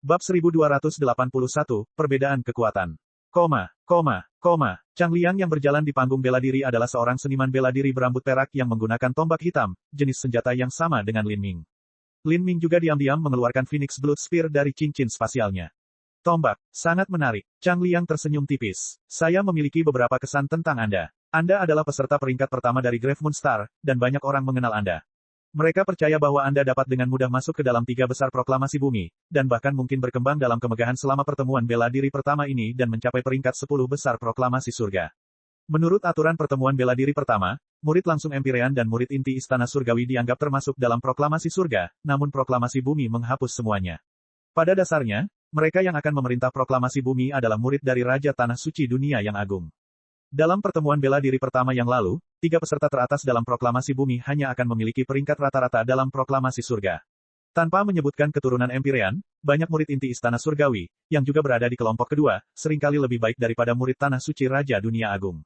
Bab 1281, Perbedaan Kekuatan. Chang Liang yang berjalan di panggung bela diri adalah seorang seniman bela diri berambut perak yang menggunakan tombak hitam, jenis senjata yang sama dengan Lin Ming. Lin Ming juga diam-diam mengeluarkan Phoenix Blood Spear dari cincin spasialnya. Tombak, sangat menarik. Chang Liang tersenyum tipis. Saya memiliki beberapa kesan tentang Anda. Anda adalah peserta peringkat pertama dari Grave Moon Star, dan banyak orang mengenal Anda. Mereka percaya bahwa Anda dapat dengan mudah masuk ke dalam 3 besar proklamasi bumi, dan bahkan mungkin berkembang dalam kemegahan selama pertemuan bela diri pertama ini dan mencapai peringkat 10 besar proklamasi surga. Menurut aturan pertemuan bela diri pertama, murid langsung Empyrean dan murid inti Istana Surgawi dianggap termasuk dalam proklamasi surga, namun proklamasi bumi menghapus semuanya. Pada dasarnya, mereka yang akan memerintah proklamasi bumi adalah murid dari Raja Tanah Suci Dunia yang Agung. Dalam pertemuan bela diri pertama yang lalu, 3 peserta teratas dalam proklamasi bumi hanya akan memiliki peringkat rata-rata dalam proklamasi surga. Tanpa menyebutkan keturunan Empyrean, banyak murid inti Istana Surgawi, yang juga berada di kelompok kedua, seringkali lebih baik daripada murid Tanah Suci Raja Dunia Agung.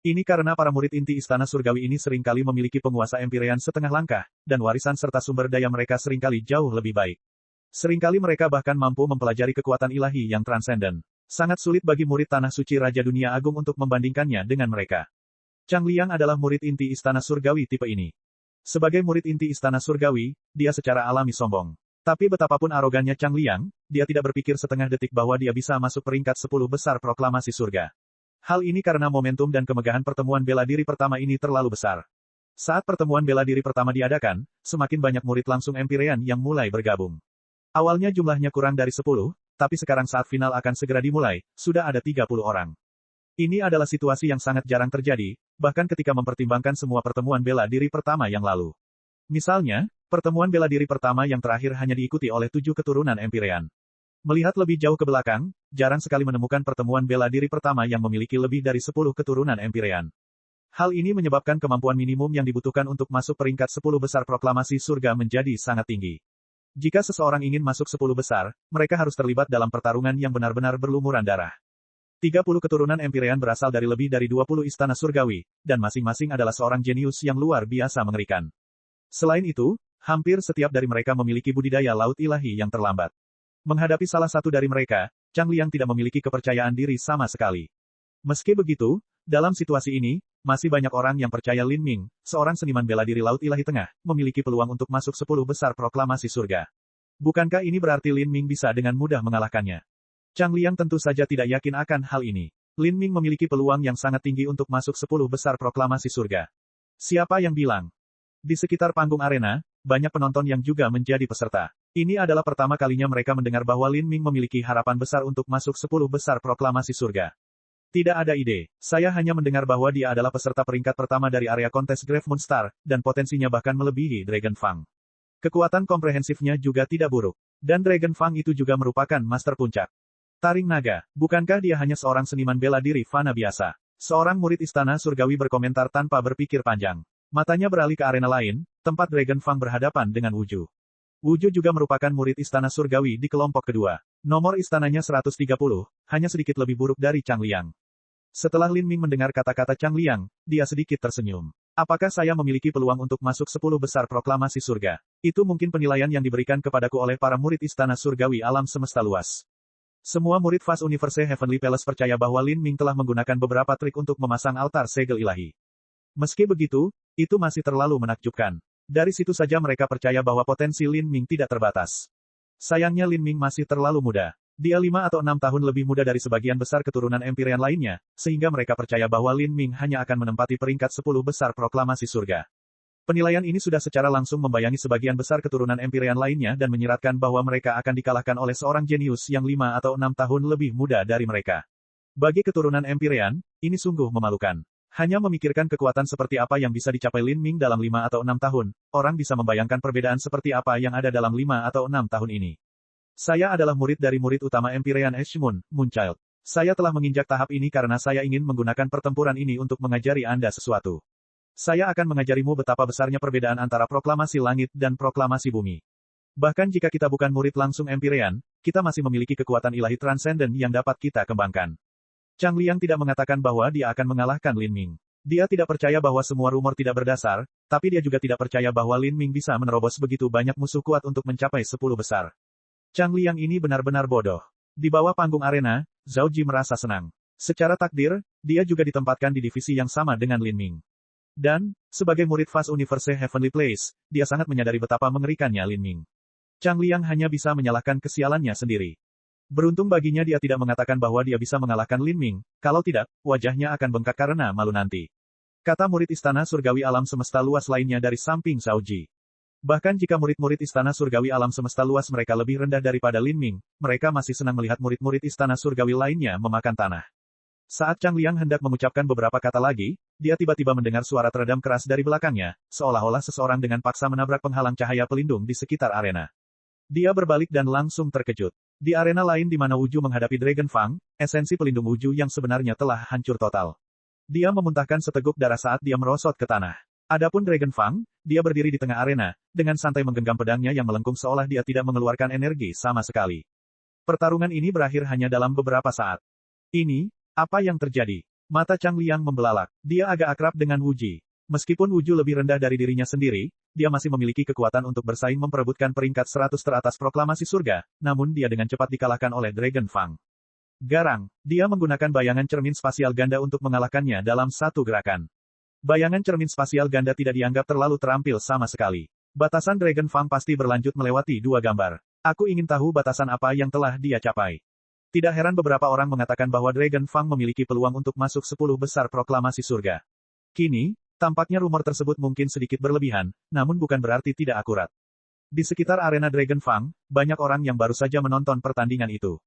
Ini karena para murid inti Istana Surgawi ini seringkali memiliki penguasa Empyrean setengah langkah, dan warisan serta sumber daya mereka seringkali jauh lebih baik. Seringkali mereka bahkan mampu mempelajari kekuatan ilahi yang transenden. Sangat sulit bagi murid Tanah Suci Raja Dunia Agung untuk membandingkannya dengan mereka. Chang Liang adalah murid inti Istana Surgawi tipe ini. Sebagai murid inti Istana Surgawi, dia secara alami sombong. Tapi betapapun arogannya Chang Liang, dia tidak berpikir setengah detik bahwa dia bisa masuk peringkat 10 besar proklamasi surga. Hal ini karena momentum dan kemegahan pertemuan bela diri pertama ini terlalu besar. Saat pertemuan bela diri pertama diadakan, semakin banyak murid langsung Empyrean yang mulai bergabung. Awalnya jumlahnya kurang dari 10, tapi sekarang saat final akan segera dimulai, sudah ada 30 orang. Ini adalah situasi yang sangat jarang terjadi, bahkan ketika mempertimbangkan semua pertemuan bela diri pertama yang lalu. Misalnya, pertemuan bela diri pertama yang terakhir hanya diikuti oleh 7 keturunan Empyrean. Melihat lebih jauh ke belakang, jarang sekali menemukan pertemuan bela diri pertama yang memiliki lebih dari 10 keturunan Empyrean. Hal ini menyebabkan kemampuan minimum yang dibutuhkan untuk masuk peringkat 10 besar proklamasi surga menjadi sangat tinggi. Jika seseorang ingin masuk 10 besar, mereka harus terlibat dalam pertarungan yang benar-benar berlumuran darah. 30 keturunan Empyrean berasal dari lebih dari 20 istana surgawi, dan masing-masing adalah seorang jenius yang luar biasa mengerikan. Selain itu, hampir setiap dari mereka memiliki budidaya laut ilahi yang terlambat. Menghadapi salah satu dari mereka, Chang Liang tidak memiliki kepercayaan diri sama sekali. Meski begitu, dalam situasi ini, masih banyak orang yang percaya Lin Ming, seorang seniman bela diri Laut Ilahi Tengah, memiliki peluang untuk masuk 10 besar proklamasi surga. Bukankah ini berarti Lin Ming bisa dengan mudah mengalahkannya? Chang Liang tentu saja tidak yakin akan hal ini. Lin Ming memiliki peluang yang sangat tinggi untuk masuk 10 besar proklamasi surga. Siapa yang bilang? Di sekitar panggung arena, banyak penonton yang juga menjadi peserta. Ini adalah pertama kalinya mereka mendengar bahwa Lin Ming memiliki harapan besar untuk masuk 10 besar proklamasi surga. Tidak ada ide. Saya hanya mendengar bahwa dia adalah peserta peringkat pertama dari area kontes Grave Moon Star, dan potensinya bahkan melebihi Dragon Fang. Kekuatan komprehensifnya juga tidak buruk. Dan Dragon Fang itu juga merupakan master puncak. Taring Naga, bukankah dia hanya seorang seniman bela diri fana biasa? Seorang murid Istana Surgawi berkomentar tanpa berpikir panjang. Matanya beralih ke arena lain, tempat Dragon Fang berhadapan dengan Wuju. Wuju juga merupakan murid Istana Surgawi di kelompok kedua. Nomor istananya 130, hanya sedikit lebih buruk dari Chang Liang. Setelah Lin Ming mendengar kata-kata Chang Liang, dia sedikit tersenyum. Apakah saya memiliki peluang untuk masuk 10 besar proklamasi surga? Itu mungkin penilaian yang diberikan kepadaku oleh para murid Istana Surgawi alam semesta luas. Semua murid Fast Universe Heavenly Palace percaya bahwa Lin Ming telah menggunakan beberapa trik untuk memasang altar segel ilahi. Meski begitu, itu masih terlalu menakjubkan. Dari situ saja mereka percaya bahwa potensi Lin Ming tidak terbatas. Sayangnya Lin Ming masih terlalu muda. Dia 5 atau 6 tahun lebih muda dari sebagian besar keturunan Empyrean lainnya, sehingga mereka percaya bahwa Lin Ming hanya akan menempati peringkat 10 besar proklamasi surga. Penilaian ini sudah secara langsung membayangi sebagian besar keturunan Empyrean lainnya dan menyiratkan bahwa mereka akan dikalahkan oleh seorang jenius yang 5 atau 6 tahun lebih muda dari mereka. Bagi keturunan Empyrean, ini sungguh memalukan. Hanya memikirkan kekuatan seperti apa yang bisa dicapai Lin Ming dalam 5 atau 6 tahun, orang bisa membayangkan perbedaan seperti apa yang ada dalam 5 atau 6 tahun ini. Saya adalah murid dari murid utama Empyrean Ashmoon, Moonchild. Saya telah menginjak tahap ini karena saya ingin menggunakan pertempuran ini untuk mengajari Anda sesuatu. Saya akan mengajarimu betapa besarnya perbedaan antara proklamasi langit dan proklamasi bumi. Bahkan jika kita bukan murid langsung Empyrean, kita masih memiliki kekuatan ilahi transenden yang dapat kita kembangkan. Chang Liang tidak mengatakan bahwa dia akan mengalahkan Lin Ming. Dia tidak percaya bahwa semua rumor tidak berdasar, tapi dia juga tidak percaya bahwa Lin Ming bisa menerobos begitu banyak musuh kuat untuk mencapai 10 besar. Chang Liang ini benar-benar bodoh. Di bawah panggung arena, Zhao Ji merasa senang. Secara takdir, dia juga ditempatkan di divisi yang sama dengan Lin Ming. Dan, sebagai murid Fast Universe Heavenly Place, dia sangat menyadari betapa mengerikannya Lin Ming. Chang Liang hanya bisa menyalahkan kesialannya sendiri. Beruntung baginya dia tidak mengatakan bahwa dia bisa mengalahkan Lin Ming, kalau tidak, wajahnya akan bengkak karena malu nanti. Kata murid Istana Surgawi Alam Semesta Luas lainnya dari samping Zhao Ji. Bahkan jika murid-murid Istana Surgawi Alam Semesta Luas mereka lebih rendah daripada Lin Ming, mereka masih senang melihat murid-murid Istana Surgawi lainnya memakan tanah. Saat Chang Liang hendak mengucapkan beberapa kata lagi, dia tiba-tiba mendengar suara teredam keras dari belakangnya, seolah-olah seseorang dengan paksa menabrak penghalang cahaya pelindung di sekitar arena. Dia berbalik dan langsung terkejut. Di arena lain di mana Wuju menghadapi Dragon Fang, esensi pelindung Wuju yang sebenarnya telah hancur total. Dia memuntahkan seteguk darah saat dia merosot ke tanah. Adapun Dragon Fang, dia berdiri di tengah arena, dengan santai menggenggam pedangnya yang melengkung seolah dia tidak mengeluarkan energi sama sekali. Pertarungan ini berakhir hanya dalam beberapa saat. Ini, apa yang terjadi? Mata Chang Liang membelalak. Dia agak akrab dengan Wu Ji. Meskipun Wu Ju lebih rendah dari dirinya sendiri, dia masih memiliki kekuatan untuk bersaing memperebutkan peringkat 100 teratas proklamasi surga, namun dia dengan cepat dikalahkan oleh Dragon Fang. Garang, dia menggunakan bayangan cermin spasial ganda untuk mengalahkannya dalam satu gerakan. Bayangan cermin spasial ganda tidak dianggap terlalu terampil sama sekali. Batasan Dragon Fang pasti berlanjut melewati 2 gambar. Aku ingin tahu batasan apa yang telah dia capai. Tidak heran beberapa orang mengatakan bahwa Dragon Fang memiliki peluang untuk masuk 10 besar proklamasi surga. Kini, tampaknya rumor tersebut mungkin sedikit berlebihan, namun bukan berarti tidak akurat. Di sekitar arena Dragon Fang, banyak orang yang baru saja menonton pertandingan itu.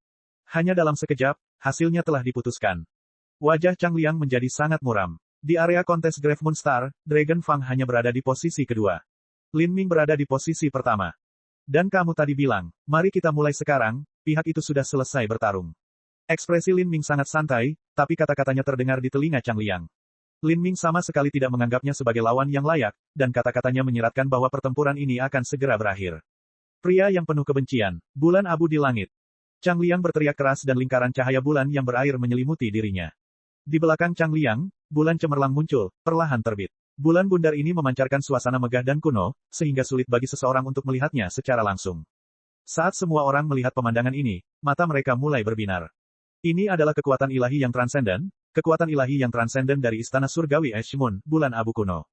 Hanya dalam sekejap, hasilnya telah diputuskan. Wajah Chang Liang menjadi sangat muram. Di area kontes Grave Moon Star, Dragon Fang hanya berada di posisi kedua. Lin Ming berada di posisi pertama. Dan kamu tadi bilang, mari kita mulai sekarang, pihak itu sudah selesai bertarung. Ekspresi Lin Ming sangat santai, tapi kata-katanya terdengar di telinga Chang Liang. Lin Ming sama sekali tidak menganggapnya sebagai lawan yang layak, dan kata-katanya menyiratkan bahwa pertempuran ini akan segera berakhir. Pria yang penuh kebencian, bulan abu di langit. Chang Liang berteriak keras dan lingkaran cahaya bulan yang berair menyelimuti dirinya. Di belakang Chang Liang, bulan cemerlang muncul, perlahan terbit. Bulan bundar ini memancarkan suasana megah dan kuno, sehingga sulit bagi seseorang untuk melihatnya secara langsung. Saat semua orang melihat pemandangan ini, mata mereka mulai berbinar. Ini adalah kekuatan ilahi yang transenden, kekuatan ilahi yang transenden dari Istana Surgawi Eshmun, bulan abu kuno.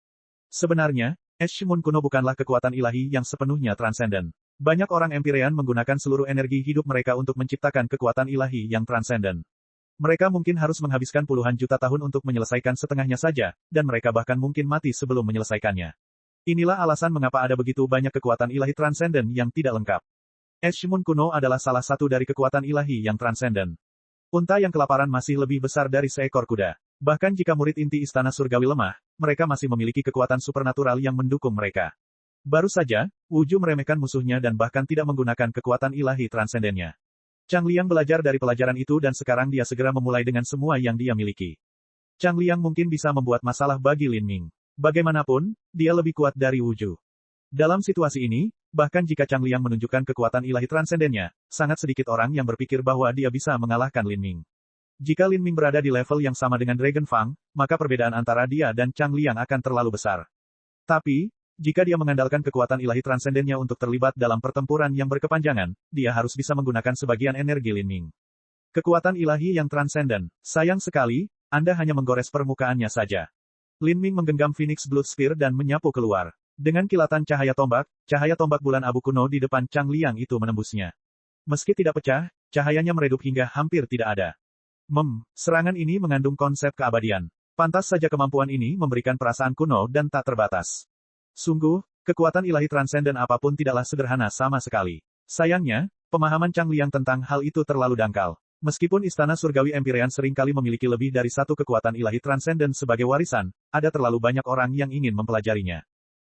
Sebenarnya, Eshmun kuno bukanlah kekuatan ilahi yang sepenuhnya transenden. Banyak orang Empyrean menggunakan seluruh energi hidup mereka untuk menciptakan kekuatan ilahi yang transenden. Mereka mungkin harus menghabiskan puluhan juta tahun untuk menyelesaikan setengahnya saja, dan mereka bahkan mungkin mati sebelum menyelesaikannya. Inilah alasan mengapa ada begitu banyak kekuatan ilahi transenden yang tidak lengkap. Eshmun kuno adalah salah satu dari kekuatan ilahi yang transenden. Unta yang kelaparan masih lebih besar dari seekor kuda. Bahkan jika murid inti Istana Surgawi lemah, mereka masih memiliki kekuatan supernatural yang mendukung mereka. Baru saja, Wu Ju meremehkan musuhnya dan bahkan tidak menggunakan kekuatan ilahi transendennya. Chang Liang belajar dari pelajaran itu dan sekarang dia segera memulai dengan semua yang dia miliki. Chang Liang mungkin bisa membuat masalah bagi Lin Ming. Bagaimanapun, dia lebih kuat dari Wu Ju. Dalam situasi ini, bahkan jika Chang Liang menunjukkan kekuatan ilahi transendennya, sangat sedikit orang yang berpikir bahwa dia bisa mengalahkan Lin Ming. Jika Lin Ming berada di level yang sama dengan Dragon Fang, maka perbedaan antara dia dan Chang Liang akan terlalu besar. Tapi, jika dia mengandalkan kekuatan ilahi transendennya untuk terlibat dalam pertempuran yang berkepanjangan, dia harus bisa menggunakan sebagian energi Lin Ming. Kekuatan ilahi yang transenden. Sayang sekali, Anda hanya menggores permukaannya saja. Lin Ming menggenggam Phoenix Blood Sphere dan menyapu keluar. Dengan kilatan cahaya tombak bulan abu kuno di depan Chang Liang itu menembusnya. Meski tidak pecah, cahayanya meredup hingga hampir tidak ada. Serangan ini mengandung konsep keabadian. Pantas saja kemampuan ini memberikan perasaan kuno dan tak terbatas. Sungguh, kekuatan ilahi transenden apapun tidaklah sederhana sama sekali. Sayangnya, pemahaman Chang Liang tentang hal itu terlalu dangkal. Meskipun Istana Surgawi Empyrean seringkali memiliki lebih dari satu kekuatan ilahi transenden sebagai warisan, ada terlalu banyak orang yang ingin mempelajarinya.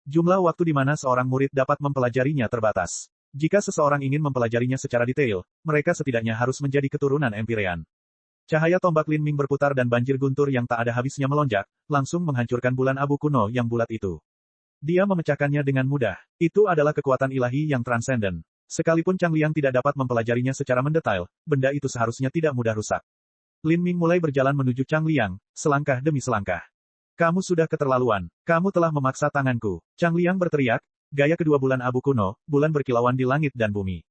Jumlah waktu di mana seorang murid dapat mempelajarinya terbatas. Jika seseorang ingin mempelajarinya secara detail, mereka setidaknya harus menjadi keturunan Empyrean. Cahaya tombak Lin Ming berputar dan banjir guntur yang tak ada habisnya melonjak, langsung menghancurkan bulan abu kuno yang bulat itu. Dia memecahkannya dengan mudah. Itu adalah kekuatan ilahi yang transenden. Sekalipun Chang Liang tidak dapat mempelajarinya secara mendetail, benda itu seharusnya tidak mudah rusak. Lin Ming mulai berjalan menuju Chang Liang, selangkah demi selangkah. Kamu sudah keterlaluan. Kamu telah memaksa tanganku. Chang Liang berteriak, gaya kedua bulan abu kuno, bulan berkilauan di langit dan bumi.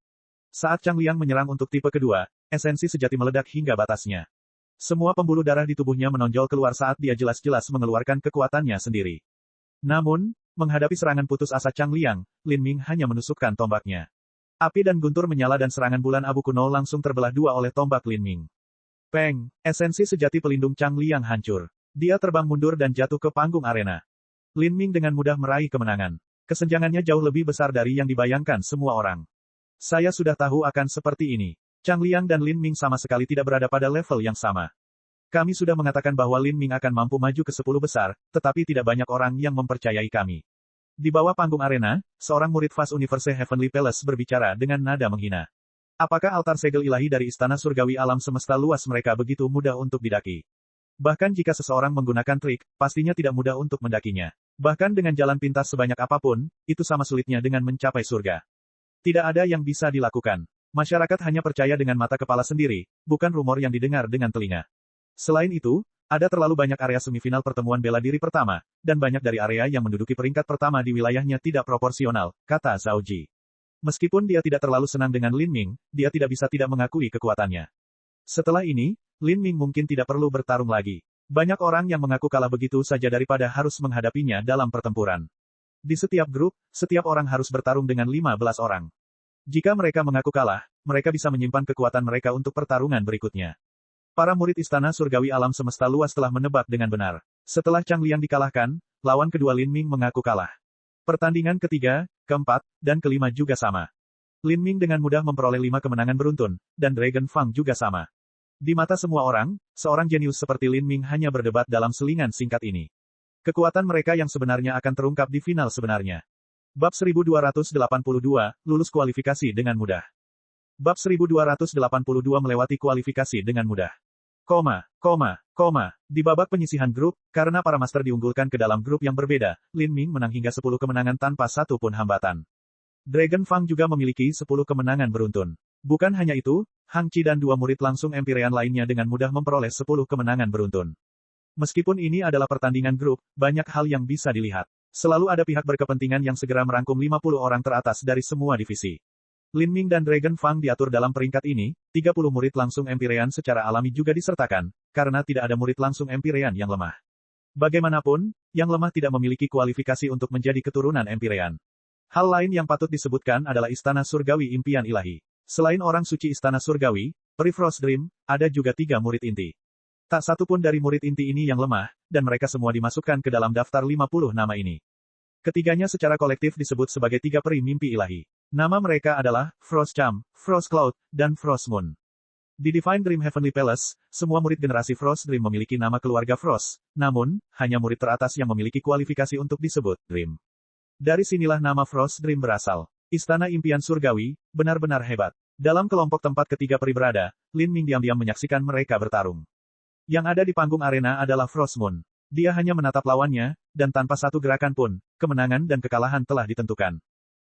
Saat Chang Liang menyerang untuk tipe kedua, esensi sejati meledak hingga batasnya. Semua pembuluh darah di tubuhnya menonjol keluar saat dia jelas-jelas mengeluarkan kekuatannya sendiri. Namun, menghadapi serangan putus asa Chang Liang, Lin Ming hanya menusukkan tombaknya. Api dan guntur menyala dan serangan bulan abu kuno langsung terbelah dua oleh tombak Lin Ming. Peng, esensi sejati pelindung Chang Liang hancur. Dia terbang mundur dan jatuh ke panggung arena. Lin Ming dengan mudah meraih kemenangan. Kesenjangannya jauh lebih besar dari yang dibayangkan semua orang. Saya sudah tahu akan seperti ini. Chang Liang dan Lin Ming sama sekali tidak berada pada level yang sama. Kami sudah mengatakan bahwa Lin Ming akan mampu maju ke 10 besar, tetapi tidak banyak orang yang mempercayai kami. Di bawah panggung arena, seorang murid Fast Universe Heavenly Palace berbicara dengan nada menghina. Apakah altar segel ilahi dari istana surgawi alam semesta luas mereka begitu mudah untuk didaki? Bahkan jika seseorang menggunakan trik, pastinya tidak mudah untuk mendakinya. Bahkan dengan jalan pintas sebanyak apapun, itu sama sulitnya dengan mencapai surga. Tidak ada yang bisa dilakukan. Masyarakat hanya percaya dengan mata kepala sendiri, bukan rumor yang didengar dengan telinga. Selain itu, ada terlalu banyak area semifinal pertemuan bela diri pertama, dan banyak dari area yang menduduki peringkat pertama di wilayahnya tidak proporsional, kata Zhao Ji. Meskipun dia tidak terlalu senang dengan Lin Ming, dia tidak bisa tidak mengakui kekuatannya. Setelah ini, Lin Ming mungkin tidak perlu bertarung lagi. Banyak orang yang mengaku kalah begitu saja daripada harus menghadapinya dalam pertempuran. Di setiap grup, setiap orang harus bertarung dengan 15 orang. Jika mereka mengaku kalah, mereka bisa menyimpan kekuatan mereka untuk pertarungan berikutnya. Para murid istana surgawi alam semesta luas telah menebak dengan benar. Setelah Chang Liang dikalahkan, lawan kedua Lin Ming mengaku kalah. Pertandingan ketiga, keempat, dan kelima juga sama. Lin Ming dengan mudah memperoleh 5 kemenangan beruntun, dan Dragon Fang juga sama. Di mata semua orang, seorang jenius seperti Lin Ming hanya berdebat dalam selingan singkat ini. Kekuatan mereka yang sebenarnya akan terungkap di final sebenarnya. Bab 1282, lulus kualifikasi dengan mudah. Bab 1282 melewati kualifikasi dengan mudah. Di babak penyisihan grup, karena para master diunggulkan ke dalam grup yang berbeda, Lin Ming menang hingga 10 kemenangan tanpa satu pun hambatan. Dragon Fang juga memiliki 10 kemenangan beruntun. Bukan hanya itu, Hang Qi dan dua murid langsung Empyrean lainnya dengan mudah memperoleh 10 kemenangan beruntun. Meskipun ini adalah pertandingan grup, banyak hal yang bisa dilihat. Selalu ada pihak berkepentingan yang segera merangkum 50 orang teratas dari semua divisi. Lin Ming dan Dragon Fang diatur dalam peringkat ini, 30 murid langsung Empyrean secara alami juga disertakan, karena tidak ada murid langsung Empyrean yang lemah. Bagaimanapun, yang lemah tidak memiliki kualifikasi untuk menjadi keturunan Empyrean. Hal lain yang patut disebutkan adalah Istana Surgawi Impian Ilahi. Selain orang suci Istana Surgawi, Peri Frost Dream, ada juga 3 murid inti. Tak satu pun dari murid inti ini yang lemah, dan mereka semua dimasukkan ke dalam daftar 50 nama ini. Ketiganya secara kolektif disebut sebagai 3 peri mimpi ilahi. Nama mereka adalah Frost Cham, Frost Cloud, dan Frost Moon. Di Divine Dream Heavenly Palace, semua murid generasi Frost Dream memiliki nama keluarga Frost, namun, hanya murid teratas yang memiliki kualifikasi untuk disebut Dream. Dari sinilah nama Frost Dream berasal. Istana Impian Surgawi, benar-benar hebat. Dalam kelompok tempat ketiga peri berada, Lin Ming diam-diam menyaksikan mereka bertarung. Yang ada di panggung arena adalah Frost Moon. Dia hanya menatap lawannya, dan tanpa satu gerakan pun, kemenangan dan kekalahan telah ditentukan.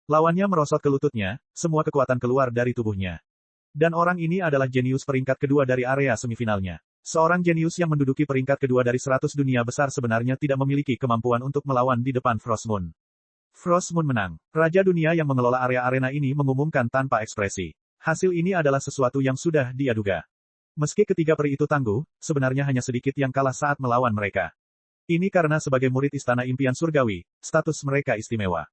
Lawannya merosot ke lututnya, semua kekuatan keluar dari tubuhnya. Dan orang ini adalah jenius peringkat kedua dari area semifinalnya. Seorang jenius yang menduduki peringkat kedua dari 100 dunia besar sebenarnya tidak memiliki kemampuan untuk melawan di depan Frost Moon. Frost Moon menang. Raja dunia yang mengelola area arena ini mengumumkan tanpa ekspresi. Hasil ini adalah sesuatu yang sudah dia duga. Meski ketiga peri itu tangguh, sebenarnya hanya sedikit yang kalah saat melawan mereka. Ini karena sebagai murid Istana Impian Surgawi, status mereka istimewa.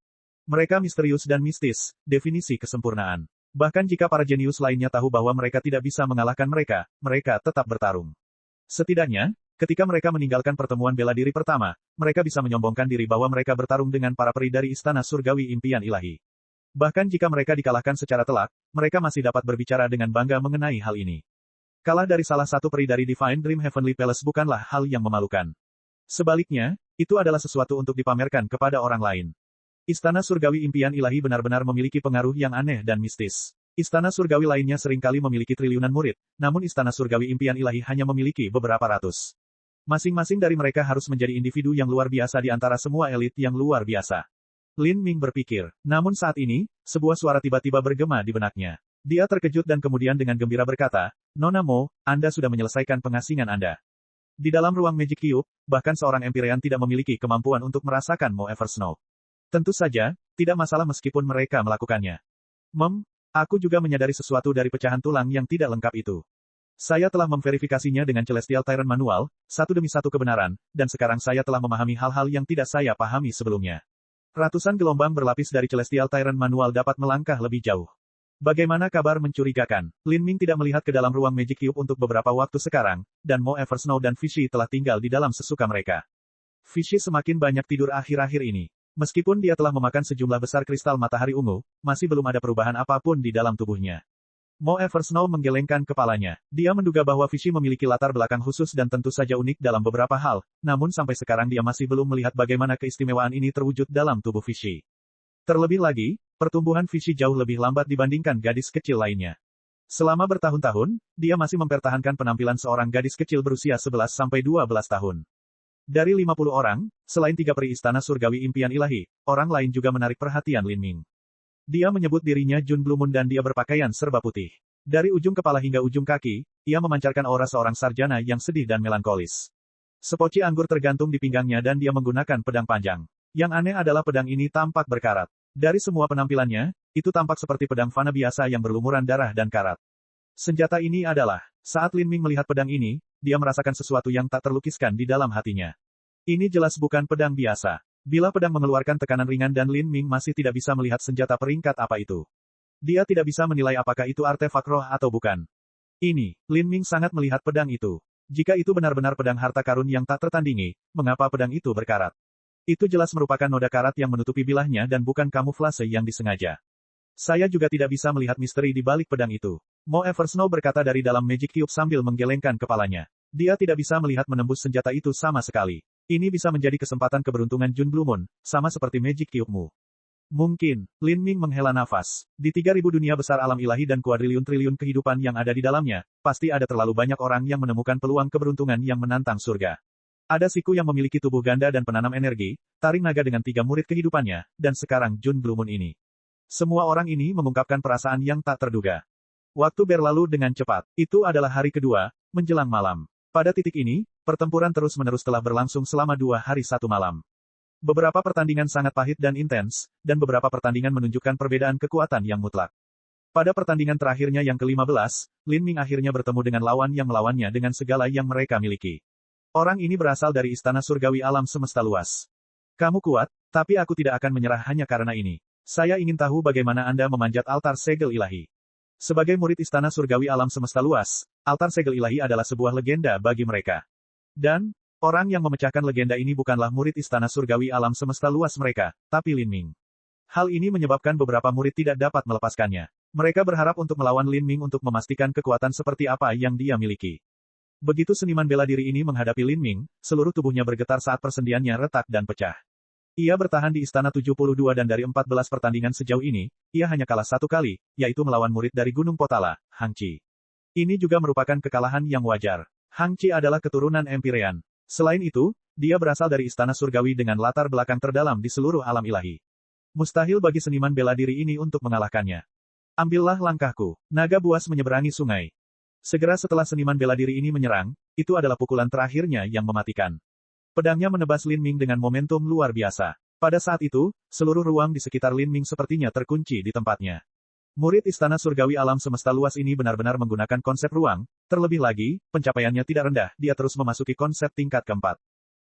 Mereka misterius dan mistis, definisi kesempurnaan. Bahkan jika para jenius lainnya tahu bahwa mereka tidak bisa mengalahkan mereka, mereka tetap bertarung. Setidaknya, ketika mereka meninggalkan pertemuan bela diri pertama, mereka bisa menyombongkan diri bahwa mereka bertarung dengan para peri dari Istana Surgawi Impian Ilahi. Bahkan jika mereka dikalahkan secara telak, mereka masih dapat berbicara dengan bangga mengenai hal ini. Kalah dari salah satu peri dari Divine Dream Heavenly Palace bukanlah hal yang memalukan. Sebaliknya, itu adalah sesuatu untuk dipamerkan kepada orang lain. Istana Surgawi Impian Ilahi benar-benar memiliki pengaruh yang aneh dan mistis. Istana Surgawi lainnya seringkali memiliki triliunan murid, namun Istana Surgawi Impian Ilahi hanya memiliki beberapa ratus. Masing-masing dari mereka harus menjadi individu yang luar biasa di antara semua elit yang luar biasa. Lin Ming berpikir. Namun saat ini, sebuah suara tiba-tiba bergema di benaknya. Dia terkejut dan kemudian dengan gembira berkata, Nona Mo, Anda sudah menyelesaikan pengasingan Anda. Di dalam ruang Magic Cube, bahkan seorang Empyrean tidak memiliki kemampuan untuk merasakan Mo Ever Snow. Tentu saja, tidak masalah meskipun mereka melakukannya. Aku juga menyadari sesuatu dari pecahan tulang yang tidak lengkap itu. Saya telah memverifikasinya dengan Celestial Tyrant Manual, satu demi satu kebenaran, dan sekarang saya telah memahami hal-hal yang tidak saya pahami sebelumnya. Ratusan gelombang berlapis dari Celestial Tyrant Manual dapat melangkah lebih jauh. Bagaimana kabar mencurigakan? Lin Ming tidak melihat ke dalam ruang Magic Cube untuk beberapa waktu sekarang, dan Mo Eversnow dan Fishy telah tinggal di dalam sesuka mereka. Fishy semakin banyak tidur akhir-akhir ini. Meskipun dia telah memakan sejumlah besar kristal matahari ungu, masih belum ada perubahan apapun di dalam tubuhnya. Mo Eversnow menggelengkan kepalanya. Dia menduga bahwa Fishy memiliki latar belakang khusus dan tentu saja unik dalam beberapa hal, namun sampai sekarang dia masih belum melihat bagaimana keistimewaan ini terwujud dalam tubuh Fishy. Terlebih lagi, pertumbuhan Fishy jauh lebih lambat dibandingkan gadis kecil lainnya. Selama bertahun-tahun, dia masih mempertahankan penampilan seorang gadis kecil berusia 11-12 tahun. Dari 50 orang, selain 3 peri istana surgawi impian ilahi, orang lain juga menarik perhatian Lin Ming. Dia menyebut dirinya Jun Blue Moon dan dia berpakaian serba putih. Dari ujung kepala hingga ujung kaki, ia memancarkan aura seorang sarjana yang sedih dan melankolis. Sepoci anggur tergantung di pinggangnya dan dia menggunakan pedang panjang. Yang aneh adalah pedang ini tampak berkarat. Dari semua penampilannya, itu tampak seperti pedang fana biasa yang berlumuran darah dan karat. Senjata ini adalah, saat Lin Ming melihat pedang ini, dia merasakan sesuatu yang tak terlukiskan di dalam hatinya. Ini jelas bukan pedang biasa. Bila pedang mengeluarkan tekanan ringan dan Lin Ming masih tidak bisa melihat senjata peringkat apa itu. Dia tidak bisa menilai apakah itu artefak roh atau bukan. Ini, Lin Ming sangat melihat pedang itu. Jika itu benar-benar pedang harta karun yang tak tertandingi, mengapa pedang itu berkarat? Itu jelas merupakan noda karat yang menutupi bilahnya dan bukan kamuflase yang disengaja. Saya juga tidak bisa melihat misteri di balik pedang itu. Mo Eversnow berkata dari dalam Magic Cube sambil menggelengkan kepalanya. Dia tidak bisa melihat menembus senjata itu sama sekali. Ini bisa menjadi kesempatan keberuntungan Jun Blue Moon, sama seperti Magic Cube-mu. Mungkin, Lin Ming menghela nafas. Di 3000 dunia besar alam ilahi dan kuadriliun-triliun kehidupan yang ada di dalamnya, pasti ada terlalu banyak orang yang menemukan peluang keberuntungan yang menantang surga. Ada siku yang memiliki tubuh ganda dan penanam energi, taring naga dengan 3 murid kehidupannya, dan sekarang Jun Blue Moon ini. Semua orang ini mengungkapkan perasaan yang tak terduga. Waktu berlalu dengan cepat. Itu adalah hari kedua, menjelang malam. Pada titik ini, pertempuran terus-menerus telah berlangsung selama 2 hari 1 malam. Beberapa pertandingan sangat pahit dan intens, dan beberapa pertandingan menunjukkan perbedaan kekuatan yang mutlak. Pada pertandingan terakhirnya yang ke-15, Lin Ming akhirnya bertemu dengan lawan yang melawannya dengan segala yang mereka miliki. Orang ini berasal dari istana surgawi alam semesta luas. Kamu kuat, tapi aku tidak akan menyerah hanya karena ini. Saya ingin tahu bagaimana Anda memanjat altar segel ilahi. Sebagai murid istana surgawi alam semesta luas, altar segel ilahi adalah sebuah legenda bagi mereka. Dan, orang yang memecahkan legenda ini bukanlah murid istana surgawi alam semesta luas mereka, tapi Lin Ming. Hal ini menyebabkan beberapa murid tidak dapat melepaskannya. Mereka berharap untuk melawan Lin Ming untuk memastikan kekuatan seperti apa yang dia miliki. Begitu seniman bela diri ini menghadapi Lin Ming, seluruh tubuhnya bergetar saat persendiannya retak dan pecah. Ia bertahan di istana 72 dan dari 14 pertandingan sejauh ini, ia hanya kalah 1 kali, yaitu melawan murid dari Gunung Potala, Hang Qi. Ini juga merupakan kekalahan yang wajar. Hang Qi adalah keturunan Empyrean. Selain itu, dia berasal dari istana surgawi dengan latar belakang terdalam di seluruh alam ilahi. Mustahil bagi seniman bela diri ini untuk mengalahkannya. Ambillah langkahku. Naga buas menyeberangi sungai. Segera setelah seniman bela diri ini menyerang, itu adalah pukulan terakhirnya yang mematikan. Pedangnya menebas Lin Ming dengan momentum luar biasa. Pada saat itu, seluruh ruang di sekitar Lin Ming sepertinya terkunci di tempatnya. Murid istana surgawi alam semesta luas ini benar-benar menggunakan konsep ruang, terlebih lagi, pencapaiannya tidak rendah, dia terus memasuki konsep tingkat keempat.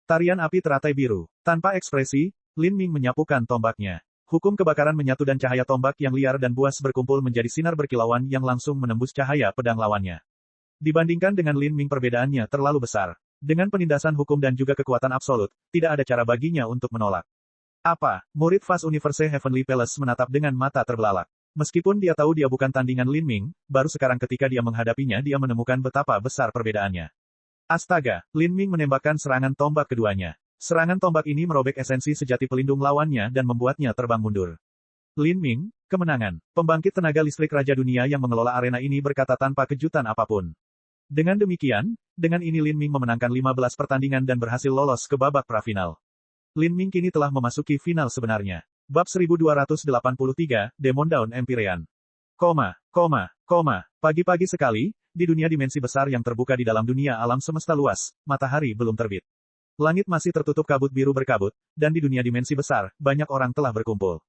Tarian api teratai biru. Tanpa ekspresi, Lin Ming menyapukan tombaknya. Hukum kebakaran menyatu dan cahaya tombak yang liar dan buas berkumpul menjadi sinar berkilauan yang langsung menembus cahaya pedang lawannya. Dibandingkan dengan Lin Ming perbedaannya terlalu besar. Dengan penindasan hukum dan juga kekuatan absolut, tidak ada cara baginya untuk menolak. Apa? Murid Fast Universe Heavenly Palace menatap dengan mata terbelalak. Meskipun dia tahu dia bukan tandingan Lin Ming, baru sekarang ketika dia menghadapinya dia menemukan betapa besar perbedaannya. Astaga, Lin Ming menembakkan serangan tombak keduanya. Serangan tombak ini merobek esensi sejati pelindung lawannya dan membuatnya terbang mundur. Lin Ming, kemenangan. Pembangkit tenaga listrik Raja Dunia yang mengelola arena ini berkata tanpa kejutan apapun. Dengan demikian, dengan ini Lin Ming memenangkan 15 pertandingan dan berhasil lolos ke babak prafinal. Lin Ming kini telah memasuki final sebenarnya. Bab 1283, Demon Dawn Empyrean. Pagi-pagi sekali, di dunia dimensi besar yang terbuka di dalam dunia alam semesta luas, matahari belum terbit. Langit masih tertutup kabut biru berkabut, dan di dunia dimensi besar, banyak orang telah berkumpul.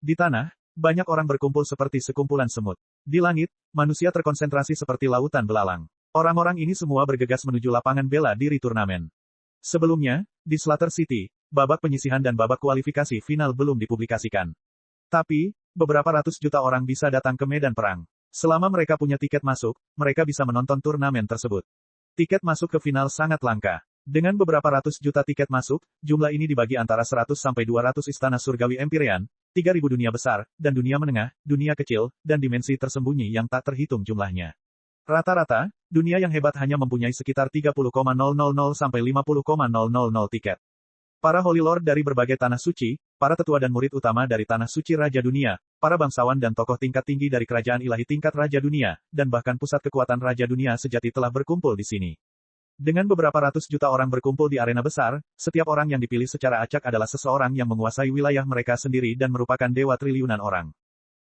Di tanah, banyak orang berkumpul seperti sekumpulan semut. Di langit, manusia terkonsentrasi seperti lautan belalang. Orang-orang ini semua bergegas menuju lapangan bela diri turnamen. Sebelumnya, di Slaughter City, babak penyisihan dan babak kualifikasi final belum dipublikasikan. Tapi, beberapa ratus juta orang bisa datang ke medan perang. Selama mereka punya tiket masuk, mereka bisa menonton turnamen tersebut. Tiket masuk ke final sangat langka. Dengan beberapa ratus juta tiket masuk, jumlah ini dibagi antara 100 sampai 200 istana surgawi Empyrean, 3.000 dunia besar, dan dunia menengah, dunia kecil, dan dimensi tersembunyi yang tak terhitung jumlahnya. Rata-rata, dunia yang hebat hanya mempunyai sekitar 30,000 sampai 50,000 tiket. Para Holy Lord dari berbagai tanah suci, para tetua dan murid utama dari tanah suci Raja Dunia, para bangsawan dan tokoh tingkat tinggi dari kerajaan ilahi tingkat Raja Dunia, dan bahkan pusat kekuatan Raja Dunia sejati telah berkumpul di sini. Dengan beberapa ratus juta orang berkumpul di arena besar, setiap orang yang dipilih secara acak adalah seseorang yang menguasai wilayah mereka sendiri dan merupakan dewa triliunan orang.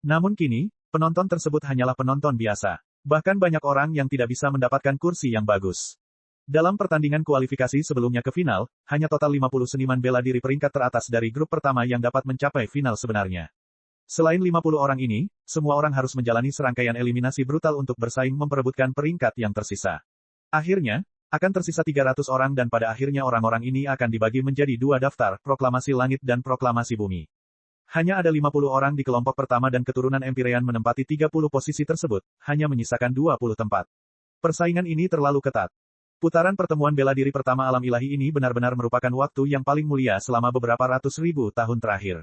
Namun kini, penonton tersebut hanyalah penonton biasa. Bahkan banyak orang yang tidak bisa mendapatkan kursi yang bagus. Dalam pertandingan kualifikasi sebelumnya ke final, hanya total 50 seniman bela diri peringkat teratas dari grup pertama yang dapat mencapai final sebenarnya. Selain 50 orang ini, semua orang harus menjalani serangkaian eliminasi brutal untuk bersaing memperebutkan peringkat yang tersisa. Akhirnya, akan tersisa 300 orang dan pada akhirnya orang-orang ini akan dibagi menjadi dua daftar, proklamasi langit dan proklamasi bumi. Hanya ada 50 orang di kelompok pertama dan keturunan Empyrean menempati 30 posisi tersebut, hanya menyisakan 20 tempat. Persaingan ini terlalu ketat. Putaran pertemuan bela diri pertama alam ilahi ini benar-benar merupakan waktu yang paling mulia selama beberapa ratus ribu tahun terakhir.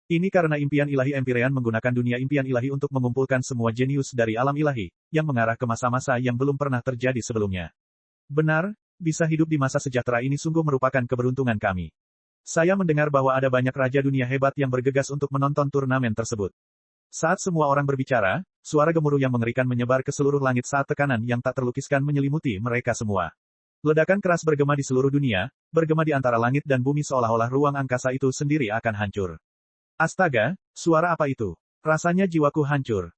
Ini karena impian ilahi Empyrean menggunakan dunia impian ilahi untuk mengumpulkan semua jenius dari alam ilahi, yang mengarah ke masa-masa yang belum pernah terjadi sebelumnya. Benar, bisa hidup di masa sejahtera ini sungguh merupakan keberuntungan kami. Saya mendengar bahwa ada banyak raja dunia hebat yang bergegas untuk menonton turnamen tersebut. Saat semua orang berbicara, suara gemuruh yang mengerikan menyebar ke seluruh langit saat tekanan yang tak terlukiskan menyelimuti mereka semua. Ledakan keras bergema di seluruh dunia, bergema di antara langit dan bumi seolah-olah ruang angkasa itu sendiri akan hancur. Astaga, suara apa itu? Rasanya jiwaku hancur.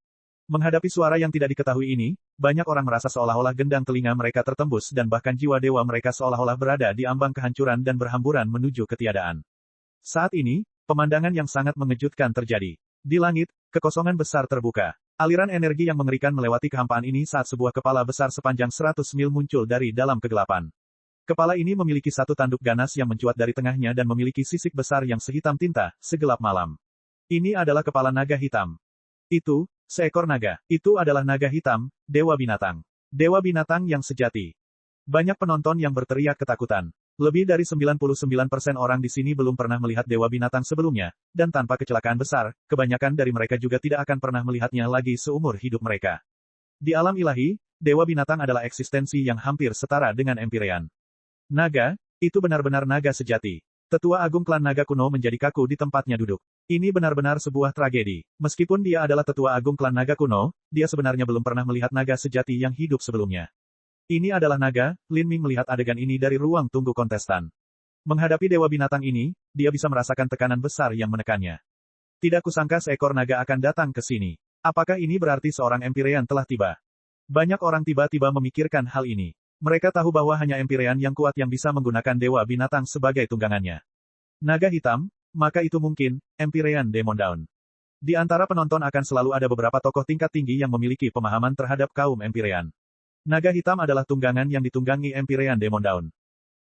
Menghadapi suara yang tidak diketahui ini, banyak orang merasa seolah-olah gendang telinga mereka tertembus dan bahkan jiwa dewa mereka seolah-olah berada di ambang kehancuran dan berhamburan menuju ketiadaan. Saat ini, pemandangan yang sangat mengejutkan terjadi. Di langit, kekosongan besar terbuka. Aliran energi yang mengerikan melewati kehampaan ini saat sebuah kepala besar sepanjang 100 mil muncul dari dalam kegelapan. Kepala ini memiliki satu tanduk ganas yang mencuat dari tengahnya dan memiliki sisik besar yang sehitam tinta, segelap malam. Ini adalah kepala naga hitam. Itu, seekor naga. Itu adalah naga hitam, dewa binatang. Dewa binatang yang sejati. Banyak penonton yang berteriak ketakutan. Lebih dari 99% orang di sini belum pernah melihat dewa binatang sebelumnya, dan tanpa kecelakaan besar, kebanyakan dari mereka juga tidak akan pernah melihatnya lagi seumur hidup mereka. Di alam ilahi, dewa binatang adalah eksistensi yang hampir setara dengan Empyrean. Naga, itu benar-benar naga sejati. Tetua Agung klan naga kuno menjadi kaku di tempatnya duduk. Ini benar-benar sebuah tragedi. Meskipun dia adalah tetua agung klan naga kuno, dia sebenarnya belum pernah melihat naga sejati yang hidup sebelumnya. Ini adalah naga, Lin Ming melihat adegan ini dari ruang tunggu kontestan. Menghadapi dewa binatang ini, dia bisa merasakan tekanan besar yang menekannya. Tidak kusangka seekor naga akan datang ke sini. Apakah ini berarti seorang Empyrean telah tiba? Banyak orang tiba-tiba memikirkan hal ini. Mereka tahu bahwa hanya Empyrean yang kuat yang bisa menggunakan dewa binatang sebagai tunggangannya. Naga hitam, maka itu mungkin, Empyrean Demon Dawn. Di antara penonton akan selalu ada beberapa tokoh tingkat tinggi yang memiliki pemahaman terhadap kaum Empyrean. Naga hitam adalah tunggangan yang ditunggangi Empyrean Demon Dawn.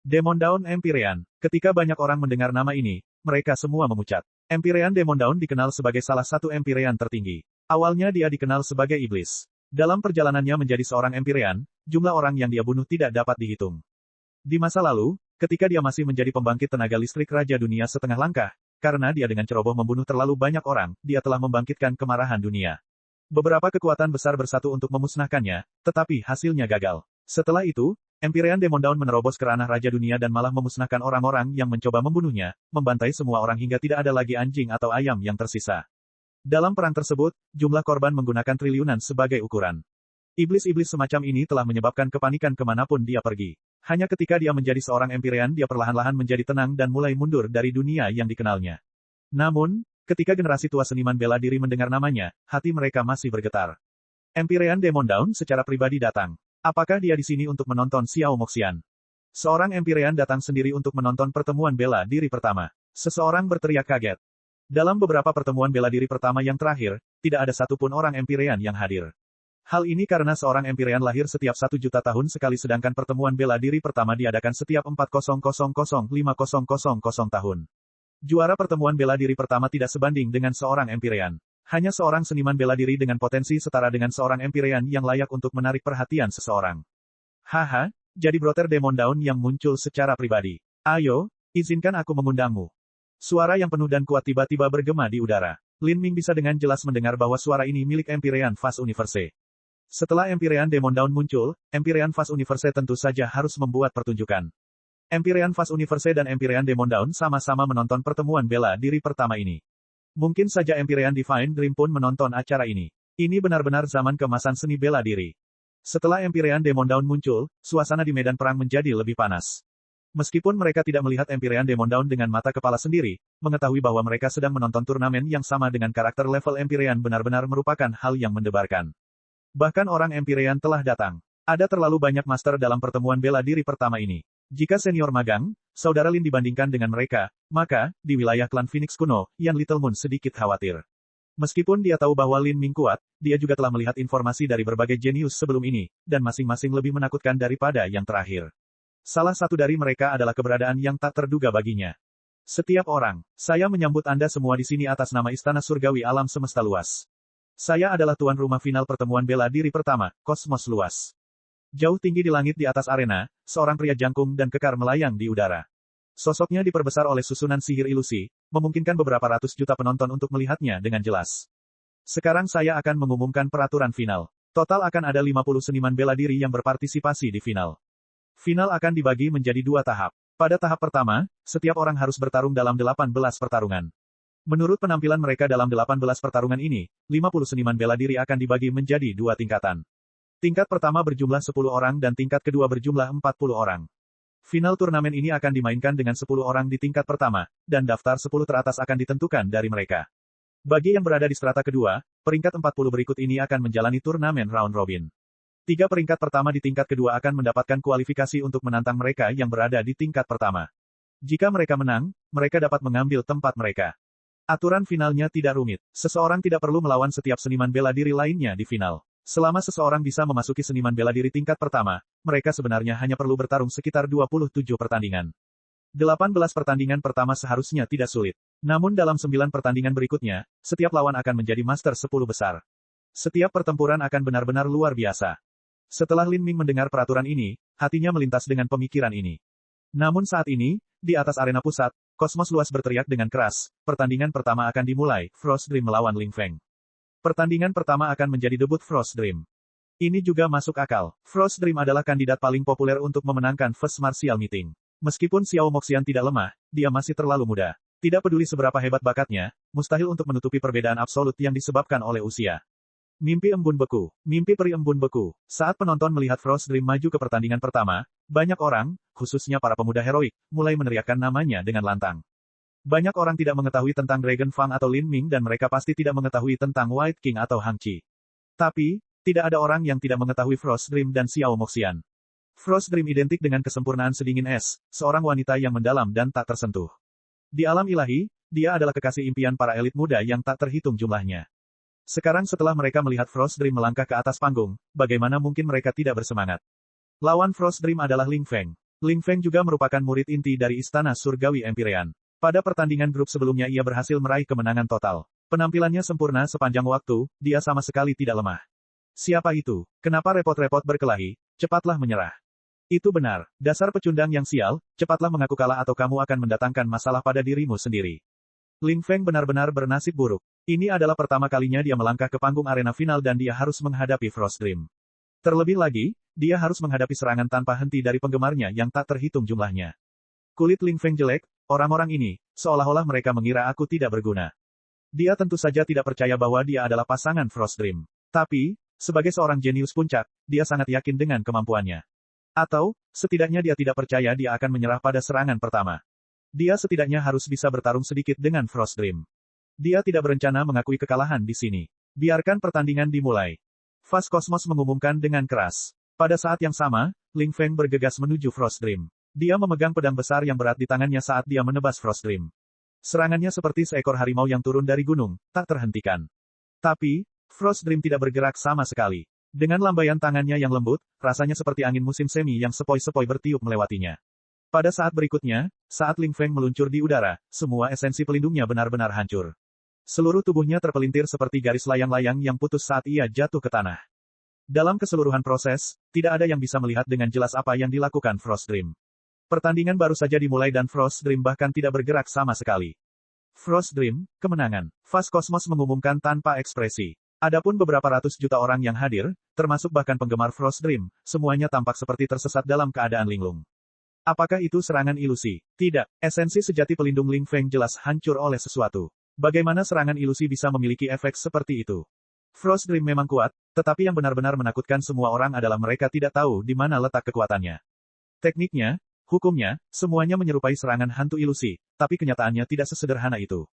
Demon Dawn Empyrean. Ketika banyak orang mendengar nama ini, mereka semua memucat. Empyrean Demon Dawn dikenal sebagai salah satu Empyrean tertinggi. Awalnya dia dikenal sebagai iblis. Dalam perjalanannya menjadi seorang Empyrean, jumlah orang yang dia bunuh tidak dapat dihitung. Di masa lalu, ketika dia masih menjadi pembangkit tenaga listrik Raja Dunia setengah langkah, karena dia dengan ceroboh membunuh terlalu banyak orang, dia telah membangkitkan kemarahan dunia. Beberapa kekuatan besar bersatu untuk memusnahkannya, tetapi hasilnya gagal. Setelah itu, Empyrean Demon Dawn menerobos ke ranah Raja Dunia dan malah memusnahkan orang-orang yang mencoba membunuhnya, membantai semua orang hingga tidak ada lagi anjing atau ayam yang tersisa. Dalam perang tersebut, jumlah korban menggunakan triliunan sebagai ukuran. Iblis-iblis semacam ini telah menyebabkan kepanikan kemanapun dia pergi. Hanya ketika dia menjadi seorang Empyrean dia perlahan-lahan menjadi tenang dan mulai mundur dari dunia yang dikenalnya. Namun, ketika generasi tua seniman bela diri mendengar namanya, hati mereka masih bergetar. Empyrean Demon Dawn secara pribadi datang. Apakah dia di sini untuk menonton Xiao Moxian? Seorang Empyrean datang sendiri untuk menonton pertemuan bela diri pertama. Seseorang berteriak kaget. Dalam beberapa pertemuan bela diri pertama yang terakhir, tidak ada satupun orang Empyrean yang hadir. Hal ini karena seorang Empyrean lahir setiap 1 juta tahun sekali sedangkan pertemuan bela diri pertama diadakan setiap 4.000-5.000 tahun. Juara pertemuan bela diri pertama tidak sebanding dengan seorang Empyrean. Hanya seorang seniman bela diri dengan potensi setara dengan seorang Empyrean yang layak untuk menarik perhatian seseorang. Haha, jadi Brother Demon Dawn yang muncul secara pribadi. Ayo, izinkan aku mengundangmu. Suara yang penuh dan kuat tiba-tiba bergema di udara. Lin Ming bisa dengan jelas mendengar bahwa suara ini milik Empyrean Fast Universe. Setelah Empyrean Demon Dawn muncul, Empyrean Fast Universe tentu saja harus membuat pertunjukan. Empyrean Fast Universe dan Empyrean Demon Dawn sama-sama menonton pertemuan bela diri pertama ini. Mungkin saja Empyrean Divine Dream pun menonton acara ini. Ini benar-benar zaman keemasan seni bela diri. Setelah Empyrean Demon Dawn muncul, suasana di medan perang menjadi lebih panas. Meskipun mereka tidak melihat Empyrean Demon Dawn dengan mata kepala sendiri, mengetahui bahwa mereka sedang menonton turnamen yang sama dengan karakter level Empyrean benar-benar merupakan hal yang mendebarkan. Bahkan orang Empyrean telah datang. Ada terlalu banyak master dalam pertemuan bela diri pertama ini. Jika senior magang, saudara Lin dibandingkan dengan mereka, maka, di wilayah klan Phoenix kuno, Yan Little Moon sedikit khawatir. Meskipun dia tahu bahwa Lin Ming kuat, dia juga telah melihat informasi dari berbagai jenius sebelum ini, dan masing-masing lebih menakutkan daripada yang terakhir. Salah satu dari mereka adalah keberadaan yang tak terduga baginya. Setiap orang, saya menyambut Anda semua di sini atas nama Istana Surgawi Alam Semesta Luas. Saya adalah tuan rumah final pertemuan bela diri pertama, Kosmos Luas. Jauh tinggi di langit di atas arena, seorang pria jangkung dan kekar melayang di udara. Sosoknya diperbesar oleh susunan sihir ilusi, memungkinkan beberapa ratus juta penonton untuk melihatnya dengan jelas. Sekarang saya akan mengumumkan peraturan final. Total akan ada 50 seniman bela diri yang berpartisipasi di final. Final akan dibagi menjadi 2 tahap. Pada tahap pertama, setiap orang harus bertarung dalam 18 pertarungan. Menurut penampilan mereka dalam 18 pertarungan ini, 50 seniman bela diri akan dibagi menjadi 2 tingkatan. Tingkat pertama berjumlah 10 orang dan tingkat kedua berjumlah 40 orang. Final turnamen ini akan dimainkan dengan 10 orang di tingkat pertama, dan daftar 10 teratas akan ditentukan dari mereka. Bagi yang berada di strata kedua, peringkat 40 berikut ini akan menjalani turnamen round robin. 3 peringkat pertama di tingkat kedua akan mendapatkan kualifikasi untuk menantang mereka yang berada di tingkat pertama. Jika mereka menang, mereka dapat mengambil tempat mereka. Aturan finalnya tidak rumit. Seseorang tidak perlu melawan setiap seniman bela diri lainnya di final. Selama seseorang bisa memasuki seniman bela diri tingkat pertama, mereka sebenarnya hanya perlu bertarung sekitar 27 pertandingan. 18 pertandingan pertama seharusnya tidak sulit. Namun dalam 9 pertandingan berikutnya, setiap lawan akan menjadi master 10 besar. Setiap pertempuran akan benar-benar luar biasa. Setelah Lin Ming mendengar peraturan ini, hatinya melintas dengan pemikiran ini. Namun saat ini, di atas arena pusat, Kosmos Luas berteriak dengan keras, pertandingan pertama akan dimulai, Frost Dream melawan Ling Feng. Pertandingan pertama akan menjadi debut Frost Dream. Ini juga masuk akal. Frost Dream adalah kandidat paling populer untuk memenangkan First Martial Meeting. Meskipun Xiao Moxian tidak lemah, dia masih terlalu muda. Tidak peduli seberapa hebat bakatnya, mustahil untuk menutupi perbedaan absolut yang disebabkan oleh usia. Mimpi embun beku. Mimpi peri embun beku. Saat penonton melihat Frost Dream maju ke pertandingan pertama, banyak orang, khususnya para pemuda heroik, mulai meneriakkan namanya dengan lantang. Banyak orang tidak mengetahui tentang Dragon Fang atau Lin Ming dan mereka pasti tidak mengetahui tentang White King atau Hang Qi. Tapi, tidak ada orang yang tidak mengetahui Frost Dream dan Xiao Moxian. Frost Dream identik dengan kesempurnaan sedingin es, seorang wanita yang mendalam dan tak tersentuh. Di alam ilahi, dia adalah kekasih impian para elit muda yang tak terhitung jumlahnya. Sekarang setelah mereka melihat Frost Dream melangkah ke atas panggung, bagaimana mungkin mereka tidak bersemangat? Lawan Frost Dream adalah Ling Feng. Ling Feng juga merupakan murid inti dari Istana Surgawi Empyrean. Pada pertandingan grup sebelumnya ia berhasil meraih kemenangan total. Penampilannya sempurna sepanjang waktu, dia sama sekali tidak lemah. Siapa itu? Kenapa repot-repot berkelahi? Cepatlah menyerah. Itu benar. Dasar pecundang yang sial, cepatlah mengaku kalah atau kamu akan mendatangkan masalah pada dirimu sendiri. Ling Feng benar-benar bernasib buruk. Ini adalah pertama kalinya dia melangkah ke panggung arena final dan dia harus menghadapi Frost Dream. Terlebih lagi, dia harus menghadapi serangan tanpa henti dari penggemarnya yang tak terhitung jumlahnya. Kulit Ling Feng jelek, orang-orang ini, seolah-olah mereka mengira aku tidak berguna. Dia tentu saja tidak percaya bahwa dia adalah pasangan Frost Dream. Tapi, sebagai seorang jenius puncak, dia sangat yakin dengan kemampuannya. Atau, setidaknya dia tidak percaya dia akan menyerah pada serangan pertama. Dia setidaknya harus bisa bertarung sedikit dengan Frost Dream. Dia tidak berencana mengakui kekalahan di sini. Biarkan pertandingan dimulai. Fast Cosmos mengumumkan dengan keras. Pada saat yang sama, Ling Feng bergegas menuju Frost Dream. Dia memegang pedang besar yang berat di tangannya saat dia menebas Frost Dream. Serangannya seperti seekor harimau yang turun dari gunung, tak terhentikan. Tapi, Frost Dream tidak bergerak sama sekali. Dengan lambaian tangannya yang lembut, rasanya seperti angin musim semi yang sepoi-sepoi bertiup melewatinya. Pada saat berikutnya, saat Ling Feng meluncur di udara, semua esensi pelindungnya benar-benar hancur. Seluruh tubuhnya terpelintir seperti garis layang-layang yang putus saat ia jatuh ke tanah. Dalam keseluruhan proses, tidak ada yang bisa melihat dengan jelas apa yang dilakukan Frost Dream. Pertandingan baru saja dimulai dan Frost Dream bahkan tidak bergerak sama sekali. Frost Dream, kemenangan. Fast Cosmos mengumumkan tanpa ekspresi. Adapun beberapa ratus juta orang yang hadir, termasuk bahkan penggemar Frost Dream, semuanya tampak seperti tersesat dalam keadaan linglung. Apakah itu serangan ilusi? Tidak. Esensi sejati pelindung Ling Feng jelas hancur oleh sesuatu. Bagaimana serangan ilusi bisa memiliki efek seperti itu? Frost Dream memang kuat, tetapi yang benar-benar menakutkan semua orang adalah mereka tidak tahu di mana letak kekuatannya. Tekniknya, hukumnya, semuanya menyerupai serangan hantu ilusi, tapi kenyataannya tidak sesederhana itu.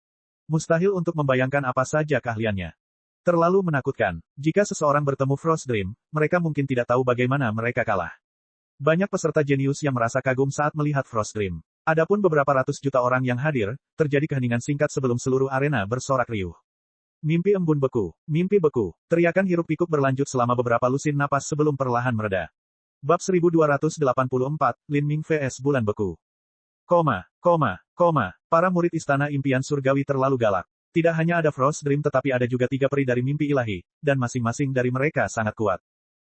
Mustahil untuk membayangkan apa saja keahliannya. Terlalu menakutkan. Jika seseorang bertemu Frost Dream, mereka mungkin tidak tahu bagaimana mereka kalah. Banyak peserta jenius yang merasa kagum saat melihat Frost Dream. Adapun beberapa ratus juta orang yang hadir, terjadi keheningan singkat sebelum seluruh arena bersorak riuh. Mimpi embun beku. Mimpi beku. Teriakan hiruk-pikuk berlanjut selama beberapa lusin napas sebelum perlahan mereda. Bab 1284, Lin Ming vs Bulan Beku. Para murid Istana Impian Surgawi terlalu galak. Tidak hanya ada Frost Dream tetapi ada juga 3 peri dari mimpi ilahi, dan masing-masing dari mereka sangat kuat.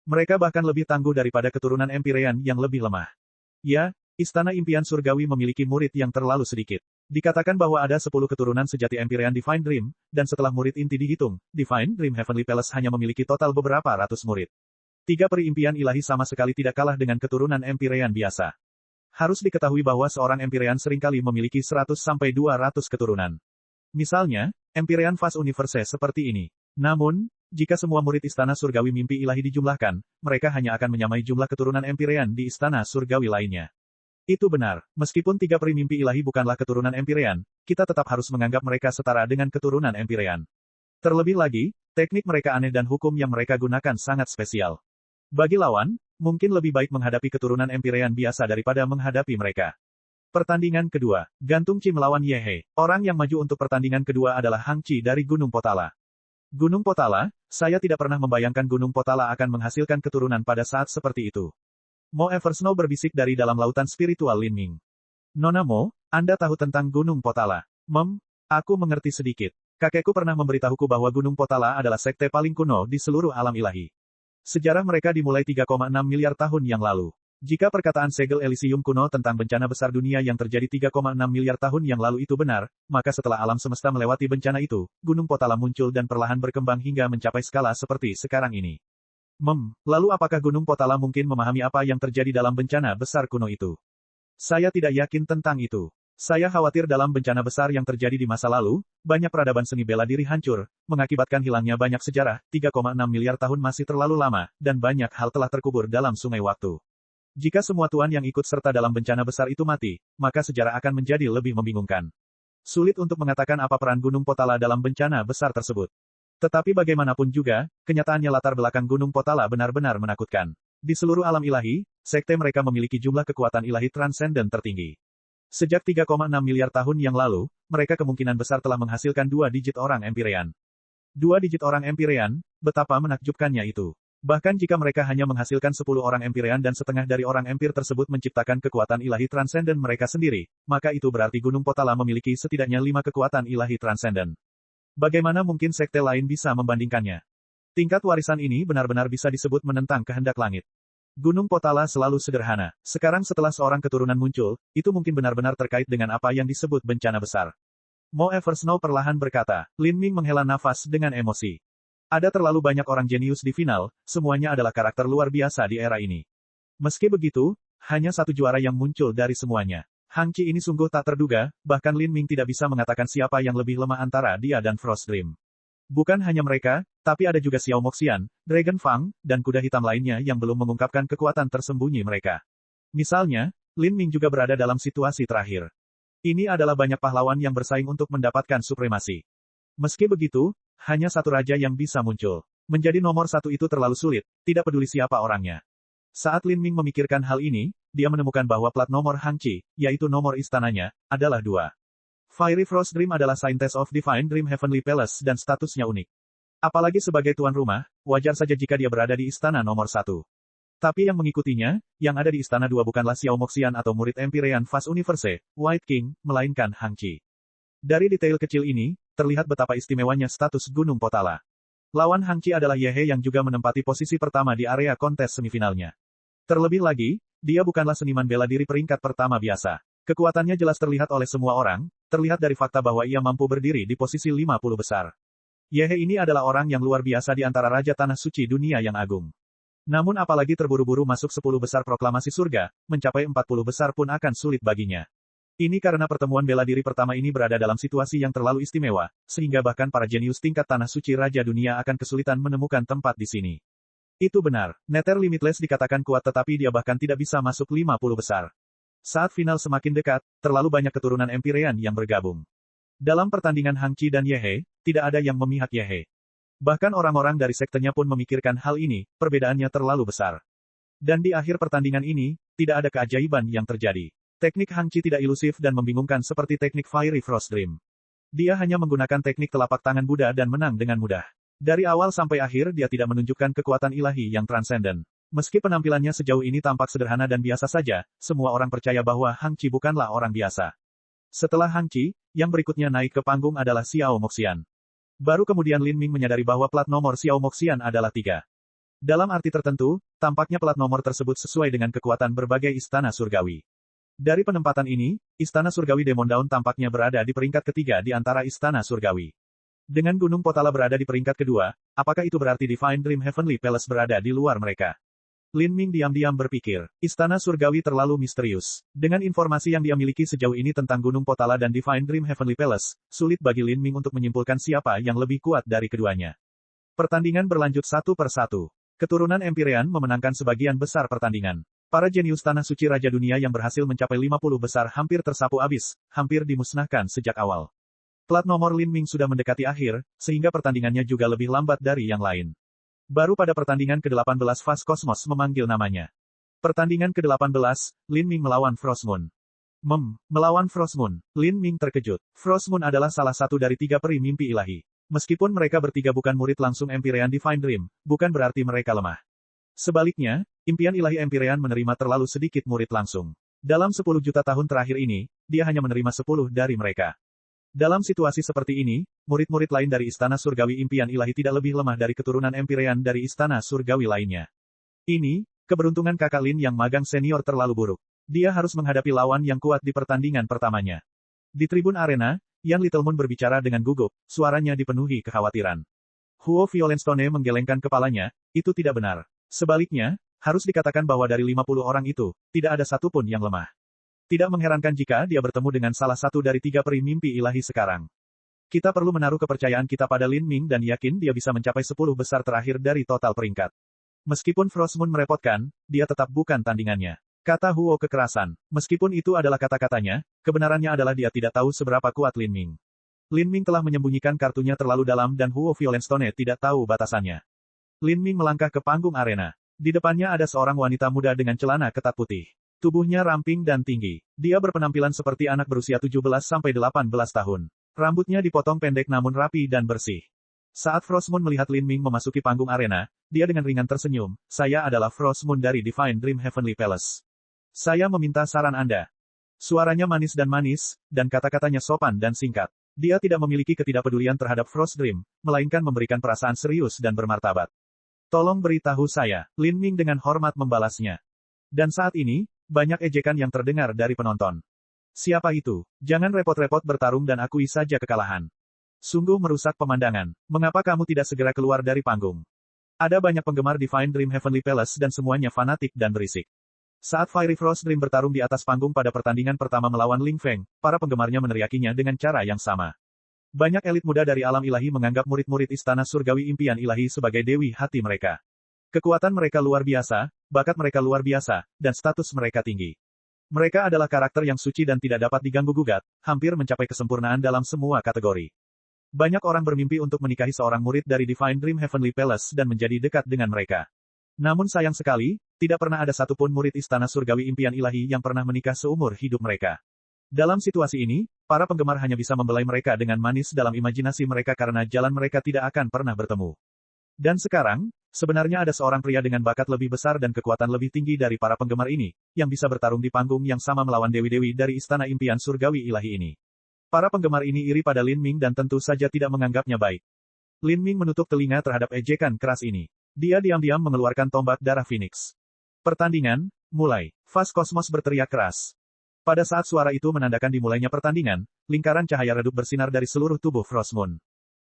Mereka bahkan lebih tangguh daripada keturunan Empyrean yang lebih lemah. Ya, Istana Impian Surgawi memiliki murid yang terlalu sedikit. Dikatakan bahwa ada 10 keturunan sejati Empyrean Divine Dream, dan setelah murid inti dihitung, Divine Dream Heavenly Palace hanya memiliki total beberapa ratus murid. 3 peri impian ilahi sama sekali tidak kalah dengan keturunan Empyrean biasa. Harus diketahui bahwa seorang Empyrean seringkali memiliki 100-200 keturunan. Misalnya, Empyrean Vast Universe seperti ini. Namun, jika semua murid Istana Surgawi Mimpi Ilahi dijumlahkan, mereka hanya akan menyamai jumlah keturunan Empyrean di Istana Surgawi lainnya. Itu benar, meskipun 3 peri mimpi ilahi bukanlah keturunan Empyrean, kita tetap harus menganggap mereka setara dengan keturunan Empyrean. Terlebih lagi, teknik mereka aneh dan hukum yang mereka gunakan sangat spesial. Bagi lawan, mungkin lebih baik menghadapi keturunan Empyrean biasa daripada menghadapi mereka. Pertandingan kedua, Gantung Qi melawan Ye He. Orang yang maju untuk pertandingan kedua adalah Hang Qi dari Gunung Potala. Gunung Potala, saya tidak pernah membayangkan Gunung Potala akan menghasilkan keturunan pada saat seperti itu. Mo Eversnow berbisik dari dalam lautan spiritual Lin Ming. Nona Mo, Anda tahu tentang Gunung Potala? Aku mengerti sedikit. Kakekku pernah memberitahuku bahwa Gunung Potala adalah sekte paling kuno di seluruh alam ilahi. Sejarah mereka dimulai 3,6 miliar tahun yang lalu. Jika perkataan segel Elysium kuno tentang bencana besar dunia yang terjadi 3,6 miliar tahun yang lalu itu benar, maka setelah alam semesta melewati bencana itu, Gunung Potala muncul dan perlahan berkembang hingga mencapai skala seperti sekarang ini. Lalu apakah Gunung Potala mungkin memahami apa yang terjadi dalam bencana besar kuno itu? Saya tidak yakin tentang itu. Saya khawatir dalam bencana besar yang terjadi di masa lalu, banyak peradaban seni bela diri hancur, mengakibatkan hilangnya banyak sejarah, 3,6 miliar tahun masih terlalu lama, dan banyak hal telah terkubur dalam sungai waktu. Jika semua tuan yang ikut serta dalam bencana besar itu mati, maka sejarah akan menjadi lebih membingungkan. Sulit untuk mengatakan apa peran Gunung Potala dalam bencana besar tersebut. Tetapi bagaimanapun juga, kenyataannya latar belakang Gunung Potala benar-benar menakutkan. Di seluruh alam ilahi, sekte mereka memiliki jumlah kekuatan ilahi transenden tertinggi. Sejak 3,6 miliar tahun yang lalu, mereka kemungkinan besar telah menghasilkan 2 digit orang Empyrean. 2 digit orang Empyrean, betapa menakjubkannya itu. Bahkan jika mereka hanya menghasilkan 10 orang Empyrean dan setengah dari orang Empir tersebut menciptakan kekuatan ilahi transenden mereka sendiri, maka itu berarti Gunung Potala memiliki setidaknya 5 kekuatan ilahi transenden. Bagaimana mungkin sekte lain bisa membandingkannya? Tingkat warisan ini benar-benar bisa disebut menentang kehendak langit. Gunung Potala selalu sederhana. Sekarang setelah seorang keturunan muncul, itu mungkin benar-benar terkait dengan apa yang disebut bencana besar. Mo Eversnow perlahan berkata, Lin Ming menghela nafas dengan emosi. Ada terlalu banyak orang jenius di final, semuanya adalah karakter luar biasa di era ini. Meski begitu, hanya satu juara yang muncul dari semuanya. Hang Qi ini sungguh tak terduga, bahkan Lin Ming tidak bisa mengatakan siapa yang lebih lemah antara dia dan Frost Dream. Bukan hanya mereka, tapi ada juga Xiao Moxian, Dragon Fang, dan kuda hitam lainnya yang belum mengungkapkan kekuatan tersembunyi mereka. Misalnya, Lin Ming juga berada dalam situasi terakhir. Ini adalah banyak pahlawan yang bersaing untuk mendapatkan supremasi. Meski begitu, hanya satu raja yang bisa muncul. Menjadi nomor 1 itu terlalu sulit, tidak peduli siapa orangnya. Saat Lin Ming memikirkan hal ini, dia menemukan bahwa plat nomor Hang Qi, yaitu nomor istananya, adalah 2. Fiery Frost Dream adalah Saintess of Divine Dream Heavenly Palace dan statusnya unik. Apalagi sebagai tuan rumah, wajar saja jika dia berada di istana nomor 1. Tapi yang mengikutinya, yang ada di istana 2 bukanlah Xiao Moxian atau murid Empyrean Fast Universe, White King, melainkan Hang Qi. Dari detail kecil ini, terlihat betapa istimewanya status Gunung Potala. Lawan Hang Qi adalah Ye He yang juga menempati posisi pertama di area kontes semifinalnya. Terlebih lagi, dia bukanlah seniman bela diri peringkat pertama biasa. Kekuatannya jelas terlihat oleh semua orang, terlihat dari fakta bahwa ia mampu berdiri di posisi 50 besar. Ye He ini adalah orang yang luar biasa di antara Raja Tanah Suci Dunia yang agung. Namun apalagi terburu-buru masuk 10 besar proklamasi surga, mencapai 40 besar pun akan sulit baginya. Ini karena pertemuan bela diri pertama ini berada dalam situasi yang terlalu istimewa, sehingga bahkan para jenius tingkat Tanah Suci Raja Dunia akan kesulitan menemukan tempat di sini. Itu benar, Nether Limitless dikatakan kuat tetapi dia bahkan tidak bisa masuk 50 besar. Saat final semakin dekat, terlalu banyak keturunan Empyrean yang bergabung. Dalam pertandingan Hang Qi dan Ye He, tidak ada yang memihak Ye He. Bahkan orang-orang dari sektenya pun memikirkan hal ini, perbedaannya terlalu besar. Dan di akhir pertandingan ini, tidak ada keajaiban yang terjadi. Teknik Hang Qi tidak ilusif dan membingungkan seperti teknik Fiery Frost Dream. Dia hanya menggunakan teknik telapak tangan Buddha dan menang dengan mudah. Dari awal sampai akhir dia tidak menunjukkan kekuatan ilahi yang transenden. Meski penampilannya sejauh ini tampak sederhana dan biasa saja, semua orang percaya bahwa Hang Qi bukanlah orang biasa. Setelah Hang Qi, yang berikutnya naik ke panggung adalah Xiao Moxian. Baru kemudian Lin Ming menyadari bahwa plat nomor Xiao Moxian adalah 3. Dalam arti tertentu, tampaknya plat nomor tersebut sesuai dengan kekuatan berbagai istana surgawi. Dari penempatan ini, istana surgawi Demon Dawn tampaknya berada di peringkat ketiga di antara istana surgawi. Dengan Gunung Potala berada di peringkat kedua, apakah itu berarti Divine Dream Heavenly Palace berada di luar mereka? Lin Ming diam-diam berpikir, istana surgawi terlalu misterius. Dengan informasi yang dia miliki sejauh ini tentang Gunung Potala dan Divine Dream Heavenly Palace, sulit bagi Lin Ming untuk menyimpulkan siapa yang lebih kuat dari keduanya. Pertandingan berlanjut satu per satu. Keturunan Empyrean memenangkan sebagian besar pertandingan. Para jenius Tanah Suci Raja Dunia yang berhasil mencapai 50 besar hampir tersapu abis, hampir dimusnahkan sejak awal. Plat nomor Lin Ming sudah mendekati akhir, sehingga pertandingannya juga lebih lambat dari yang lain. Baru pada pertandingan ke-18 Fast Cosmos memanggil namanya. Pertandingan ke-18, Lin Ming melawan Frost Moon. Melawan Frost Moon, Lin Ming terkejut. Frost Moon adalah salah satu dari 3 peri mimpi ilahi. Meskipun mereka bertiga bukan murid langsung Empyrean Divine Dream, bukan berarti mereka lemah. Sebaliknya, impian ilahi Empyrean menerima terlalu sedikit murid langsung. Dalam 10 juta tahun terakhir ini, dia hanya menerima 10 dari mereka. Dalam situasi seperti ini, murid-murid lain dari Istana Surgawi Impian Ilahi tidak lebih lemah dari keturunan Empyrean dari Istana Surgawi lainnya. Ini, keberuntungan kakak Lin yang magang senior terlalu buruk. Dia harus menghadapi lawan yang kuat di pertandingan pertamanya. Di tribun arena, Yan Littlemoon berbicara dengan gugup, suaranya dipenuhi kekhawatiran. Huo Violenstone menggelengkan kepalanya, itu tidak benar. Sebaliknya, harus dikatakan bahwa dari 50 orang itu, tidak ada satupun yang lemah. Tidak mengherankan jika dia bertemu dengan salah satu dari 3 peri mimpi ilahi sekarang. Kita perlu menaruh kepercayaan kita pada Lin Ming dan yakin dia bisa mencapai 10 besar terakhir dari total peringkat. Meskipun Frost Moon merepotkan, dia tetap bukan tandingannya. Kata Huo kekerasan. Meskipun itu adalah kata-katanya, kebenarannya adalah dia tidak tahu seberapa kuat Lin Ming. Lin Ming telah menyembunyikan kartunya terlalu dalam dan Huo Violenstone tidak tahu batasannya. Lin Ming melangkah ke panggung arena. Di depannya ada seorang wanita muda dengan celana ketat putih. Tubuhnya ramping dan tinggi. Dia berpenampilan seperti anak berusia 17-18 tahun. Rambutnya dipotong pendek namun rapi dan bersih. Saat Frost Moon melihat Lin Ming memasuki panggung arena, dia dengan ringan tersenyum, "Saya adalah Frost Moon dari Divine Dream Heavenly Palace. Saya meminta saran Anda." Suaranya manis, dan kata-katanya sopan dan singkat. Dia tidak memiliki ketidakpedulian terhadap Frost Dream, melainkan memberikan perasaan serius dan bermartabat. "Tolong beritahu saya," Lin Ming dengan hormat membalasnya. Dan saat ini, banyak ejekan yang terdengar dari penonton. "Siapa itu? Jangan repot-repot bertarung dan akui saja kekalahan. Sungguh merusak pemandangan. Mengapa kamu tidak segera keluar dari panggung?" Ada banyak penggemar Divine Dream Heavenly Palace dan semuanya fanatik dan berisik. Saat Fiery Frost Dream bertarung di atas panggung pada pertandingan pertama melawan Ling Feng, para penggemarnya meneriakinya dengan cara yang sama. Banyak elit muda dari alam ilahi menganggap murid-murid Istana Surgawi Impian Ilahi sebagai dewi hati mereka. Kekuatan mereka luar biasa, bakat mereka luar biasa, dan status mereka tinggi. Mereka adalah karakter yang suci dan tidak dapat diganggu-gugat, hampir mencapai kesempurnaan dalam semua kategori. Banyak orang bermimpi untuk menikahi seorang murid dari Divine Dream Heavenly Palace dan menjadi dekat dengan mereka. Namun sayang sekali, tidak pernah ada satupun murid Istana Surgawi Impian Ilahi yang pernah menikah seumur hidup mereka. Dalam situasi ini, para penggemar hanya bisa membelai mereka dengan manis dalam imajinasi mereka karena jalan mereka tidak akan pernah bertemu. Dan sekarang, sebenarnya ada seorang pria dengan bakat lebih besar dan kekuatan lebih tinggi dari para penggemar ini, yang bisa bertarung di panggung yang sama melawan dewi-dewi dari istana impian surgawi ilahi ini. Para penggemar ini iri pada Lin Ming dan tentu saja tidak menganggapnya baik. Lin Ming menutup telinga terhadap ejekan keras ini. Dia diam-diam mengeluarkan tombak darah Phoenix. Pertandingan, mulai. Vas Kosmos berteriak keras. Pada saat suara itu menandakan dimulainya pertandingan, lingkaran cahaya redup bersinar dari seluruh tubuh Frost Moon.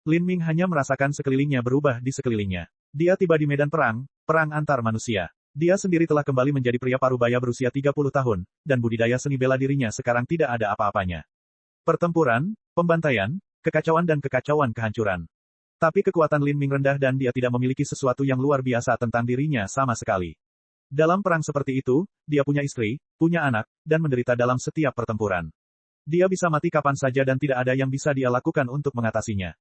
Lin Ming hanya merasakan sekelilingnya berubah di sekelilingnya. Dia tiba di medan perang, perang antar manusia. Dia sendiri telah kembali menjadi pria parubaya berusia 30 tahun, dan budidaya seni bela dirinya sekarang tidak ada apa-apanya. Pertempuran, pembantaian, kekacauan dan kekacauan kehancuran. Tapi kekuatan Lin Ming rendah dan dia tidak memiliki sesuatu yang luar biasa tentang dirinya sama sekali. Dalam perang seperti itu, dia punya istri, punya anak, dan menderita dalam setiap pertempuran. Dia bisa mati kapan saja dan tidak ada yang bisa dia lakukan untuk mengatasinya.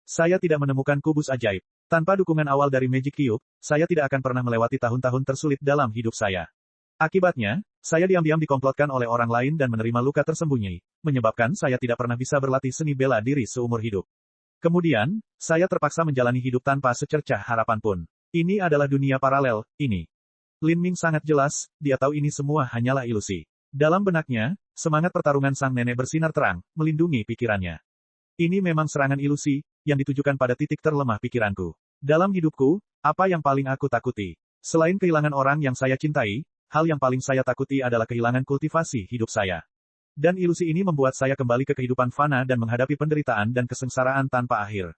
Saya tidak menemukan kubus ajaib. Tanpa dukungan awal dari Magic Cube, saya tidak akan pernah melewati tahun-tahun tersulit dalam hidup saya. Akibatnya, saya diam-diam dikomplotkan oleh orang lain dan menerima luka tersembunyi, menyebabkan saya tidak pernah bisa berlatih seni bela diri seumur hidup. Kemudian, saya terpaksa menjalani hidup tanpa secercah harapan pun. Ini adalah dunia paralel, ini. Lin Ming sangat jelas, dia tahu ini semua hanyalah ilusi. Dalam benaknya, semangat pertarungan sang nenek bersinar terang, melindungi pikirannya. Ini memang serangan ilusi, yang ditujukan pada titik terlemah pikiranku. Dalam hidupku, apa yang paling aku takuti? Selain kehilangan orang yang saya cintai, hal yang paling saya takuti adalah kehilangan kultivasi hidup saya. Dan ilusi ini membuat saya kembali ke kehidupan fana dan menghadapi penderitaan dan kesengsaraan tanpa akhir.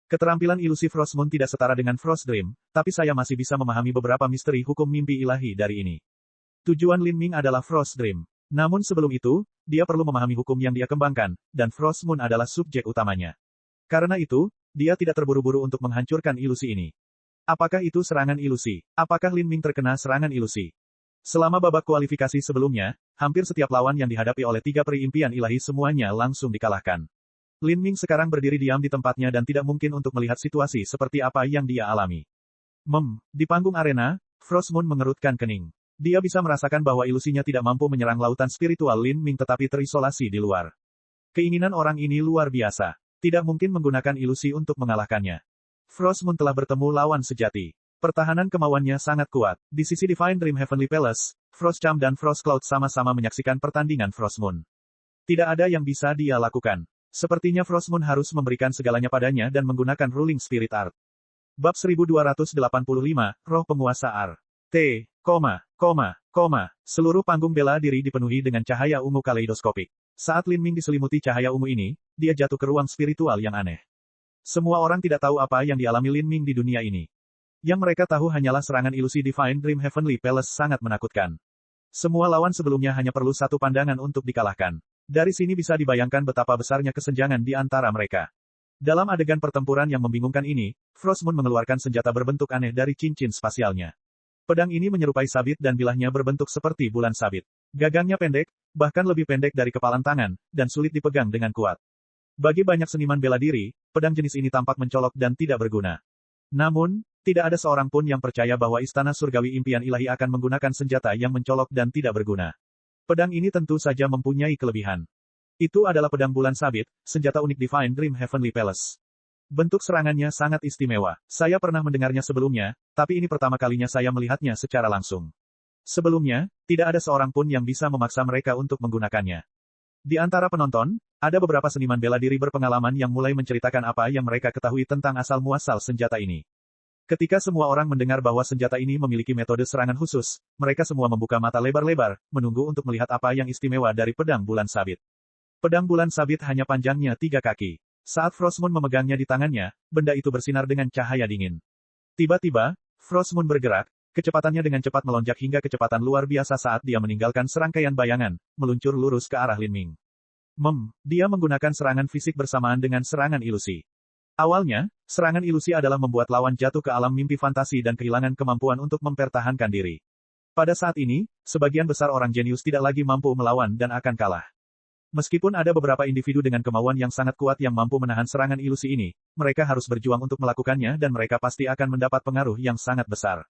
Keterampilan ilusi Frost Moon tidak setara dengan Frost Dream, tapi saya masih bisa memahami beberapa misteri hukum mimpi ilahi dari ini. Tujuan Lin Ming adalah Frost Dream. Namun sebelum itu, dia perlu memahami hukum yang dia kembangkan, dan Frost Moon adalah subjek utamanya. Karena itu, dia tidak terburu-buru untuk menghancurkan ilusi ini. Apakah itu serangan ilusi? Apakah Lin Ming terkena serangan ilusi? Selama babak kualifikasi sebelumnya, hampir setiap lawan yang dihadapi oleh tiga peri impian ilahi semuanya langsung dikalahkan. Lin Ming sekarang berdiri diam di tempatnya dan tidak mungkin untuk melihat situasi seperti apa yang dia alami. Di panggung arena, Frost Moon mengerutkan kening. Dia bisa merasakan bahwa ilusinya tidak mampu menyerang lautan spiritual Lin Ming tetapi terisolasi di luar. Keinginan orang ini luar biasa. Tidak mungkin menggunakan ilusi untuk mengalahkannya. Frost Moon telah bertemu lawan sejati. Pertahanan kemauannya sangat kuat. Di sisi Divine Dream Heavenly Palace, Frost Champ dan Frost Cloud sama-sama menyaksikan pertandingan Frost Moon. Tidak ada yang bisa dia lakukan. Sepertinya Frost Moon harus memberikan segalanya padanya dan menggunakan Ruling Spirit Art. Bab 1285, Roh Penguasa Ar. Seluruh panggung bela diri dipenuhi dengan cahaya ungu kaleidoskopik. Saat Lin Ming diselimuti cahaya ungu ini, dia jatuh ke ruang spiritual yang aneh. Semua orang tidak tahu apa yang dialami Lin Ming di dunia ini. Yang mereka tahu hanyalah serangan ilusi Divine Dream Heavenly Palace sangat menakutkan. Semua lawan sebelumnya hanya perlu satu pandangan untuk dikalahkan. Dari sini bisa dibayangkan betapa besarnya kesenjangan di antara mereka. Dalam adegan pertempuran yang membingungkan ini, Frost Moon mengeluarkan senjata berbentuk aneh dari cincin spasialnya. Pedang ini menyerupai sabit dan bilahnya berbentuk seperti bulan sabit. Gagangnya pendek, bahkan lebih pendek dari kepalan tangan, dan sulit dipegang dengan kuat. Bagi banyak seniman bela diri, pedang jenis ini tampak mencolok dan tidak berguna. Namun, tidak ada seorang pun yang percaya bahwa istana surgawi impian ilahi akan menggunakan senjata yang mencolok dan tidak berguna. Pedang ini tentu saja mempunyai kelebihan. Itu adalah pedang bulan sabit, senjata unik Divine Dream Heavenly Palace. Bentuk serangannya sangat istimewa. Saya pernah mendengarnya sebelumnya, tapi ini pertama kalinya saya melihatnya secara langsung. Sebelumnya, tidak ada seorang pun yang bisa memaksa mereka untuk menggunakannya. Di antara penonton, ada beberapa seniman bela diri berpengalaman yang mulai menceritakan apa yang mereka ketahui tentang asal-muasal senjata ini. Ketika semua orang mendengar bahwa senjata ini memiliki metode serangan khusus, mereka semua membuka mata lebar-lebar, menunggu untuk melihat apa yang istimewa dari pedang bulan sabit. Pedang bulan sabit hanya panjangnya 3 kaki. Saat Frost Moon memegangnya di tangannya, benda itu bersinar dengan cahaya dingin. Tiba-tiba, Frost Moon bergerak, kecepatannya dengan cepat melonjak hingga kecepatan luar biasa saat dia meninggalkan serangkaian bayangan, meluncur lurus ke arah Lin Ming. Dia menggunakan serangan fisik bersamaan dengan serangan ilusi. Awalnya, serangan ilusi adalah membuat lawan jatuh ke alam mimpi fantasi dan kehilangan kemampuan untuk mempertahankan diri. Pada saat ini, sebagian besar orang jenius tidak lagi mampu melawan dan akan kalah. Meskipun ada beberapa individu dengan kemauan yang sangat kuat yang mampu menahan serangan ilusi ini, mereka harus berjuang untuk melakukannya dan mereka pasti akan mendapat pengaruh yang sangat besar.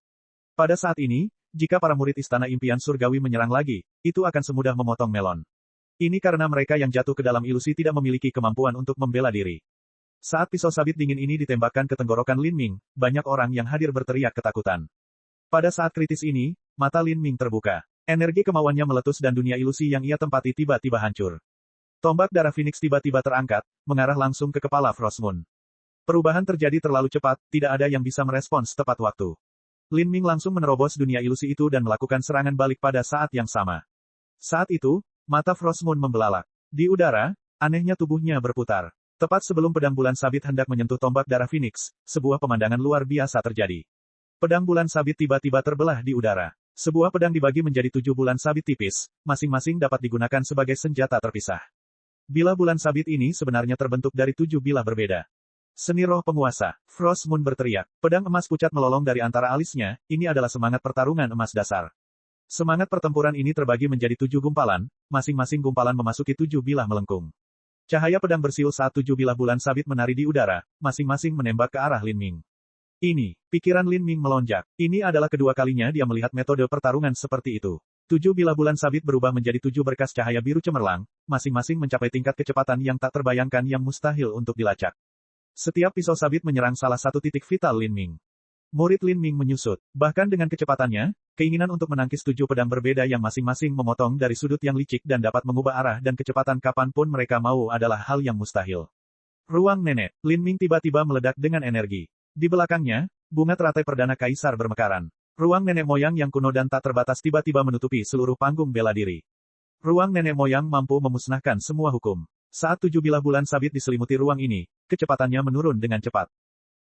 Pada saat ini, jika para murid istana impian surgawi menyerang lagi, itu akan semudah memotong melon. Ini karena mereka yang jatuh ke dalam ilusi tidak memiliki kemampuan untuk membela diri. Saat pisau sabit dingin ini ditembakkan ke tenggorokan Lin Ming, banyak orang yang hadir berteriak ketakutan. Pada saat kritis ini, mata Lin Ming terbuka. Energi kemauannya meletus dan dunia ilusi yang ia tempati tiba-tiba hancur. Tombak darah Phoenix tiba-tiba terangkat, mengarah langsung ke kepala Frost Moon. Perubahan terjadi terlalu cepat, tidak ada yang bisa merespons tepat waktu. Lin Ming langsung menerobos dunia ilusi itu dan melakukan serangan balik pada saat yang sama. Saat itu, mata Frost Moon membelalak. Di udara, anehnya tubuhnya berputar. Tepat sebelum pedang bulan sabit hendak menyentuh tombak darah Phoenix, sebuah pemandangan luar biasa terjadi. Pedang bulan sabit tiba-tiba terbelah di udara. Sebuah pedang dibagi menjadi 7 bulan sabit tipis, masing-masing dapat digunakan sebagai senjata terpisah. Bilah bulan sabit ini sebenarnya terbentuk dari 7 bilah berbeda. Seni roh penguasa, Frost Moon berteriak. Pedang emas pucat melolong dari antara alisnya, ini adalah semangat pertarungan emas dasar. Semangat pertempuran ini terbagi menjadi 7 gumpalan, masing-masing gumpalan memasuki 7 bilah melengkung. Cahaya pedang bersiul saat 7 bilah bulan sabit menari di udara, masing-masing menembak ke arah Lin Ming. Pikiran Lin Ming melonjak. Ini adalah kedua kalinya dia melihat metode pertarungan seperti itu. 7 bilah bulan sabit berubah menjadi 7 berkas cahaya biru cemerlang, masing-masing mencapai tingkat kecepatan yang tak terbayangkan yang mustahil untuk dilacak. Setiap pisau sabit menyerang salah satu titik vital Lin Ming. Murid Lin Ming menyusut. Bahkan dengan kecepatannya, keinginan untuk menangkis 7 pedang berbeda yang masing-masing memotong dari sudut yang licik dan dapat mengubah arah dan kecepatan kapanpun mereka mau adalah hal yang mustahil. Ruang nenek, Lin Ming tiba-tiba meledak dengan energi. Di belakangnya, bunga teratai perdana kaisar bermekaran. Ruang nenek moyang yang kuno dan tak terbatas tiba-tiba menutupi seluruh panggung bela diri. Ruang nenek moyang mampu memusnahkan semua hukum. Saat 7 bilah bulan sabit diselimuti ruang ini, kecepatannya menurun dengan cepat.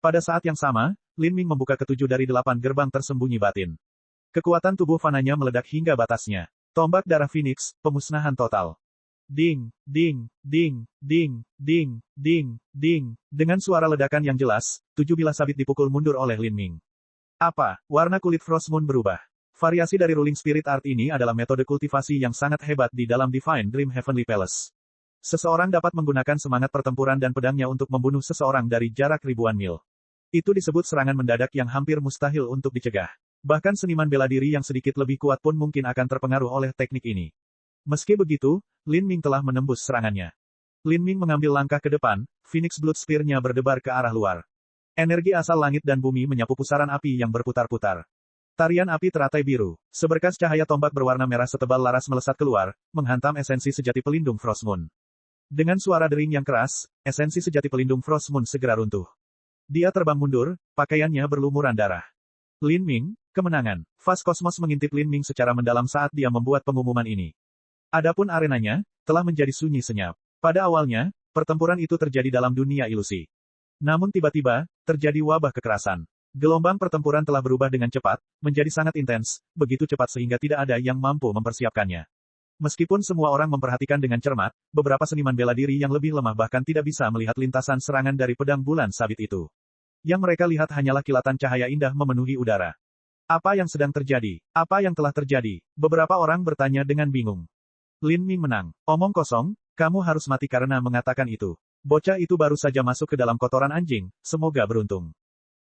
Pada saat yang sama, Lin Ming membuka ke-7 dari 8 gerbang tersembunyi batin. Kekuatan tubuh fananya meledak hingga batasnya. Tombak darah Phoenix, pemusnahan total. Ding, ding, ding, ding, ding, ding, ding. Dengan suara ledakan yang jelas, 7 bilah sabit dipukul mundur oleh Lin Ming. Apa? Warna kulit Frost Moon berubah. Variasi dari Ruling Spirit Art ini adalah metode kultivasi yang sangat hebat di dalam Divine Dream Heavenly Palace. Seseorang dapat menggunakan semangat pertempuran dan pedangnya untuk membunuh seseorang dari jarak ribuan mil. Itu disebut serangan mendadak yang hampir mustahil untuk dicegah. Bahkan seniman bela diri yang sedikit lebih kuat pun mungkin akan terpengaruh oleh teknik ini. Meski begitu, Lin Ming telah menembus serangannya. Lin Ming mengambil langkah ke depan, Phoenix Blood Spear-nya berdebar ke arah luar. Energi asal langit dan bumi menyapu pusaran api yang berputar-putar. Tarian api teratai biru. Seberkas cahaya tombak berwarna merah setebal laras melesat keluar, menghantam esensi sejati pelindung Frost Moon. Dengan suara dering yang keras, esensi sejati pelindung Frost Moon segera runtuh. Dia terbang mundur, pakaiannya berlumuran darah. Lin Ming, kemenangan. Vas Kosmos mengintip Lin Ming secara mendalam saat dia membuat pengumuman ini. Adapun arenanya, telah menjadi sunyi senyap. Pada awalnya, pertempuran itu terjadi dalam dunia ilusi. Namun tiba-tiba, terjadi wabah kekerasan. Gelombang pertempuran telah berubah dengan cepat, menjadi sangat intens, begitu cepat sehingga tidak ada yang mampu mempersiapkannya. Meskipun semua orang memperhatikan dengan cermat, beberapa seniman bela diri yang lebih lemah bahkan tidak bisa melihat lintasan serangan dari pedang bulan sabit itu. Yang mereka lihat hanyalah kilatan cahaya indah memenuhi udara. Apa yang sedang terjadi? Apa yang telah terjadi? Beberapa orang bertanya dengan bingung. Lin Ming menang. Omong kosong, kamu harus mati karena mengatakan itu. Bocah itu baru saja masuk ke dalam kotoran anjing, semoga beruntung.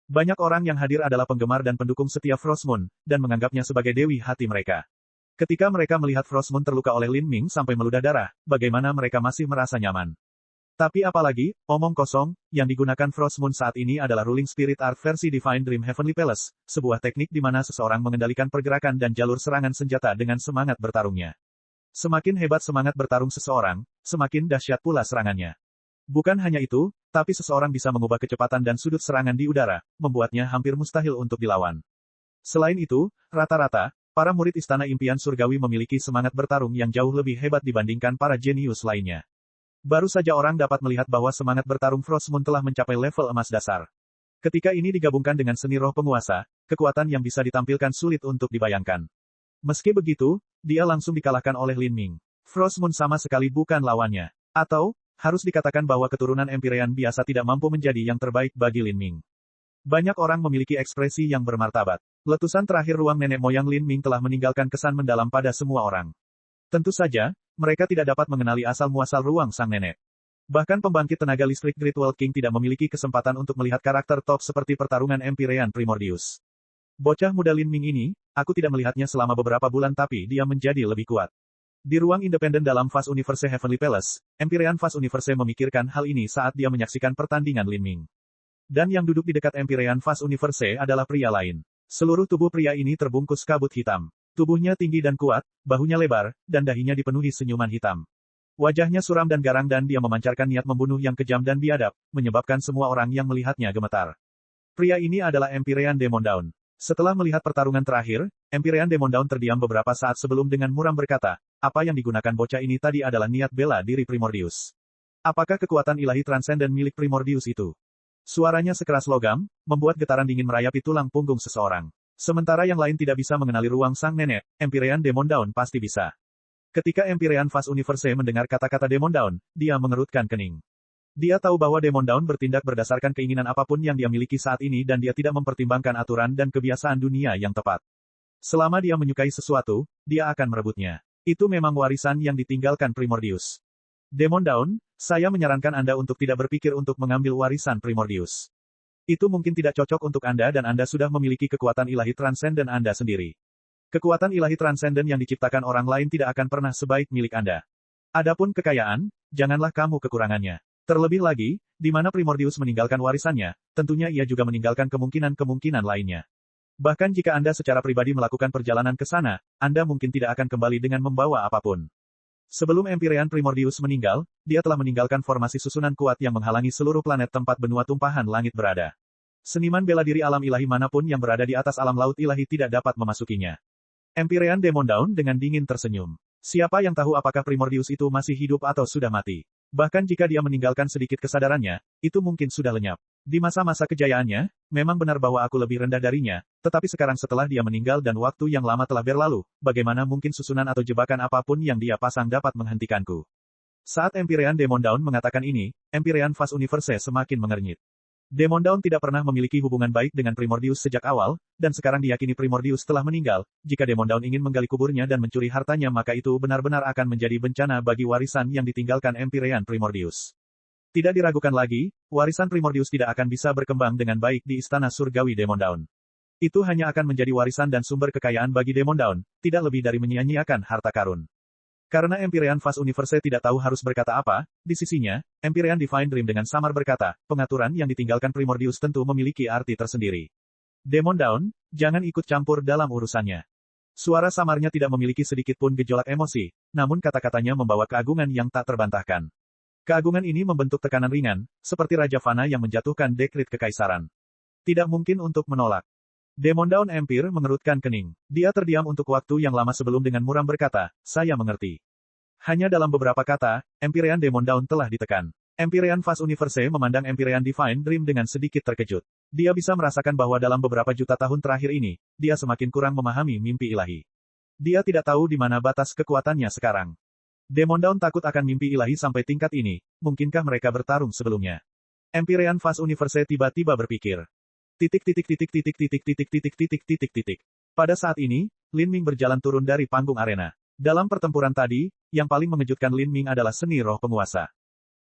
Banyak orang yang hadir adalah penggemar dan pendukung setia Frost Moon, dan menganggapnya sebagai dewi hati mereka. Ketika mereka melihat Frost Moon terluka oleh Lin Ming sampai meludah darah, bagaimana mereka masih merasa nyaman. Tapi apalagi, omong kosong, yang digunakan Frost Moon saat ini adalah Ruling Spirit Art versi Divine Dream Heavenly Palace, sebuah teknik di mana seseorang mengendalikan pergerakan dan jalur serangan senjata dengan semangat bertarungnya. Semakin hebat semangat bertarung seseorang, semakin dahsyat pula serangannya. Bukan hanya itu, tapi seseorang bisa mengubah kecepatan dan sudut serangan di udara, membuatnya hampir mustahil untuk dilawan. Selain itu, rata-rata, para murid Istana Impian Surgawi memiliki semangat bertarung yang jauh lebih hebat dibandingkan para jenius lainnya. Baru saja orang dapat melihat bahwa semangat bertarung Frost Moon telah mencapai level emas dasar. Ketika ini digabungkan dengan seni roh penguasa, kekuatan yang bisa ditampilkan sulit untuk dibayangkan. Meski begitu, dia langsung dikalahkan oleh Lin Ming. Frost Moon sama sekali bukan lawannya. Atau, harus dikatakan bahwa keturunan Empyrean biasa tidak mampu menjadi yang terbaik bagi Lin Ming. Banyak orang memiliki ekspresi yang bermartabat. Letusan terakhir ruang nenek moyang Lin Ming telah meninggalkan kesan mendalam pada semua orang. Tentu saja, mereka tidak dapat mengenali asal-muasal ruang sang nenek. Bahkan pembangkit tenaga listrik Great World King tidak memiliki kesempatan untuk melihat karakter top seperti pertarungan Empyrean Primordius. Bocah muda Lin Ming ini, aku tidak melihatnya selama beberapa bulan tapi dia menjadi lebih kuat. Di ruang independen dalam Fast Universe Heavenly Palace, Empyrean Fast Universe memikirkan hal ini saat dia menyaksikan pertandingan Lin Ming. Dan yang duduk di dekat Empyrean Fast Universe adalah pria lain. Seluruh tubuh pria ini terbungkus kabut hitam. Tubuhnya tinggi dan kuat, bahunya lebar, dan dahinya dipenuhi senyuman hitam. Wajahnya suram dan garang dan dia memancarkan niat membunuh yang kejam dan biadab, menyebabkan semua orang yang melihatnya gemetar. Pria ini adalah Empyrean Demon Dawn. Setelah melihat pertarungan terakhir, Empyrean Demon Dawn terdiam beberapa saat sebelum dengan muram berkata, apa yang digunakan bocah ini tadi adalah niat bela diri Primordius. Apakah kekuatan ilahi transenden milik Primordius itu? Suaranya sekeras logam, membuat getaran dingin merayapi tulang punggung seseorang. Sementara yang lain tidak bisa mengenali ruang sang nenek, Empyrean Demon Dawn pasti bisa. Ketika Empyrean Fast Universe mendengar kata-kata Demon Dawn, dia mengerutkan kening. Dia tahu bahwa Demon Dawn bertindak berdasarkan keinginan apapun yang dia miliki saat ini dan dia tidak mempertimbangkan aturan dan kebiasaan dunia yang tepat. Selama dia menyukai sesuatu, dia akan merebutnya. Itu memang warisan yang ditinggalkan Primordius. Demon Dawn, saya menyarankan Anda untuk tidak berpikir untuk mengambil warisan Primordius. Itu mungkin tidak cocok untuk Anda dan Anda sudah memiliki kekuatan ilahi transenden Anda sendiri. Kekuatan ilahi transenden yang diciptakan orang lain tidak akan pernah sebaik milik Anda. Adapun kekayaan, janganlah kamu kekurangannya. Terlebih lagi, di mana Primordius meninggalkan warisannya, tentunya ia juga meninggalkan kemungkinan-kemungkinan lainnya. Bahkan jika Anda secara pribadi melakukan perjalanan ke sana, Anda mungkin tidak akan kembali dengan membawa apapun. Sebelum Empyrean Primordius meninggal, dia telah meninggalkan formasi susunan kuat yang menghalangi seluruh planet tempat benua tumpahan langit berada. Seniman bela diri alam ilahi manapun yang berada di atas alam laut ilahi tidak dapat memasukinya. Empyrean Demon Dawn dengan dingin tersenyum. Siapa yang tahu apakah Primordius itu masih hidup atau sudah mati? Bahkan jika dia meninggalkan sedikit kesadarannya, itu mungkin sudah lenyap. Di masa-masa kejayaannya, memang benar bahwa aku lebih rendah darinya, tetapi sekarang setelah dia meninggal dan waktu yang lama telah berlalu, bagaimana mungkin susunan atau jebakan apapun yang dia pasang dapat menghentikanku? Saat Empyrean Demon Dawn mengatakan ini, Empyrean Fast Universe semakin mengernyit. Demon Dawn tidak pernah memiliki hubungan baik dengan Primordius sejak awal, dan sekarang diyakini Primordius telah meninggal. Jika Demon Dawn ingin menggali kuburnya dan mencuri hartanya maka itu benar-benar akan menjadi bencana bagi warisan yang ditinggalkan Empyrean Primordius. Tidak diragukan lagi, warisan Primordius tidak akan bisa berkembang dengan baik di Istana Surgawi Demon Dawn. Itu hanya akan menjadi warisan dan sumber kekayaan bagi Demon Dawn, tidak lebih dari menyia-nyiakan harta karun. Karena Empyrean Fast Universe tidak tahu harus berkata apa, di sisinya, Empyrean Divine Dream dengan samar berkata, pengaturan yang ditinggalkan Primordius tentu memiliki arti tersendiri. Demon Dawn, jangan ikut campur dalam urusannya. Suara samarnya tidak memiliki sedikit pun gejolak emosi, namun kata-katanya membawa keagungan yang tak terbantahkan. Keagungan ini membentuk tekanan ringan, seperti Raja Fana yang menjatuhkan dekrit kekaisaran. Tidak mungkin untuk menolak. Demon Dawn Empire mengerutkan kening. Dia terdiam untuk waktu yang lama sebelum dengan muram berkata, saya mengerti. Hanya dalam beberapa kata, Empyrean Demon Dawn telah ditekan. Empyrean Fast Universe memandang Empyrean Divine Dream dengan sedikit terkejut. Dia bisa merasakan bahwa dalam beberapa juta tahun terakhir ini, dia semakin kurang memahami mimpi ilahi. Dia tidak tahu di mana batas kekuatannya sekarang. Demon Dawn takut akan mimpi ilahi sampai tingkat ini, mungkinkah mereka bertarung sebelumnya? Empyrean Fast Universe tiba-tiba berpikir. Pada saat ini, Lin Ming berjalan turun dari panggung arena. Dalam pertempuran tadi, yang paling mengejutkan Lin Ming adalah seni roh penguasa.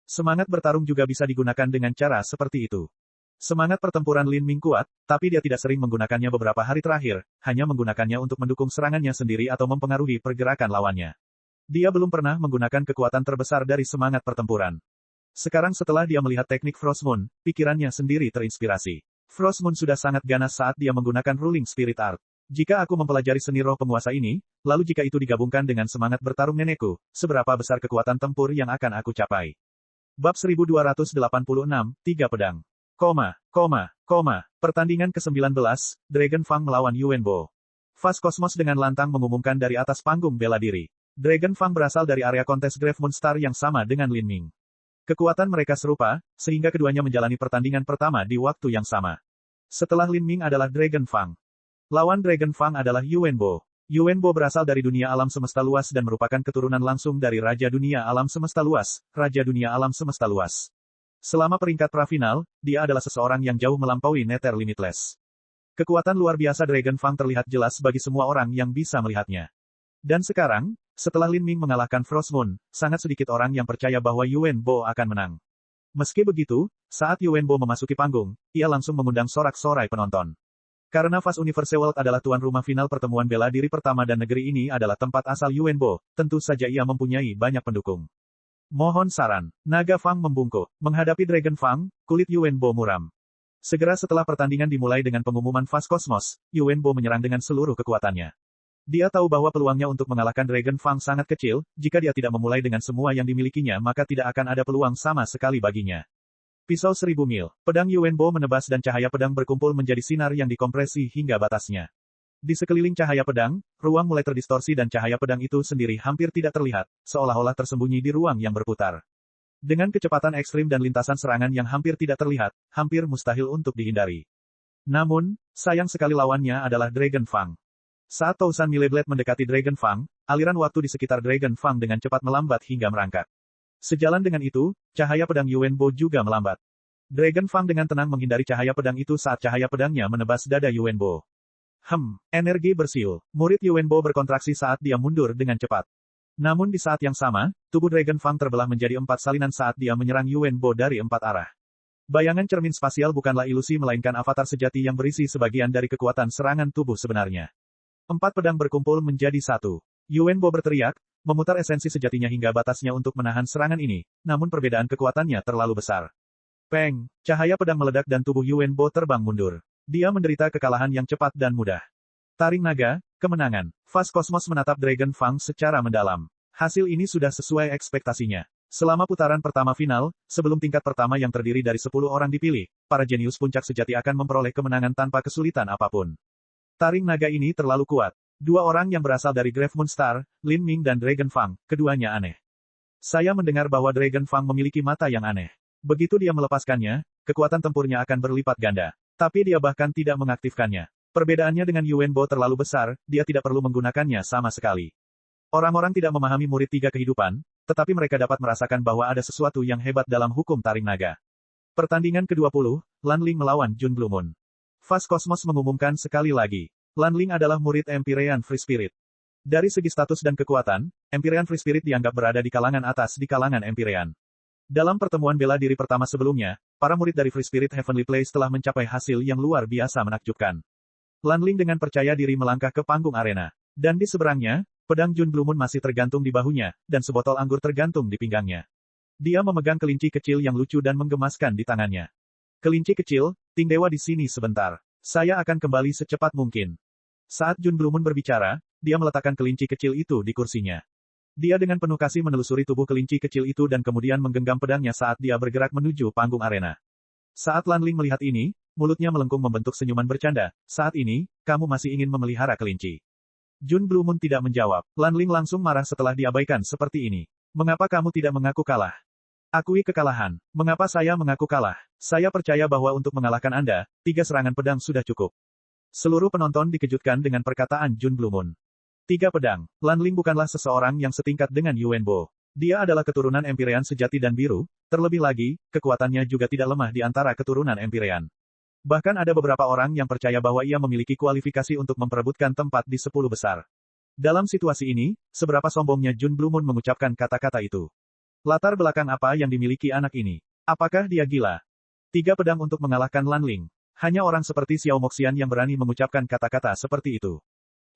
Semangat bertarung juga bisa digunakan dengan cara seperti itu. Semangat pertempuran Lin Ming kuat, tapi dia tidak sering menggunakannya beberapa hari terakhir, hanya menggunakannya untuk mendukung serangannya sendiri atau mempengaruhi pergerakan lawannya. Dia belum pernah menggunakan kekuatan terbesar dari semangat pertempuran. Sekarang setelah dia melihat teknik Frost Moon, pikirannya sendiri terinspirasi. Frost Moon sudah sangat ganas saat dia menggunakan Ruling Spirit Art. Jika aku mempelajari seni roh penguasa ini, lalu jika itu digabungkan dengan semangat bertarung nenekku, seberapa besar kekuatan tempur yang akan aku capai? Bab 1286, 3 pedang. Pertandingan ke-19, Dragon Fang melawan Yuan Bo. Fast Cosmos dengan lantang mengumumkan dari atas panggung bela diri. Dragon Fang berasal dari area kontes Grave Moon Star yang sama dengan Lin Ming. Kekuatan mereka serupa, sehingga keduanya menjalani pertandingan pertama di waktu yang sama. Setelah Lin Ming adalah Dragon Fang. Lawan Dragon Fang adalah Yuan Bo. Yuan Bo berasal dari dunia alam semesta luas dan merupakan keturunan langsung dari Raja Dunia Alam Semesta Luas, Raja Dunia Alam Semesta Luas. Selama peringkat prafinal, dia adalah seseorang yang jauh melampaui Nether Limitless. Kekuatan luar biasa Dragon Fang terlihat jelas bagi semua orang yang bisa melihatnya. Dan sekarang, setelah Lin Ming mengalahkan Frost Moon, sangat sedikit orang yang percaya bahwa Yuan Bo akan menang. Meski begitu, saat Yuan Bo memasuki panggung, ia langsung mengundang sorak-sorai penonton. Karena Fast Universe World adalah tuan rumah final pertemuan bela diri pertama dan negeri ini adalah tempat asal Yuanbo, tentu saja ia mempunyai banyak pendukung. Mohon saran. Naga Fang membungkuk. Menghadapi Dragon Fang, kulit Yuanbo muram. Segera setelah pertandingan dimulai dengan pengumuman Fast Cosmos, Yuanbo menyerang dengan seluruh kekuatannya. Dia tahu bahwa peluangnya untuk mengalahkan Dragon Fang sangat kecil, jika dia tidak memulai dengan semua yang dimilikinya maka tidak akan ada peluang sama sekali baginya. Pisau 1000 mil. Pedang Yuanbo menebas dan cahaya pedang berkumpul menjadi sinar yang dikompresi hingga batasnya. Di sekeliling cahaya pedang, ruang mulai terdistorsi dan cahaya pedang itu sendiri hampir tidak terlihat, seolah-olah tersembunyi di ruang yang berputar. Dengan kecepatan ekstrim dan lintasan serangan yang hampir tidak terlihat, hampir mustahil untuk dihindari. Namun, sayang sekali lawannya adalah Dragon Fang. Saat Tousan Mileblade mendekati Dragon Fang, aliran waktu di sekitar Dragon Fang dengan cepat melambat hingga merangkak. Sejalan dengan itu, cahaya pedang Yuanbo juga melambat. Dragon Fang dengan tenang menghindari cahaya pedang itu saat cahaya pedangnya menebas dada Yuanbo. Energi bersiul. Murid Yuanbo berkontraksi saat dia mundur dengan cepat. Namun di saat yang sama, tubuh Dragon Fang terbelah menjadi 4 salinan saat dia menyerang Yuanbo dari 4 arah. Bayangan cermin spasial bukanlah ilusi melainkan avatar sejati yang berisi sebagian dari kekuatan serangan tubuh sebenarnya. 4 pedang berkumpul menjadi 1. Yuanbo berteriak, memutar esensi sejatinya hingga batasnya untuk menahan serangan ini, namun perbedaan kekuatannya terlalu besar. Peng, cahaya pedang meledak dan tubuh Yuanbo terbang mundur. Dia menderita kekalahan yang cepat dan mudah. Taring naga, kemenangan. Fast Cosmos menatap Dragon Fang secara mendalam. Hasil ini sudah sesuai ekspektasinya. Selama putaran pertama final, sebelum tingkat pertama yang terdiri dari 10 orang dipilih, para jenius puncak sejati akan memperoleh kemenangan tanpa kesulitan apapun. Taring naga ini terlalu kuat. 2 orang yang berasal dari Grave Moon Star, Lin Ming dan Dragon Fang, keduanya aneh. Saya mendengar bahwa Dragon Fang memiliki mata yang aneh. Begitu dia melepaskannya, kekuatan tempurnya akan berlipat ganda. Tapi dia bahkan tidak mengaktifkannya. Perbedaannya dengan Yuanbo terlalu besar, dia tidak perlu menggunakannya sama sekali. Orang-orang tidak memahami murid 3 kehidupan, tetapi mereka dapat merasakan bahwa ada sesuatu yang hebat dalam hukum taring naga. Pertandingan ke-20, Lan Ling melawan Jun Blue Moon. Fast Cosmos mengumumkan sekali lagi. Lan Ling adalah murid Empyrean Free Spirit. Dari segi status dan kekuatan, Empyrean Free Spirit dianggap berada di kalangan atas di kalangan Empyrean. Dalam pertemuan bela diri pertama sebelumnya, para murid dari Free Spirit Heavenly Place telah mencapai hasil yang luar biasa menakjubkan. Lan Ling dengan percaya diri melangkah ke panggung arena. Dan di seberangnya, pedang Jun Blue Moon masih tergantung di bahunya, dan sebotol anggur tergantung di pinggangnya. Dia memegang kelinci kecil yang lucu dan menggemaskan di tangannya. Kelinci kecil, Ting Dewa di sini sebentar. Saya akan kembali secepat mungkin. Saat Jun Blue Moon berbicara, dia meletakkan kelinci kecil itu di kursinya. Dia dengan penuh kasih menelusuri tubuh kelinci kecil itu dan kemudian menggenggam pedangnya saat dia bergerak menuju panggung arena. Saat Lan Ling melihat ini, mulutnya melengkung membentuk senyuman bercanda. Saat ini, kamu masih ingin memelihara kelinci. Jun Blue Moon tidak menjawab. Lan Ling langsung marah setelah diabaikan seperti ini. Mengapa kamu tidak mengaku kalah? Akui kekalahan. Mengapa saya mengaku kalah? Saya percaya bahwa untuk mengalahkan Anda, 3 serangan pedang sudah cukup. Seluruh penonton dikejutkan dengan perkataan Jun Blue Moon. 3 pedang. Lan Ling bukanlah seseorang yang setingkat dengan Yuanbo. Dia adalah keturunan Empyrean sejati dan biru, terlebih lagi, kekuatannya juga tidak lemah di antara keturunan Empyrean. Bahkan ada beberapa orang yang percaya bahwa ia memiliki kualifikasi untuk memperebutkan tempat di 10 besar. Dalam situasi ini, seberapa sombongnya Jun Blue Moon mengucapkan kata-kata itu. Latar belakang apa yang dimiliki anak ini? Apakah dia gila? 3 pedang untuk mengalahkan Lan Ling. Hanya orang seperti Xiao Moxian yang berani mengucapkan kata-kata seperti itu.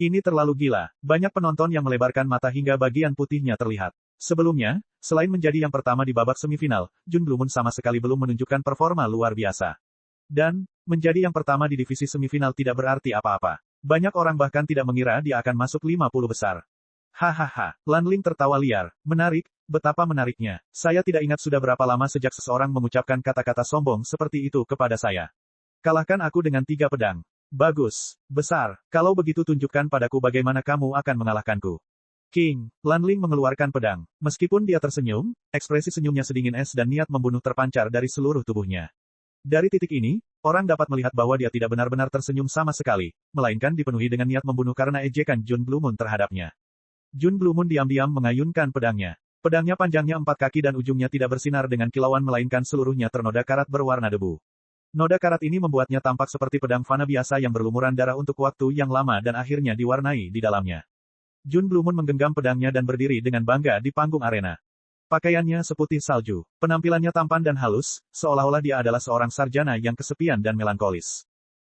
Ini terlalu gila. Banyak penonton yang melebarkan mata hingga bagian putihnya terlihat. Sebelumnya, selain menjadi yang pertama di babak semifinal, Jun Blue Moon sama sekali belum menunjukkan performa luar biasa. Dan, menjadi yang pertama di divisi semifinal tidak berarti apa-apa. Banyak orang bahkan tidak mengira dia akan masuk 50 besar. Hahaha, Lan Ling tertawa liar. Menarik, betapa menariknya. Saya tidak ingat sudah berapa lama sejak seseorang mengucapkan kata-kata sombong seperti itu kepada saya. Kalahkan aku dengan 3 pedang. Bagus, besar. Kalau begitu tunjukkan padaku bagaimana kamu akan mengalahkanku. King, Lan Ling mengeluarkan pedang. Meskipun dia tersenyum, ekspresi senyumnya sedingin es dan niat membunuh terpancar dari seluruh tubuhnya. Dari titik ini, orang dapat melihat bahwa dia tidak benar-benar tersenyum sama sekali, melainkan dipenuhi dengan niat membunuh karena ejekan Jun Blue Moon terhadapnya. Jun Blue Moon diam-diam mengayunkan pedangnya. Pedangnya panjangnya 4 kaki dan ujungnya tidak bersinar dengan kilauan melainkan seluruhnya ternoda karat berwarna debu. Noda karat ini membuatnya tampak seperti pedang fana biasa yang berlumuran darah untuk waktu yang lama dan akhirnya diwarnai di dalamnya. Jun Blue Moon menggenggam pedangnya dan berdiri dengan bangga di panggung arena. Pakaiannya seputih salju. Penampilannya tampan dan halus, seolah-olah dia adalah seorang sarjana yang kesepian dan melankolis.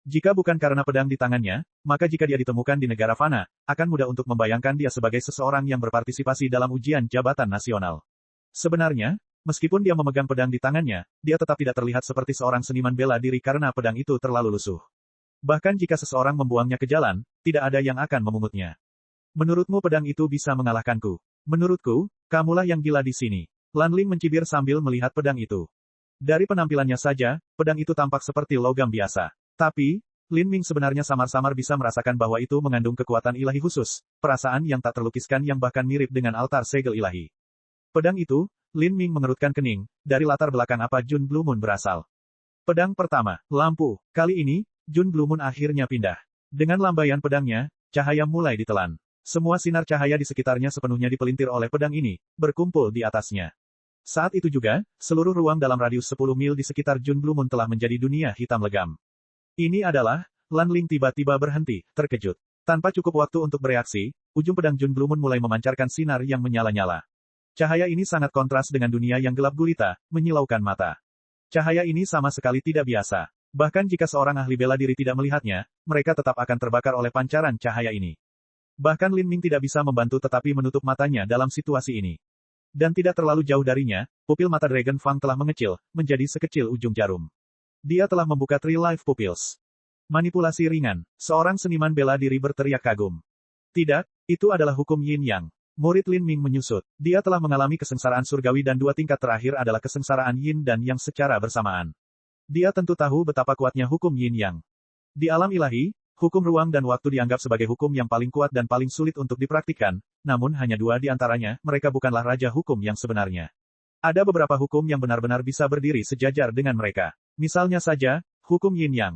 Jika bukan karena pedang di tangannya, maka jika dia ditemukan di negara fana, akan mudah untuk membayangkan dia sebagai seseorang yang berpartisipasi dalam ujian jabatan nasional. Sebenarnya, meskipun dia memegang pedang di tangannya, dia tetap tidak terlihat seperti seorang seniman bela diri karena pedang itu terlalu lusuh. Bahkan jika seseorang membuangnya ke jalan, tidak ada yang akan memungutnya. Menurutmu pedang itu bisa mengalahkanku? Menurutku, kamulah yang gila di sini. Lan Ling mencibir sambil melihat pedang itu. Dari penampilannya saja, pedang itu tampak seperti logam biasa. Tapi, Lin Ming sebenarnya samar-samar bisa merasakan bahwa itu mengandung kekuatan ilahi khusus, perasaan yang tak terlukiskan yang bahkan mirip dengan altar segel ilahi. Pedang itu, Lin Ming mengerutkan kening, dari latar belakang apa Jun Blue Moon berasal. Pedang pertama, lampu. Kali ini, Jun Blue Moon akhirnya pindah. Dengan lambaian pedangnya, cahaya mulai ditelan. Semua sinar cahaya di sekitarnya sepenuhnya dipelintir oleh pedang ini, berkumpul di atasnya. Saat itu juga, seluruh ruang dalam radius 10 mil di sekitar Jun Blue Moon telah menjadi dunia hitam legam. Ini adalah, Lan Ling tiba-tiba berhenti, terkejut. Tanpa cukup waktu untuk bereaksi, ujung pedang Jun Blue Moon mulai memancarkan sinar yang menyala-nyala. Cahaya ini sangat kontras dengan dunia yang gelap gulita, menyilaukan mata. Cahaya ini sama sekali tidak biasa. Bahkan jika seorang ahli bela diri tidak melihatnya, mereka tetap akan terbakar oleh pancaran cahaya ini. Bahkan Lin Ming tidak bisa membantu tetapi menutup matanya dalam situasi ini. Dan tidak terlalu jauh darinya, pupil mata Dragon Fang telah mengecil, menjadi sekecil ujung jarum. Dia telah membuka Tree Life Pupils. Manipulasi ringan. Seorang seniman bela diri berteriak kagum. Tidak, itu adalah hukum Yin Yang. Murid Lin Ming menyusut. Dia telah mengalami kesengsaraan surgawi dan dua tingkat terakhir adalah kesengsaraan Yin dan Yang secara bersamaan. Dia tentu tahu betapa kuatnya hukum Yin Yang. Di alam ilahi, hukum ruang dan waktu dianggap sebagai hukum yang paling kuat dan paling sulit untuk dipraktikkan, namun hanya dua di antaranya, mereka bukanlah raja hukum yang sebenarnya. Ada beberapa hukum yang benar-benar bisa berdiri sejajar dengan mereka. Misalnya saja, hukum Yin Yang.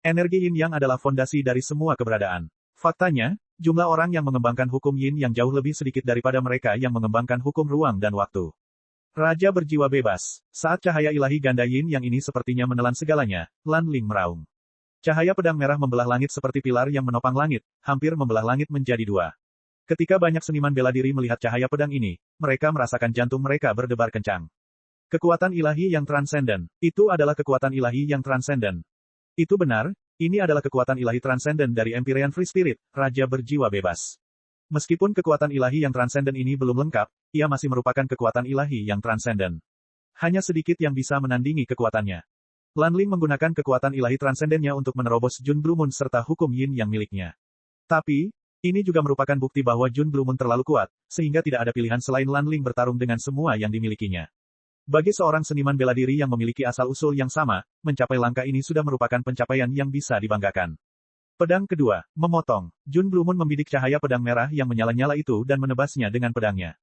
Energi Yin Yang adalah fondasi dari semua keberadaan. Faktanya, jumlah orang yang mengembangkan hukum Yin Yang jauh lebih sedikit daripada mereka yang mengembangkan hukum ruang dan waktu. Raja berjiwa bebas. Saat cahaya ilahi ganda Yin Yang ini sepertinya menelan segalanya, Lan Ling meraung. Cahaya pedang merah membelah langit seperti pilar yang menopang langit, hampir membelah langit menjadi dua. Ketika banyak seniman bela diri melihat cahaya pedang ini, mereka merasakan jantung mereka berdebar kencang. Kekuatan ilahi yang transenden. Itu adalah kekuatan ilahi yang transenden. Itu benar, ini adalah kekuatan ilahi transenden dari Empyrean Free Spirit, Raja berjiwa bebas. Meskipun kekuatan ilahi yang transenden ini belum lengkap, ia masih merupakan kekuatan ilahi yang transenden. Hanya sedikit yang bisa menandingi kekuatannya. Lan Ling menggunakan kekuatan ilahi transendennya untuk menerobos Jun Blue Moon serta hukum Yin yang miliknya. Tapi, ini juga merupakan bukti bahwa Jun Blue Moon terlalu kuat, sehingga tidak ada pilihan selain Lan Ling bertarung dengan semua yang dimilikinya. Bagi seorang seniman bela diri yang memiliki asal-usul yang sama, mencapai langkah ini sudah merupakan pencapaian yang bisa dibanggakan. Pedang kedua, memotong. Jun Blue Moon membidik cahaya pedang merah yang menyala-nyala itu dan menebasnya dengan pedangnya.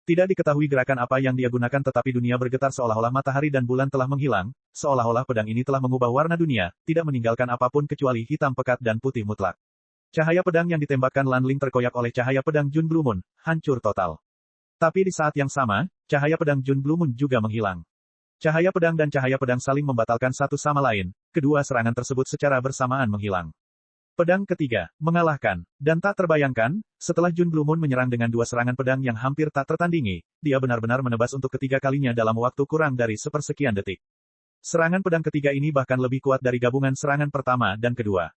Tidak diketahui gerakan apa yang dia gunakan tetapi dunia bergetar seolah-olah matahari dan bulan telah menghilang, seolah-olah pedang ini telah mengubah warna dunia, tidak meninggalkan apapun kecuali hitam pekat dan putih mutlak. Cahaya pedang yang ditembakkan Lan Ling terkoyak oleh cahaya pedang Jun Blue Moon, hancur total. Tapi di saat yang sama, cahaya pedang Jun Blue Moon juga menghilang. Cahaya pedang dan cahaya pedang saling membatalkan satu sama lain, kedua serangan tersebut secara bersamaan menghilang. Pedang ketiga, mengalahkan. Dan tak terbayangkan, setelah Jun Blue Moon menyerang dengan dua serangan pedang yang hampir tak tertandingi, dia benar-benar menebas untuk ketiga kalinya dalam waktu kurang dari sepersekian detik. Serangan pedang ketiga ini bahkan lebih kuat dari gabungan serangan pertama dan kedua.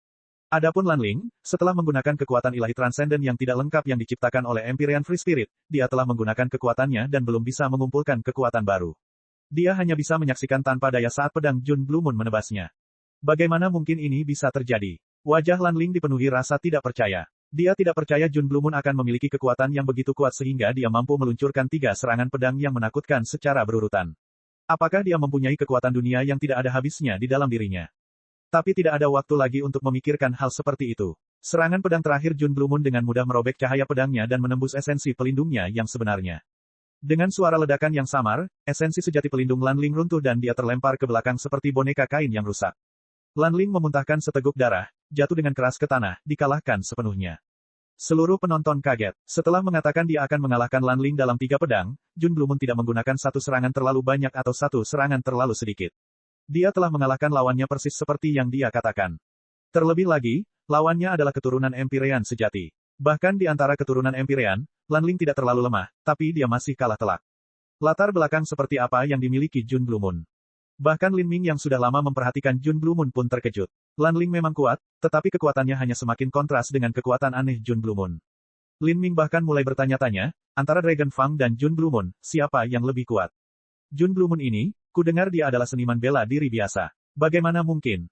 Adapun Lan Ling, setelah menggunakan kekuatan ilahi transenden yang tidak lengkap yang diciptakan oleh Empyrean Free Spirit, dia telah menggunakan kekuatannya dan belum bisa mengumpulkan kekuatan baru. Dia hanya bisa menyaksikan tanpa daya saat pedang Jun Blue Moon menebasnya. Bagaimana mungkin ini bisa terjadi? Wajah Lan Ling dipenuhi rasa tidak percaya. Dia tidak percaya Jun Blue Moon akan memiliki kekuatan yang begitu kuat sehingga dia mampu meluncurkan tiga serangan pedang yang menakutkan secara berurutan. Apakah dia mempunyai kekuatan dunia yang tidak ada habisnya di dalam dirinya? Tapi tidak ada waktu lagi untuk memikirkan hal seperti itu. Serangan pedang terakhir Jun Blue Moon dengan mudah merobek cahaya pedangnya dan menembus esensi pelindungnya yang sebenarnya. Dengan suara ledakan yang samar, esensi sejati pelindung Lan Ling runtuh dan dia terlempar ke belakang seperti boneka kain yang rusak. Lan Ling memuntahkan seteguk darah, jatuh dengan keras ke tanah, dikalahkan sepenuhnya. Seluruh penonton kaget. Setelah mengatakan dia akan mengalahkan Lan Ling dalam 3 pedang, Jun Blue Moon tidak menggunakan satu serangan terlalu banyak atau satu serangan terlalu sedikit. Dia telah mengalahkan lawannya persis seperti yang dia katakan. Terlebih lagi, lawannya adalah keturunan Empyrean sejati. Bahkan di antara keturunan Empyrean, Lan Ling tidak terlalu lemah, tapi dia masih kalah telak. Latar belakang seperti apa yang dimiliki Jun Blue Moon? Bahkan Lin Ming yang sudah lama memperhatikan Jun Blue Moon pun terkejut. Lan Ling memang kuat, tetapi kekuatannya hanya semakin kontras dengan kekuatan aneh Jun Blue Moon. Lin Ming bahkan mulai bertanya-tanya, antara Dragon Fang dan Jun Blue Moon, siapa yang lebih kuat? Jun Blue Moon ini, kudengar dia adalah seniman bela diri biasa. Bagaimana mungkin?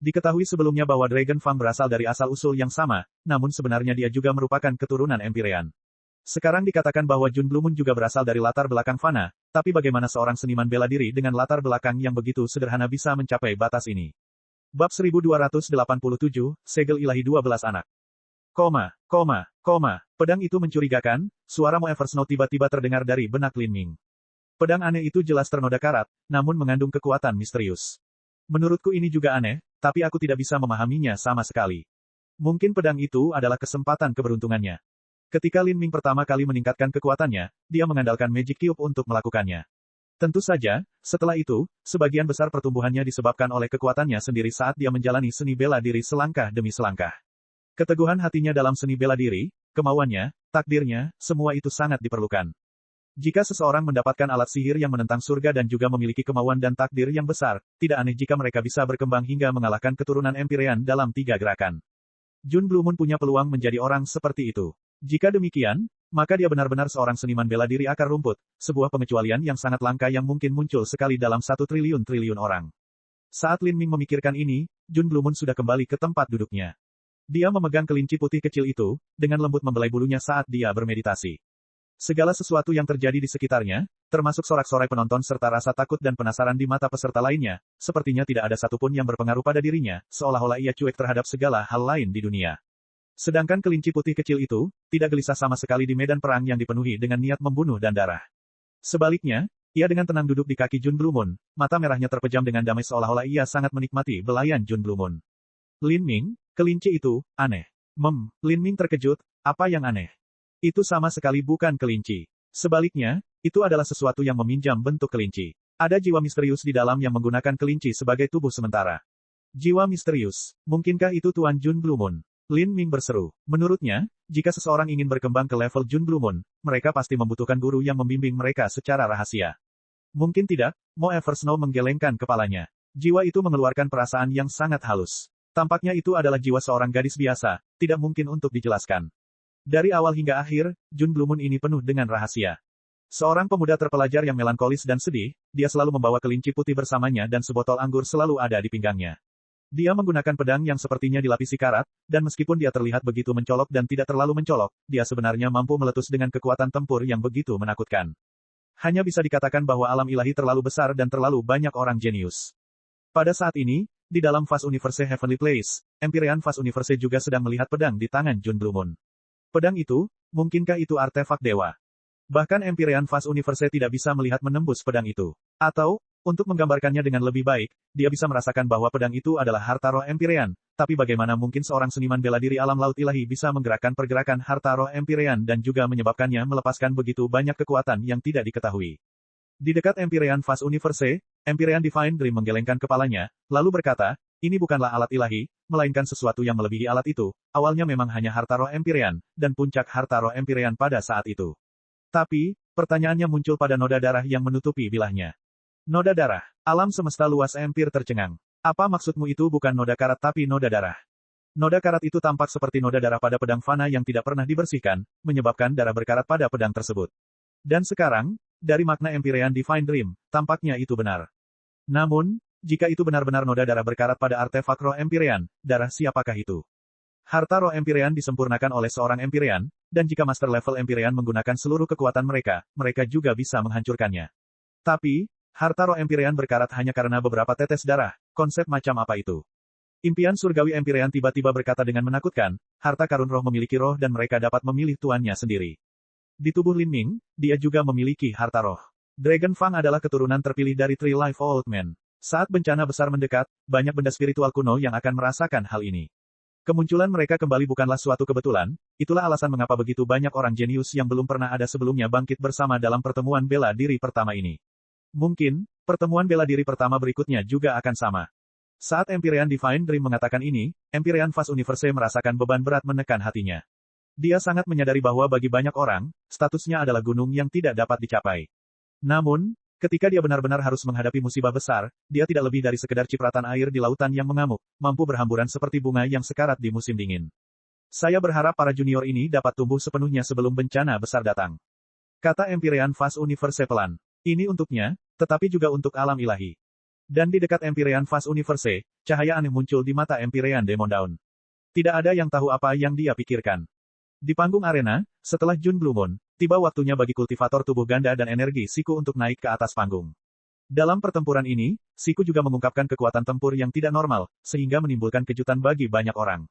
Diketahui sebelumnya bahwa Dragon Fang berasal dari asal-usul yang sama, namun sebenarnya dia juga merupakan keturunan Empyrean. Sekarang dikatakan bahwa Jun Blue Moon juga berasal dari latar belakang fana, tapi bagaimana seorang seniman bela diri dengan latar belakang yang begitu sederhana bisa mencapai batas ini? Bab 1287, Segel Ilahi 12 Anak. Pedang itu mencurigakan, suara Mo Eversnow tiba-tiba terdengar dari benak Lin Ming. Pedang aneh itu jelas ternoda karat, namun mengandung kekuatan misterius. Menurutku ini juga aneh, tapi aku tidak bisa memahaminya sama sekali. Mungkin pedang itu adalah kesempatan keberuntungannya. Ketika Lin Ming pertama kali meningkatkan kekuatannya, dia mengandalkan Magic Cube untuk melakukannya. Tentu saja, setelah itu, sebagian besar pertumbuhannya disebabkan oleh kekuatannya sendiri saat dia menjalani seni bela diri selangkah demi selangkah. Keteguhan hatinya dalam seni bela diri, kemauannya, takdirnya, semua itu sangat diperlukan. Jika seseorang mendapatkan alat sihir yang menentang surga dan juga memiliki kemauan dan takdir yang besar, tidak aneh jika mereka bisa berkembang hingga mengalahkan keturunan Empyrean dalam 3 gerakan. Jun Blue Moon punya peluang menjadi orang seperti itu. Jika demikian, maka dia benar-benar seorang seniman bela diri akar rumput, sebuah pengecualian yang sangat langka yang mungkin muncul sekali dalam 1 triliun orang. Saat Lin Ming memikirkan ini, Jun Blue Moon sudah kembali ke tempat duduknya. Dia memegang kelinci putih kecil itu, dengan lembut membelai bulunya saat dia bermeditasi. Segala sesuatu yang terjadi di sekitarnya, termasuk sorak-sorai penonton serta rasa takut dan penasaran di mata peserta lainnya, sepertinya tidak ada satupun yang berpengaruh pada dirinya, seolah-olah ia cuek terhadap segala hal lain di dunia. Sedangkan kelinci putih kecil itu, tidak gelisah sama sekali di medan perang yang dipenuhi dengan niat membunuh dan darah. Sebaliknya, ia dengan tenang duduk di kaki Jun Blue Moon, mata merahnya terpejam dengan damai seolah-olah ia sangat menikmati belayan Jun Blue Moon. Lin Ming, kelinci itu, aneh. Lin Ming terkejut, apa yang aneh? Itu sama sekali bukan kelinci. Sebaliknya, itu adalah sesuatu yang meminjam bentuk kelinci. Ada jiwa misterius di dalam yang menggunakan kelinci sebagai tubuh sementara. Jiwa misterius, mungkinkah itu Tuan Jun Blue Moon? Lin Ming berseru. Menurutnya, jika seseorang ingin berkembang ke level Jun Blue Moon, mereka pasti membutuhkan guru yang membimbing mereka secara rahasia. Mungkin tidak, Mo Eversnow menggelengkan kepalanya. Jiwa itu mengeluarkan perasaan yang sangat halus. Tampaknya itu adalah jiwa seorang gadis biasa, tidak mungkin untuk dijelaskan. Dari awal hingga akhir, Jun Blue Moon ini penuh dengan rahasia. Seorang pemuda terpelajar yang melankolis dan sedih, dia selalu membawa kelinci putih bersamanya dan sebotol anggur selalu ada di pinggangnya. Dia menggunakan pedang yang sepertinya dilapisi karat, dan meskipun dia terlihat begitu mencolok dan tidak terlalu mencolok, dia sebenarnya mampu meletus dengan kekuatan tempur yang begitu menakutkan. Hanya bisa dikatakan bahwa alam ilahi terlalu besar dan terlalu banyak orang jenius. Pada saat ini, di dalam Fast Universe Heavenly Place, Empyrean Fast Universe juga sedang melihat pedang di tangan Jun Blue Moon. Pedang itu, mungkinkah itu artefak dewa? Bahkan Empyrean Fast Universe tidak bisa melihat menembus pedang itu. Atau, untuk menggambarkannya dengan lebih baik, dia bisa merasakan bahwa pedang itu adalah harta roh Empyrean, tapi bagaimana mungkin seorang seniman bela diri alam laut ilahi bisa menggerakkan pergerakan harta roh Empyrean dan juga menyebabkannya melepaskan begitu banyak kekuatan yang tidak diketahui. Di dekat Empyrean Fast Universe, Empyrean Divine Dream menggelengkan kepalanya, lalu berkata, ini bukanlah alat ilahi, melainkan sesuatu yang melebihi alat itu, awalnya memang hanya harta roh Empyrean, dan puncak harta roh Empyrean pada saat itu. Tapi, pertanyaannya muncul pada noda darah yang menutupi bilahnya. Noda darah. Alam semesta luas Empire tercengang. Apa maksudmu itu bukan noda karat tapi noda darah? Noda karat itu tampak seperti noda darah pada pedang fana yang tidak pernah dibersihkan, menyebabkan darah berkarat pada pedang tersebut. Dan sekarang, dari makna Empyrean Divine Dream, tampaknya itu benar. Namun, jika itu benar-benar noda darah berkarat pada artefak roh Empyrean, darah siapakah itu? Harta roh Empyrean disempurnakan oleh seorang Empyrean, dan jika master level Empyrean menggunakan seluruh kekuatan mereka, mereka juga bisa menghancurkannya. Tapi, harta roh Empyrean berkarat hanya karena beberapa tetes darah, konsep macam apa itu? Impian surgawi Empyrean tiba-tiba berkata dengan menakutkan, harta karun roh memiliki roh dan mereka dapat memilih tuannya sendiri. Di tubuh Lin Ming, dia juga memiliki harta roh. Dragon Fang adalah keturunan terpilih dari Three Life Old Men. Saat bencana besar mendekat, banyak benda spiritual kuno yang akan merasakan hal ini. Kemunculan mereka kembali bukanlah suatu kebetulan, itulah alasan mengapa begitu banyak orang jenius yang belum pernah ada sebelumnya bangkit bersama dalam pertemuan bela diri pertama ini. Mungkin, pertemuan bela diri pertama berikutnya juga akan sama. Saat Empyrean Divine Dream mengatakan ini, Empyrean Fast Universe merasakan beban berat menekan hatinya. Dia sangat menyadari bahwa bagi banyak orang, statusnya adalah gunung yang tidak dapat dicapai. Namun, Ketika dia benar-benar harus menghadapi musibah besar, dia tidak lebih dari sekedar cipratan air di lautan yang mengamuk, mampu berhamburan seperti bunga yang sekarat di musim dingin. Saya berharap para junior ini dapat tumbuh sepenuhnya sebelum bencana besar datang. Kata Empyrean Vast Universe pelan. Ini untuknya, tetapi juga untuk alam ilahi. Dan di dekat Empyrean Vast Universe, cahaya aneh muncul di mata Empyrean Demon Dawn. Tidak ada yang tahu apa yang dia pikirkan. Di panggung arena, setelah Jun Blue Moon, tiba waktunya bagi kultivator tubuh ganda dan energi Siku untuk naik ke atas panggung. Dalam pertempuran ini, Siku juga mengungkapkan kekuatan tempur yang tidak normal, sehingga menimbulkan kejutan bagi banyak orang.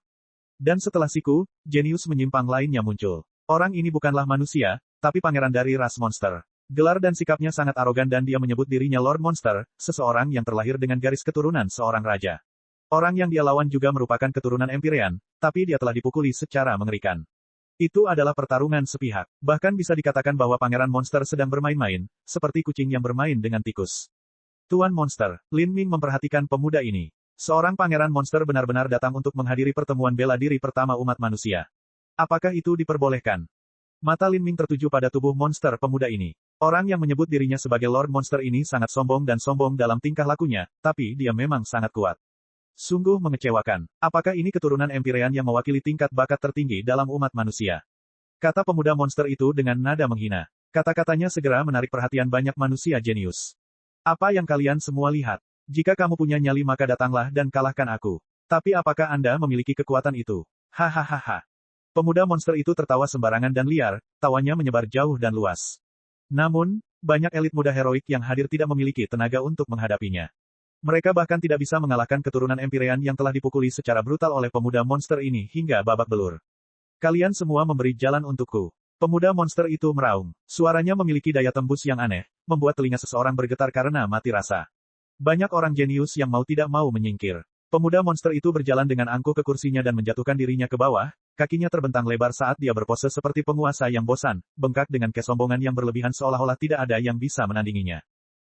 Dan setelah Siku, jenius menyimpang lainnya muncul. Orang ini bukanlah manusia, tapi pangeran dari ras monster. Gelar dan sikapnya sangat arogan dan dia menyebut dirinya Lord Monster, seseorang yang terlahir dengan garis keturunan seorang raja. Orang yang dia lawan juga merupakan keturunan Empyrean, tapi dia telah dipukuli secara mengerikan. Itu adalah pertarungan sepihak. Bahkan bisa dikatakan bahwa Pangeran Monster sedang bermain-main, seperti kucing yang bermain dengan tikus. Tuan Monster, Lin Ming memperhatikan pemuda ini. Seorang Pangeran Monster benar-benar datang untuk menghadiri pertemuan bela diri pertama umat manusia. Apakah itu diperbolehkan? Mata Lin Ming tertuju pada tubuh monster pemuda ini. Orang yang menyebut dirinya sebagai Lord Monster ini sangat sombong dan sombong dalam tingkah lakunya, tapi dia memang sangat kuat. Sungguh mengecewakan. Apakah ini keturunan Empyrean yang mewakili tingkat bakat tertinggi dalam umat manusia? Kata pemuda monster itu dengan nada menghina. Kata-katanya segera menarik perhatian banyak manusia jenius. Apa yang kalian semua lihat? Jika kamu punya nyali maka datanglah dan kalahkan aku. Tapi apakah Anda memiliki kekuatan itu? Hahaha. Pemuda monster itu tertawa sembarangan dan liar, tawanya menyebar jauh dan luas. Namun, banyak elit muda heroik yang hadir tidak memiliki tenaga untuk menghadapinya. Mereka bahkan tidak bisa mengalahkan keturunan Empyrean yang telah dipukuli secara brutal oleh pemuda monster ini hingga babak belur. Kalian semua memberi jalan untukku. Pemuda monster itu meraung. Suaranya memiliki daya tembus yang aneh, membuat telinga seseorang bergetar karena mati rasa. Banyak orang jenius yang mau tidak mau menyingkir. Pemuda monster itu berjalan dengan angkuh ke kursinya dan menjatuhkan dirinya ke bawah, kakinya terbentang lebar saat dia berpose seperti penguasa yang bosan, bengkak dengan kesombongan yang berlebihan seolah-olah tidak ada yang bisa menandinginya.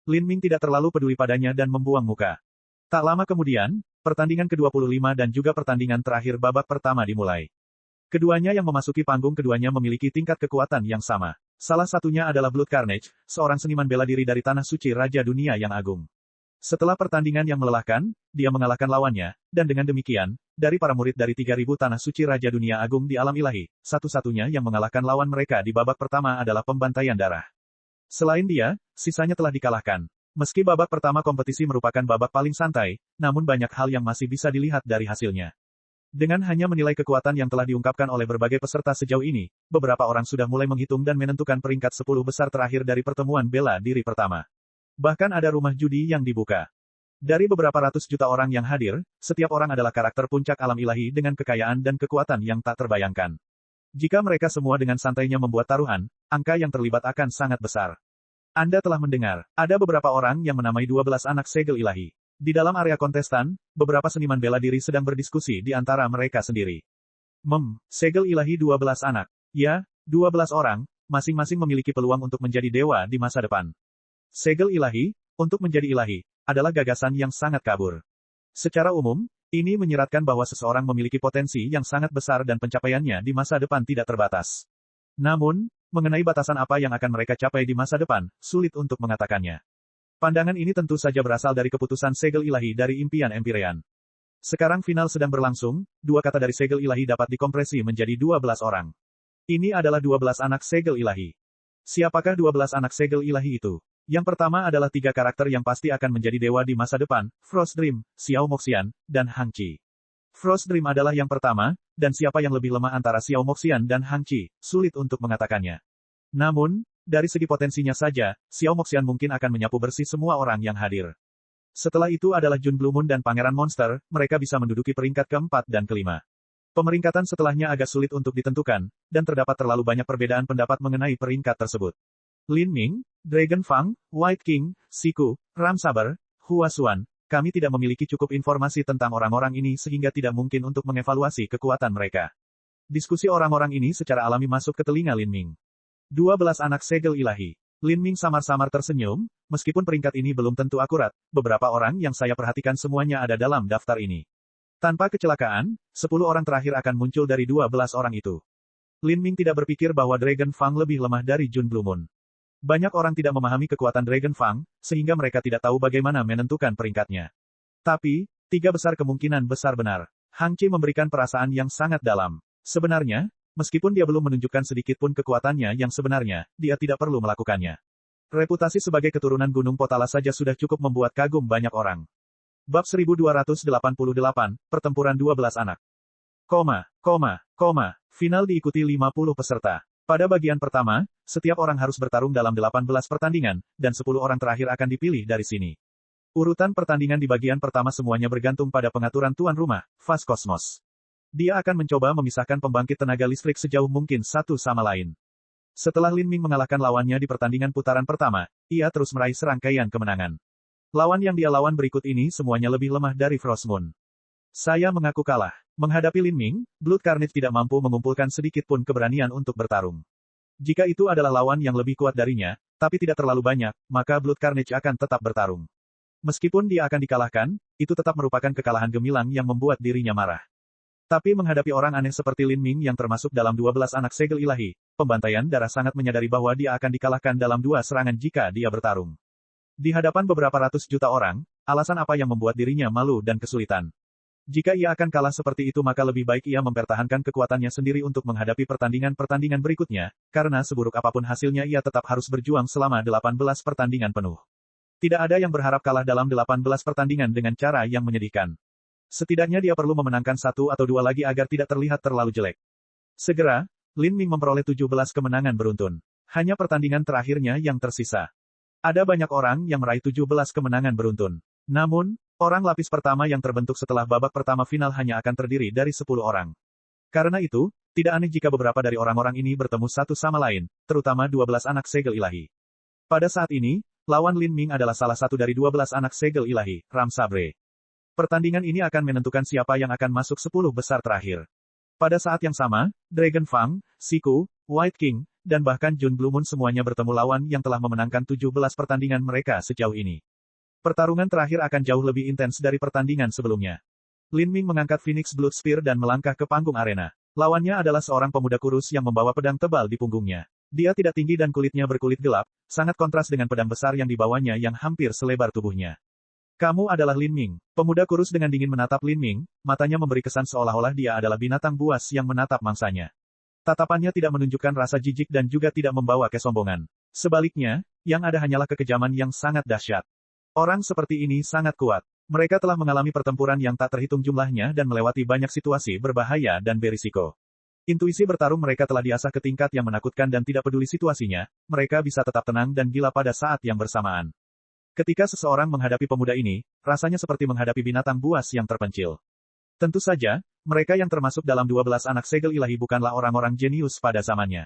Lin Ming tidak terlalu peduli padanya dan membuang muka. Tak lama kemudian, pertandingan ke-25 dan juga pertandingan terakhir babak pertama dimulai. Keduanya yang memasuki panggung keduanya memiliki tingkat kekuatan yang sama. Salah satunya adalah Blood Carnage, seorang seniman bela diri dari Tanah Suci Raja Dunia yang agung. Setelah pertandingan yang melelahkan, dia mengalahkan lawannya, dan dengan demikian, dari para murid dari 3.000 Tanah Suci Raja Dunia Agung di alam ilahi, satu-satunya yang mengalahkan lawan mereka di babak pertama adalah pembantaian darah. Selain dia, sisanya telah dikalahkan. Meski babak pertama kompetisi merupakan babak paling santai, namun banyak hal yang masih bisa dilihat dari hasilnya. Dengan hanya menilai kekuatan yang telah diungkapkan oleh berbagai peserta sejauh ini, beberapa orang sudah mulai menghitung dan menentukan peringkat 10 besar terakhir dari pertemuan bela diri pertama. Bahkan ada rumah judi yang dibuka. Dari beberapa ratus juta orang yang hadir, setiap orang adalah karakter puncak alam ilahi dengan kekayaan dan kekuatan yang tak terbayangkan. Jika mereka semua dengan santainya membuat taruhan, angka yang terlibat akan sangat besar. Anda telah mendengar, ada beberapa orang yang menamai 12 anak segel ilahi. Di dalam area kontestan, beberapa seniman bela diri sedang berdiskusi di antara mereka sendiri. Segel ilahi 12 anak. Ya, 12 orang, masing-masing memiliki peluang untuk menjadi dewa di masa depan. Segel ilahi, untuk menjadi ilahi, adalah gagasan yang sangat kabur. Secara umum, ini menyiratkan bahwa seseorang memiliki potensi yang sangat besar dan pencapaiannya di masa depan tidak terbatas. Namun, mengenai batasan apa yang akan mereka capai di masa depan, sulit untuk mengatakannya. Pandangan ini tentu saja berasal dari keputusan segel ilahi dari impian Empyrean. Sekarang final sedang berlangsung, 2 kata dari segel ilahi dapat dikompresi menjadi 12 orang. Ini adalah 12 anak segel ilahi. Siapakah 12 anak segel ilahi itu? Yang pertama adalah 3 karakter yang pasti akan menjadi dewa di masa depan, Frost Dream, Xiao Moxian, dan Hang Qi. Frost Dream adalah yang pertama, dan siapa yang lebih lemah antara Xiao Moxian dan Hang Qi, sulit untuk mengatakannya. Namun, dari segi potensinya saja, Xiao Moxian mungkin akan menyapu bersih semua orang yang hadir. Setelah itu adalah Jun Blue Moon dan Pangeran Monster, mereka bisa menduduki peringkat keempat dan kelima. Pemeringkatan setelahnya agak sulit untuk ditentukan, dan terdapat terlalu banyak perbedaan pendapat mengenai peringkat tersebut. Lin Ming, Dragon Fang, White King, Siku, Ram Saber, Hua Xuan, kami tidak memiliki cukup informasi tentang orang-orang ini sehingga tidak mungkin untuk mengevaluasi kekuatan mereka. Diskusi orang-orang ini secara alami masuk ke telinga Lin Ming. 12 anak segel ilahi. Lin Ming samar-samar tersenyum, meskipun peringkat ini belum tentu akurat, beberapa orang yang saya perhatikan semuanya ada dalam daftar ini. Tanpa kecelakaan, 10 orang terakhir akan muncul dari 12 orang itu. Lin Ming tidak berpikir bahwa Dragon Fang lebih lemah dari Jun Blue Moon. Banyak orang tidak memahami kekuatan Dragon Fang, sehingga mereka tidak tahu bagaimana menentukan peringkatnya. Tapi, 3 besar kemungkinan besar benar. Hang Chi memberikan perasaan yang sangat dalam. Sebenarnya, meskipun dia belum menunjukkan sedikit pun kekuatannya yang sebenarnya, dia tidak perlu melakukannya. Reputasi sebagai keturunan Gunung Potala saja sudah cukup membuat kagum banyak orang. Bab 1288, Pertempuran 12 Anak. Final diikuti 50 peserta. Pada bagian pertama, setiap orang harus bertarung dalam 18 pertandingan, dan 10 orang terakhir akan dipilih dari sini. Urutan pertandingan di bagian pertama semuanya bergantung pada pengaturan tuan rumah, Fast Cosmos. Dia akan mencoba memisahkan pembangkit tenaga listrik sejauh mungkin satu sama lain. Setelah Lin Ming mengalahkan lawannya di pertandingan putaran pertama, ia terus meraih serangkaian kemenangan. Lawan yang dia lawan berikut ini semuanya lebih lemah dari Frost Moon. Saya mengaku kalah. Menghadapi Lin Ming, Blood Carnage tidak mampu mengumpulkan sedikit pun keberanian untuk bertarung. Jika itu adalah lawan yang lebih kuat darinya, tapi tidak terlalu banyak, maka Blood Carnage akan tetap bertarung. Meskipun dia akan dikalahkan, itu tetap merupakan kekalahan gemilang yang membuat dirinya marah. Tapi menghadapi orang aneh seperti Lin Ming yang termasuk dalam 12 anak segel ilahi, pembantaian darah sangat menyadari bahwa dia akan dikalahkan dalam 2 serangan jika dia bertarung. Di hadapan beberapa ratus juta orang, alasan apa yang membuat dirinya malu dan kesulitan? Jika ia akan kalah seperti itu maka lebih baik ia mempertahankan kekuatannya sendiri untuk menghadapi pertandingan-pertandingan berikutnya, karena seburuk apapun hasilnya ia tetap harus berjuang selama 18 pertandingan penuh. Tidak ada yang berharap kalah dalam 18 pertandingan dengan cara yang menyedihkan. Setidaknya dia perlu memenangkan 1 atau 2 lagi agar tidak terlihat terlalu jelek. Segera, Lin Ming memperoleh 17 kemenangan beruntun. Hanya pertandingan terakhirnya yang tersisa. Ada banyak orang yang meraih 17 kemenangan beruntun. Namun, orang lapis pertama yang terbentuk setelah babak pertama final hanya akan terdiri dari 10 orang. Karena itu, tidak aneh jika beberapa dari orang-orang ini bertemu satu sama lain, terutama 12 anak segel ilahi. Pada saat ini, lawan Lin Ming adalah salah satu dari 12 anak segel ilahi, Ram Sabre. Pertandingan ini akan menentukan siapa yang akan masuk 10 besar terakhir. Pada saat yang sama, Dragon Fang, Siku, White King, dan bahkan Jun Blue Moon semuanya bertemu lawan yang telah memenangkan 17 pertandingan mereka sejauh ini. Pertarungan terakhir akan jauh lebih intens dari pertandingan sebelumnya. Lin Ming mengangkat Phoenix Blood Spear dan melangkah ke panggung arena. Lawannya adalah seorang pemuda kurus yang membawa pedang tebal di punggungnya. Dia tidak tinggi dan kulitnya berkulit gelap, sangat kontras dengan pedang besar yang dibawanya yang hampir selebar tubuhnya. Kamu adalah Lin Ming. Pemuda kurus dengan dingin menatap Lin Ming, matanya memberi kesan seolah-olah dia adalah binatang buas yang menatap mangsanya. Tatapannya tidak menunjukkan rasa jijik dan juga tidak membawa kesombongan. Sebaliknya, yang ada hanyalah kekejaman yang sangat dahsyat. Orang seperti ini sangat kuat. Mereka telah mengalami pertempuran yang tak terhitung jumlahnya dan melewati banyak situasi berbahaya dan berisiko. Intuisi bertarung mereka telah diasah ke tingkat yang menakutkan dan tidak peduli situasinya, mereka bisa tetap tenang dan gila pada saat yang bersamaan. Ketika seseorang menghadapi pemuda ini, rasanya seperti menghadapi binatang buas yang terpencil. Tentu saja, mereka yang termasuk dalam 12 anak segel ilahi bukanlah orang-orang jenius pada zamannya.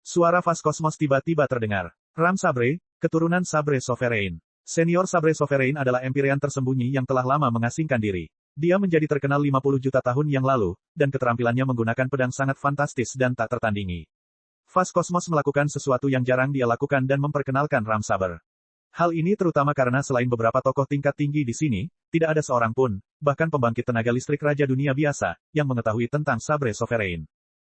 Suara Fast Cosmos tiba-tiba terdengar. Ram Sabre, keturunan Sabre Sovereign. Senior Sabre Sovereign adalah Empyrean tersembunyi yang telah lama mengasingkan diri. Dia menjadi terkenal 50 juta tahun yang lalu, dan keterampilannya menggunakan pedang sangat fantastis dan tak tertandingi. Fast Cosmos melakukan sesuatu yang jarang dia lakukan dan memperkenalkan Ram Saber. Hal ini terutama karena selain beberapa tokoh tingkat tinggi di sini, tidak ada seorang pun, bahkan pembangkit tenaga listrik Raja Dunia biasa, yang mengetahui tentang Sabre Sovereign.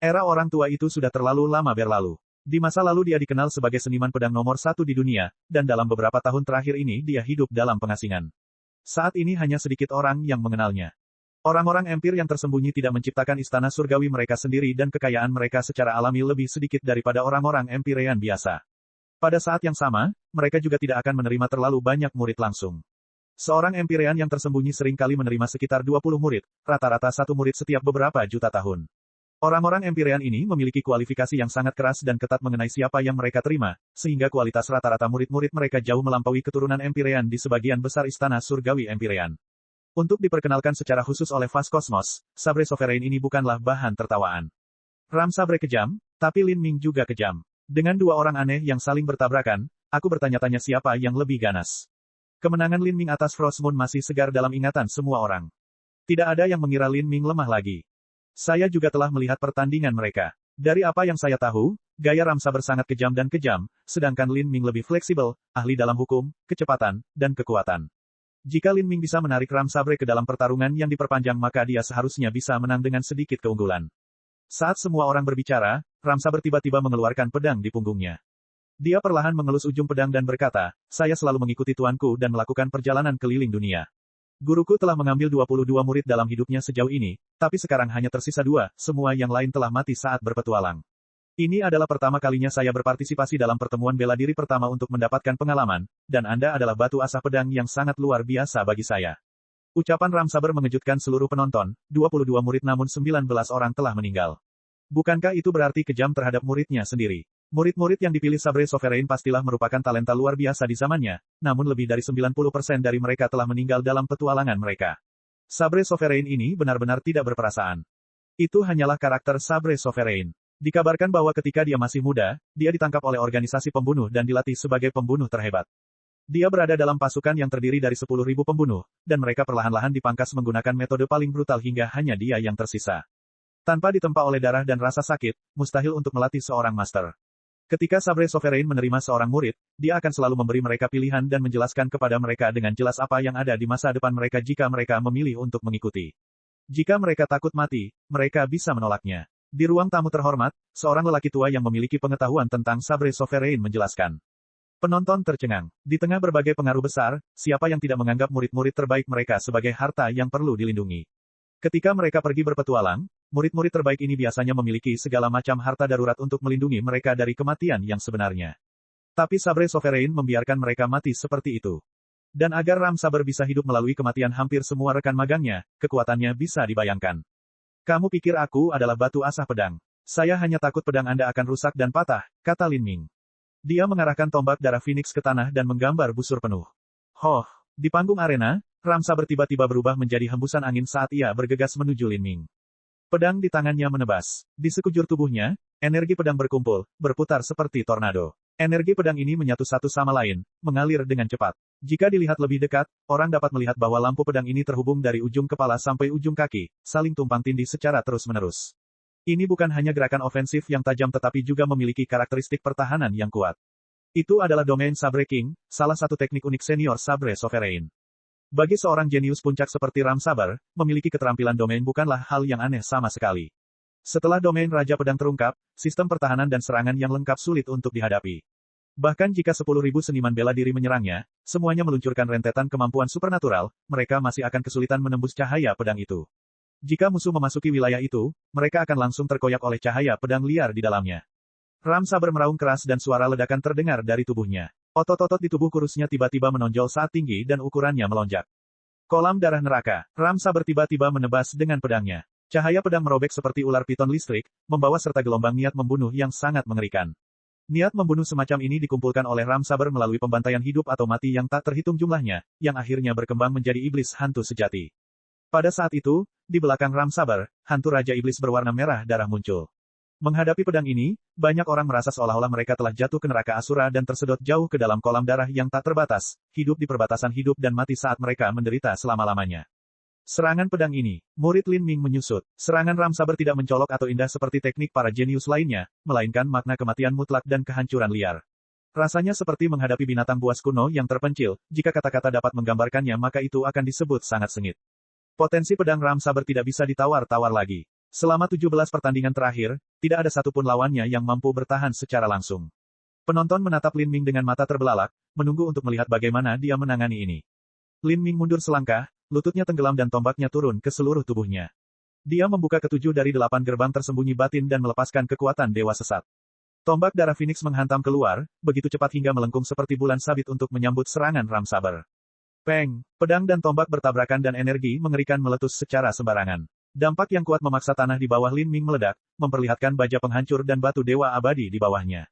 Era orang tua itu sudah terlalu lama berlalu. Di masa lalu dia dikenal sebagai seniman pedang nomor 1 di dunia, dan dalam beberapa tahun terakhir ini dia hidup dalam pengasingan. Saat ini hanya sedikit orang yang mengenalnya. Orang-orang Empire yang tersembunyi tidak menciptakan istana surgawi mereka sendiri dan kekayaan mereka secara alami lebih sedikit daripada orang-orang Empyrean biasa. Pada saat yang sama, mereka juga tidak akan menerima terlalu banyak murid langsung. Seorang Empyrean yang tersembunyi sering kali menerima sekitar 20 murid, rata-rata 1 murid setiap beberapa juta tahun. Orang-orang Empyrean ini memiliki kualifikasi yang sangat keras dan ketat mengenai siapa yang mereka terima, sehingga kualitas rata-rata murid-murid mereka jauh melampaui keturunan Empyrean di sebagian besar istana surgawi Empyrean. Untuk diperkenalkan secara khusus oleh Fast Cosmos, Sabre Sovereign ini bukanlah bahan tertawaan. Ram Sabre kejam, tapi Lin Ming juga kejam. Dengan 2 orang aneh yang saling bertabrakan, aku bertanya-tanya siapa yang lebih ganas. Kemenangan Lin Ming atas Frost Moon masih segar dalam ingatan semua orang. Tidak ada yang mengira Lin Ming lemah lagi. Saya juga telah melihat pertandingan mereka. Dari apa yang saya tahu, gaya Ram Saber sangat kejam dan kejam, sedangkan Lin Ming lebih fleksibel, ahli dalam hukum, kecepatan, dan kekuatan. Jika Lin Ming bisa menarik Ram Sabre ke dalam pertarungan yang diperpanjang maka dia seharusnya bisa menang dengan sedikit keunggulan. Saat semua orang berbicara, Ram Saber tiba-tiba mengeluarkan pedang di punggungnya. Dia perlahan mengelus ujung pedang dan berkata, saya selalu mengikuti tuanku dan melakukan perjalanan keliling dunia. Guruku telah mengambil 22 murid dalam hidupnya sejauh ini, tapi sekarang hanya tersisa 2, semua yang lain telah mati saat berpetualang. Ini adalah pertama kalinya saya berpartisipasi dalam pertemuan bela diri pertama untuk mendapatkan pengalaman, dan Anda adalah batu asah pedang yang sangat luar biasa bagi saya. Ucapan Ramsaber mengejutkan seluruh penonton, 22 murid namun 19 orang telah meninggal. Bukankah itu berarti kejam terhadap muridnya sendiri? Murid-murid yang dipilih Sabre Sovereign pastilah merupakan talenta luar biasa di zamannya, namun lebih dari 90% dari mereka telah meninggal dalam petualangan mereka. Sabre Sovereign ini benar-benar tidak berperasaan. Itu hanyalah karakter Sabre Sovereign. Dikabarkan bahwa ketika dia masih muda, dia ditangkap oleh organisasi pembunuh dan dilatih sebagai pembunuh terhebat. Dia berada dalam pasukan yang terdiri dari 10.000 pembunuh, dan mereka perlahan-lahan dipangkas menggunakan metode paling brutal hingga hanya dia yang tersisa. Tanpa ditempa oleh darah dan rasa sakit, mustahil untuk melatih seorang master. Ketika Sabre Sovereign menerima seorang murid, dia akan selalu memberi mereka pilihan dan menjelaskan kepada mereka dengan jelas apa yang ada di masa depan mereka jika mereka memilih untuk mengikuti. Jika mereka takut mati, mereka bisa menolaknya. Di ruang tamu terhormat, seorang lelaki tua yang memiliki pengetahuan tentang Sabre Sovereign menjelaskan. Penonton tercengang. Di tengah berbagai pengaruh besar, siapa yang tidak menganggap murid-murid terbaik mereka sebagai harta yang perlu dilindungi? Ketika mereka pergi berpetualang, murid-murid terbaik ini biasanya memiliki segala macam harta darurat untuk melindungi mereka dari kematian yang sebenarnya. Tapi Sabre Sovereign membiarkan mereka mati seperti itu. Dan agar Ramsaber bisa hidup melalui kematian hampir semua rekan magangnya, kekuatannya bisa dibayangkan. Kamu pikir aku adalah batu asah pedang? Saya hanya takut pedang Anda akan rusak dan patah, kata Lin Ming. Dia mengarahkan tombak darah Phoenix ke tanah dan menggambar busur penuh. Hoh, di panggung arena, Ramsaber tiba-tiba berubah menjadi hembusan angin saat ia bergegas menuju Lin Ming. Pedang di tangannya menebas. Di sekujur tubuhnya, energi pedang berkumpul, berputar seperti tornado. Energi pedang ini menyatu satu sama lain, mengalir dengan cepat. Jika dilihat lebih dekat, orang dapat melihat bahwa lampu pedang ini terhubung dari ujung kepala sampai ujung kaki, saling tumpang tindih secara terus-menerus. Ini bukan hanya gerakan ofensif yang tajam tetapi juga memiliki karakteristik pertahanan yang kuat. Itu adalah domain Sabre King, salah satu teknik unik senior Sabre Sovereign. Bagi seorang jenius puncak seperti Ramsaber, memiliki keterampilan domain bukanlah hal yang aneh sama sekali. Setelah domain Raja Pedang terungkap, sistem pertahanan dan serangan yang lengkap sulit untuk dihadapi. Bahkan jika 10.000 seniman bela diri menyerangnya, semuanya meluncurkan rentetan kemampuan supernatural, mereka masih akan kesulitan menembus cahaya pedang itu. Jika musuh memasuki wilayah itu, mereka akan langsung terkoyak oleh cahaya pedang liar di dalamnya. Ramsaber meraung keras dan suara ledakan terdengar dari tubuhnya. Otot-otot di tubuh kurusnya tiba-tiba menonjol saat tinggi dan ukurannya melonjak. Kolam darah neraka. Ramsaber tiba-tiba menebas dengan pedangnya. Cahaya pedang merobek seperti ular piton listrik, membawa serta gelombang niat membunuh yang sangat mengerikan. Niat membunuh semacam ini dikumpulkan oleh Ramsaber melalui pembantaian hidup atau mati yang tak terhitung jumlahnya, yang akhirnya berkembang menjadi iblis hantu sejati. Pada saat itu, di belakang Ramsaber, hantu Raja Iblis berwarna merah darah muncul. Menghadapi pedang ini, banyak orang merasa seolah-olah mereka telah jatuh ke neraka Asura dan tersedot jauh ke dalam kolam darah yang tak terbatas, hidup di perbatasan hidup dan mati saat mereka menderita selama-lamanya. Serangan pedang ini, murid Lin Ming menyusut. Serangan Ramsaber tidak mencolok atau indah seperti teknik para jenius lainnya, melainkan makna kematian mutlak dan kehancuran liar. Rasanya seperti menghadapi binatang buas kuno yang terpencil, jika kata-kata dapat menggambarkannya maka itu akan disebut sangat sengit. Potensi pedang Ramsaber tidak bisa ditawar-tawar lagi. Selama 17 pertandingan terakhir, tidak ada satupun lawannya yang mampu bertahan secara langsung. Penonton menatap Lin Ming dengan mata terbelalak, menunggu untuk melihat bagaimana dia menangani ini. Lin Ming mundur selangkah, lututnya tenggelam dan tombaknya turun ke seluruh tubuhnya. Dia membuka ketujuh dari 8 gerbang tersembunyi batin dan melepaskan kekuatan Dewa Sesat. Tombak darah Phoenix menghantam keluar, begitu cepat hingga melengkung seperti bulan sabit untuk menyambut serangan Ramsaber. Peng, pedang dan tombak bertabrakan dan energi mengerikan meletus secara sembarangan. Dampak yang kuat memaksa tanah di bawah Lin Ming meledak, memperlihatkan baja penghancur dan batu dewa abadi di bawahnya.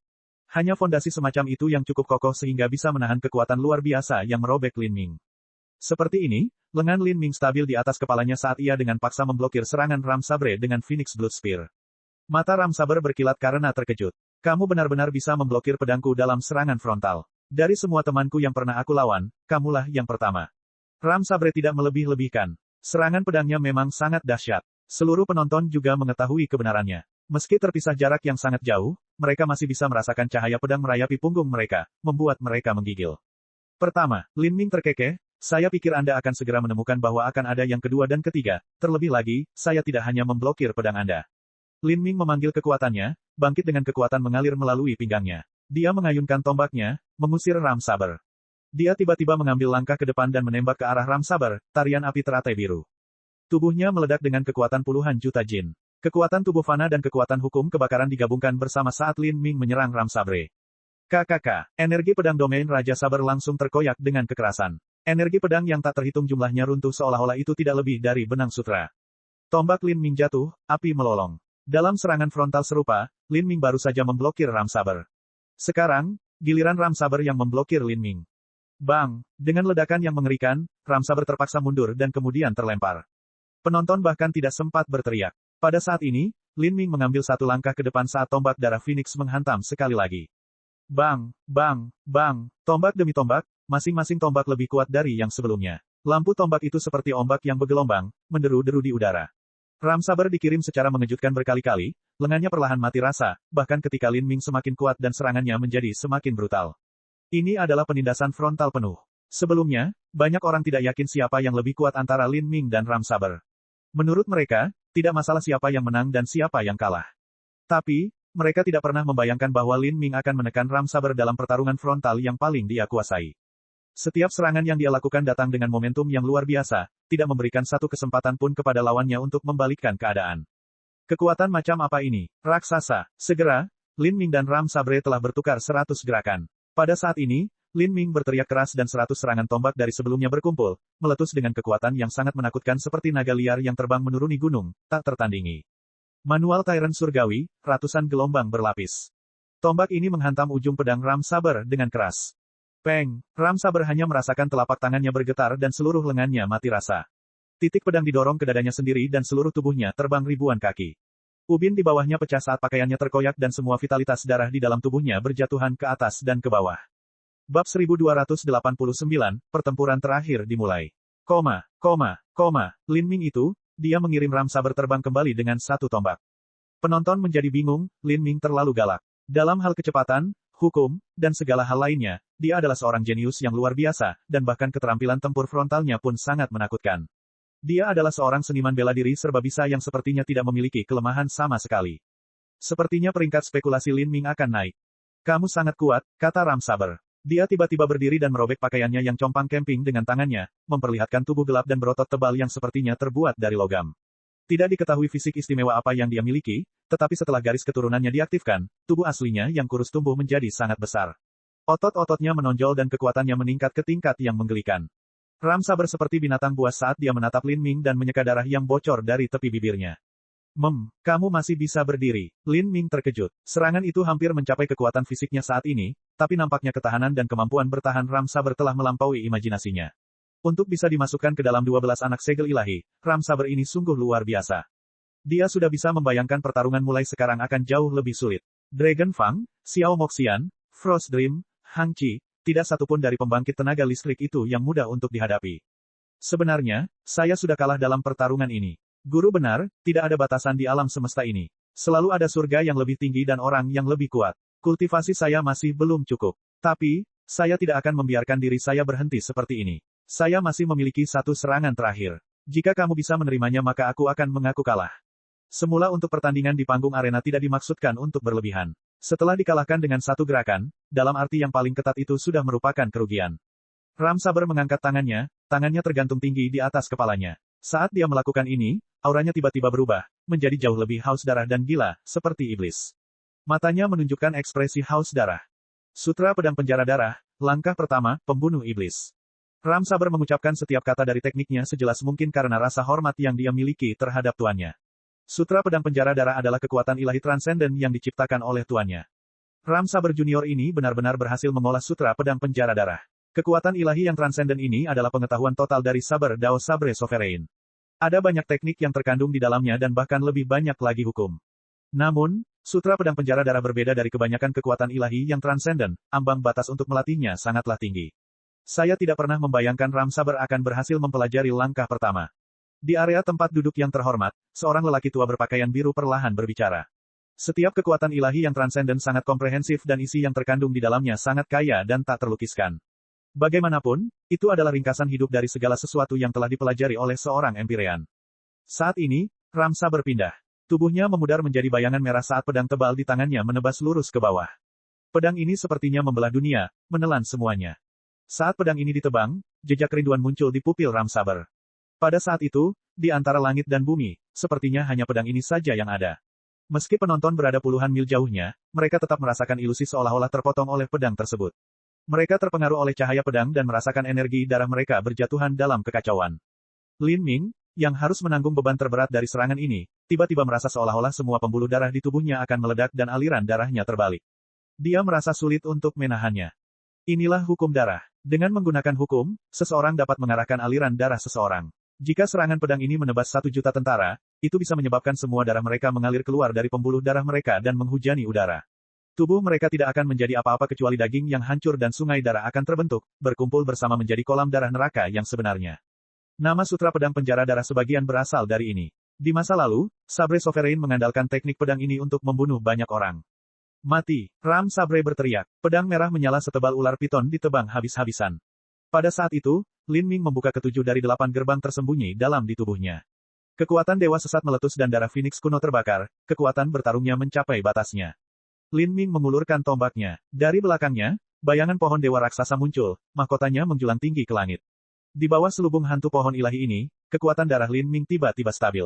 Hanya fondasi semacam itu yang cukup kokoh sehingga bisa menahan kekuatan luar biasa yang merobek Lin Ming. Seperti ini, lengan Lin Ming stabil di atas kepalanya saat ia dengan paksa memblokir serangan Ramsaber dengan Phoenix Blood Spear. Mata Ramsaber berkilat karena terkejut. Kamu benar-benar bisa memblokir pedangku dalam serangan frontal. Dari semua temanku yang pernah aku lawan, kamulah yang pertama. Ramsaber tidak melebih-lebihkan. Serangan pedangnya memang sangat dahsyat. Seluruh penonton juga mengetahui kebenarannya. Meski terpisah jarak yang sangat jauh, mereka masih bisa merasakan cahaya pedang merayapi punggung mereka, membuat mereka menggigil. Pertama, Lin Ming terkekeh, saya pikir Anda akan segera menemukan bahwa akan ada yang kedua dan ketiga, terlebih lagi, saya tidak hanya memblokir pedang Anda. Lin Ming memanggil kekuatannya, bangkit dengan kekuatan mengalir melalui pinggangnya. Dia mengayunkan tombaknya, mengusir Ram Saber. Dia tiba-tiba mengambil langkah ke depan dan menembak ke arah Ram Saber, tarian api teratai biru. Tubuhnya meledak dengan kekuatan puluhan juta jin. Kekuatan tubuh fana dan kekuatan hukum kebakaran digabungkan bersama saat Lin Ming menyerang Ram Sabre. KKK, energi pedang domain Raja Saber langsung terkoyak dengan kekerasan. Energi pedang yang tak terhitung jumlahnya runtuh seolah-olah itu tidak lebih dari benang sutra. Tombak Lin Ming jatuh, api melolong. Dalam serangan frontal serupa, Lin Ming baru saja memblokir Ram Saber. Sekarang, giliran Ram Saber yang memblokir Lin Ming. Bang! Dengan ledakan yang mengerikan, Ram Saber terpaksa mundur dan kemudian terlempar. Penonton bahkan tidak sempat berteriak. Pada saat ini, Lin Ming mengambil satu langkah ke depan saat tombak darah Phoenix menghantam sekali lagi. Bang! Bang! Bang! Tombak demi tombak, masing-masing tombak lebih kuat dari yang sebelumnya. Lampu tombak itu seperti ombak yang bergelombang, menderu-deru di udara. Ram Saber dikirim secara mengejutkan berkali-kali, lengannya perlahan mati rasa, bahkan ketika Lin Ming semakin kuat dan serangannya menjadi semakin brutal. Ini adalah penindasan frontal penuh. Sebelumnya, banyak orang tidak yakin siapa yang lebih kuat antara Lin Ming dan Ram Saber. Menurut mereka, tidak masalah siapa yang menang dan siapa yang kalah. Tapi, mereka tidak pernah membayangkan bahwa Lin Ming akan menekan Ram Saber dalam pertarungan frontal yang paling dia kuasai. Setiap serangan yang dia lakukan datang dengan momentum yang luar biasa, tidak memberikan satu kesempatan pun kepada lawannya untuk membalikkan keadaan. Kekuatan macam apa ini? Raksasa. Segera, Lin Ming dan Ram Sabre telah bertukar 100 gerakan. Pada saat ini, Lin Ming berteriak keras dan 100 serangan tombak dari sebelumnya berkumpul, meletus dengan kekuatan yang sangat menakutkan seperti naga liar yang terbang menuruni gunung, tak tertandingi. Manual Tyrant Surgawi, ratusan gelombang berlapis. Tombak ini menghantam ujung pedang Ram Saber dengan keras. Peng! Ram Saber hanya merasakan telapak tangannya bergetar dan seluruh lengannya mati rasa. Titik pedang didorong ke dadanya sendiri dan seluruh tubuhnya terbang ribuan kaki. Ubin di bawahnya pecah saat pakaiannya terkoyak dan semua vitalitas darah di dalam tubuhnya berjatuhan ke atas dan ke bawah. Bab 1289, pertempuran terakhir dimulai. Lin Ming itu, dia mengirim Ram Saber terbang kembali dengan satu tombak. Penonton menjadi bingung, Lin Ming terlalu galak. Dalam hal kecepatan, hukum, dan segala hal lainnya, dia adalah seorang jenius yang luar biasa, dan bahkan keterampilan tempur frontalnya pun sangat menakutkan. Dia adalah seorang seniman bela diri serba bisa yang sepertinya tidak memiliki kelemahan sama sekali. Sepertinya peringkat spekulasi Lin Ming akan naik. Kamu sangat kuat, kata Ram Saber. Dia tiba-tiba berdiri dan merobek pakaiannya yang compang camping dengan tangannya, memperlihatkan tubuh gelap dan berotot tebal yang sepertinya terbuat dari logam. Tidak diketahui fisik istimewa apa yang dia miliki, tetapi setelah garis keturunannya diaktifkan, tubuh aslinya yang kurus tumbuh menjadi sangat besar. Otot-ototnya menonjol dan kekuatannya meningkat ke tingkat yang menggelikan. Ram Saber seperti binatang buas saat dia menatap Lin Ming dan menyeka darah yang bocor dari tepi bibirnya. Kamu masih bisa berdiri. Lin Ming terkejut. Serangan itu hampir mencapai kekuatan fisiknya saat ini, tapi nampaknya ketahanan dan kemampuan bertahan Ram Saber telah melampaui imajinasinya. Untuk bisa dimasukkan ke dalam 12 anak segel ilahi, Ram Saber ini sungguh luar biasa. Dia sudah bisa membayangkan pertarungan mulai sekarang akan jauh lebih sulit. Dragon Fang, Xiao Moxian, Frost Dream, Hang Qi, tidak satupun dari pembangkit tenaga listrik itu yang mudah untuk dihadapi. Sebenarnya, saya sudah kalah dalam pertarungan ini. Guru benar, tidak ada batasan di alam semesta ini. Selalu ada surga yang lebih tinggi dan orang yang lebih kuat. Kultivasi saya masih belum cukup. Tapi, saya tidak akan membiarkan diri saya berhenti seperti ini. Saya masih memiliki satu serangan terakhir. Jika kamu bisa menerimanya maka aku akan mengaku kalah. Semula untuk pertandingan di panggung arena tidak dimaksudkan untuk berlebihan. Setelah dikalahkan dengan satu gerakan, dalam arti yang paling ketat itu sudah merupakan kerugian. Ram Saber mengangkat tangannya tergantung tinggi di atas kepalanya. Saat dia melakukan ini, auranya tiba-tiba berubah, menjadi jauh lebih haus darah dan gila, seperti iblis. Matanya menunjukkan ekspresi haus darah. Sutra Pedang Penjara Darah, langkah pertama, pembunuh iblis. Ram Saber mengucapkan setiap kata dari tekniknya sejelas mungkin karena rasa hormat yang dia miliki terhadap tuannya. Sutra Pedang Penjara Darah adalah kekuatan ilahi transenden yang diciptakan oleh tuannya. Ram Saber Junior ini benar-benar berhasil mengolah Sutra Pedang Penjara Darah. Kekuatan ilahi yang transenden ini adalah pengetahuan total dari Saber Dao Sabre Sovereign. Ada banyak teknik yang terkandung di dalamnya dan bahkan lebih banyak lagi hukum. Namun, Sutra Pedang Penjara Darah berbeda dari kebanyakan kekuatan ilahi yang transenden, ambang batas untuk melatihnya sangatlah tinggi. Saya tidak pernah membayangkan Ram Saber akan berhasil mempelajari langkah pertama. Di area tempat duduk yang terhormat, seorang lelaki tua berpakaian biru perlahan berbicara. Setiap kekuatan ilahi yang transenden sangat komprehensif dan isi yang terkandung di dalamnya sangat kaya dan tak terlukiskan. Bagaimanapun, itu adalah ringkasan hidup dari segala sesuatu yang telah dipelajari oleh seorang Empyrean. Saat ini, Ram Saber pindah. Tubuhnya memudar menjadi bayangan merah saat pedang tebal di tangannya menebas lurus ke bawah. Pedang ini sepertinya membelah dunia, menelan semuanya. Saat pedang ini ditebang, jejak kerinduan muncul di pupil Ram Saber. Pada saat itu, di antara langit dan bumi, sepertinya hanya pedang ini saja yang ada. Meski penonton berada puluhan mil jauhnya, mereka tetap merasakan ilusi seolah-olah terpotong oleh pedang tersebut. Mereka terpengaruh oleh cahaya pedang dan merasakan energi darah mereka berjatuhan dalam kekacauan. Lin Ming, yang harus menanggung beban terberat dari serangan ini, tiba-tiba merasa seolah-olah semua pembuluh darah di tubuhnya akan meledak dan aliran darahnya terbalik. Dia merasa sulit untuk menahannya. Inilah hukum darah. Dengan menggunakan hukum, seseorang dapat mengarahkan aliran darah seseorang. Jika serangan pedang ini menebas 1 juta tentara, itu bisa menyebabkan semua darah mereka mengalir keluar dari pembuluh darah mereka dan menghujani udara. Tubuh mereka tidak akan menjadi apa-apa kecuali daging yang hancur dan sungai darah akan terbentuk, berkumpul bersama menjadi kolam darah neraka yang sebenarnya. Nama sutra pedang penjara darah sebagian berasal dari ini. Di masa lalu, Sabre Sovereign mengandalkan teknik pedang ini untuk membunuh banyak orang. Mati! Ram Sabre berteriak. Pedang merah menyala setebal ular piton ditebang habis-habisan. Pada saat itu, Lin Ming membuka ke-7 dari 8 gerbang tersembunyi dalam di tubuhnya. Kekuatan Dewa Sesat meletus dan darah Phoenix kuno terbakar, kekuatan bertarungnya mencapai batasnya. Lin Ming mengulurkan tombaknya. Dari belakangnya, bayangan pohon dewa raksasa muncul, mahkotanya menjulang tinggi ke langit. Di bawah selubung hantu pohon ilahi ini, kekuatan darah Lin Ming tiba-tiba stabil.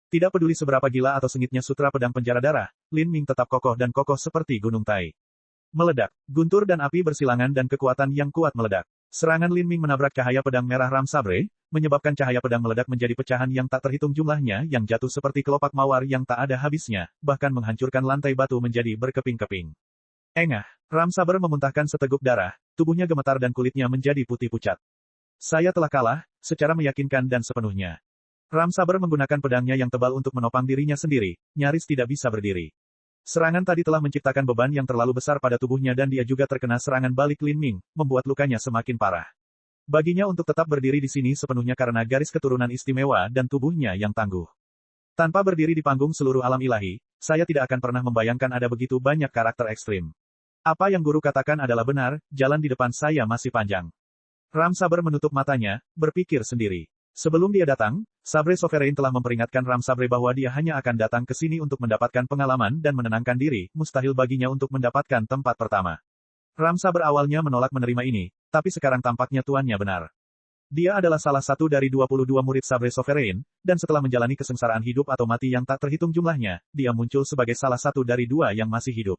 Tidak peduli seberapa gila atau sengitnya sutra pedang penjara darah, Lin Ming tetap kokoh dan kokoh seperti gunung Tai. Meledak, guntur dan api bersilangan dan kekuatan yang kuat meledak. Serangan Lin Ming menabrak cahaya pedang merah Ram Sabre, menyebabkan cahaya pedang meledak menjadi pecahan yang tak terhitung jumlahnya yang jatuh seperti kelopak mawar yang tak ada habisnya, bahkan menghancurkan lantai batu menjadi berkeping-keping. Engah, Ram Sabre memuntahkan seteguk darah, tubuhnya gemetar dan kulitnya menjadi putih pucat. Saya telah kalah, secara meyakinkan dan sepenuhnya. Ram Saber menggunakan pedangnya yang tebal untuk menopang dirinya sendiri, nyaris tidak bisa berdiri. Serangan tadi telah menciptakan beban yang terlalu besar pada tubuhnya dan dia juga terkena serangan balik Lin Ming, membuat lukanya semakin parah. Baginya untuk tetap berdiri di sini sepenuhnya karena garis keturunan istimewa dan tubuhnya yang tangguh. Tanpa berdiri di panggung seluruh alam ilahi, saya tidak akan pernah membayangkan ada begitu banyak karakter ekstrim. Apa yang guru katakan adalah benar, jalan di depan saya masih panjang. Ram Saber menutup matanya, berpikir sendiri. Sebelum dia datang, Sabre Sovereign telah memperingatkan Ram Sabre bahwa dia hanya akan datang ke sini untuk mendapatkan pengalaman dan menenangkan diri, mustahil baginya untuk mendapatkan tempat pertama. Ram Sabre awalnya menolak menerima ini, tapi sekarang tampaknya tuannya benar. Dia adalah salah satu dari 22 murid Sabre Sovereign, dan setelah menjalani kesengsaraan hidup atau mati yang tak terhitung jumlahnya, dia muncul sebagai salah satu dari 2 yang masih hidup.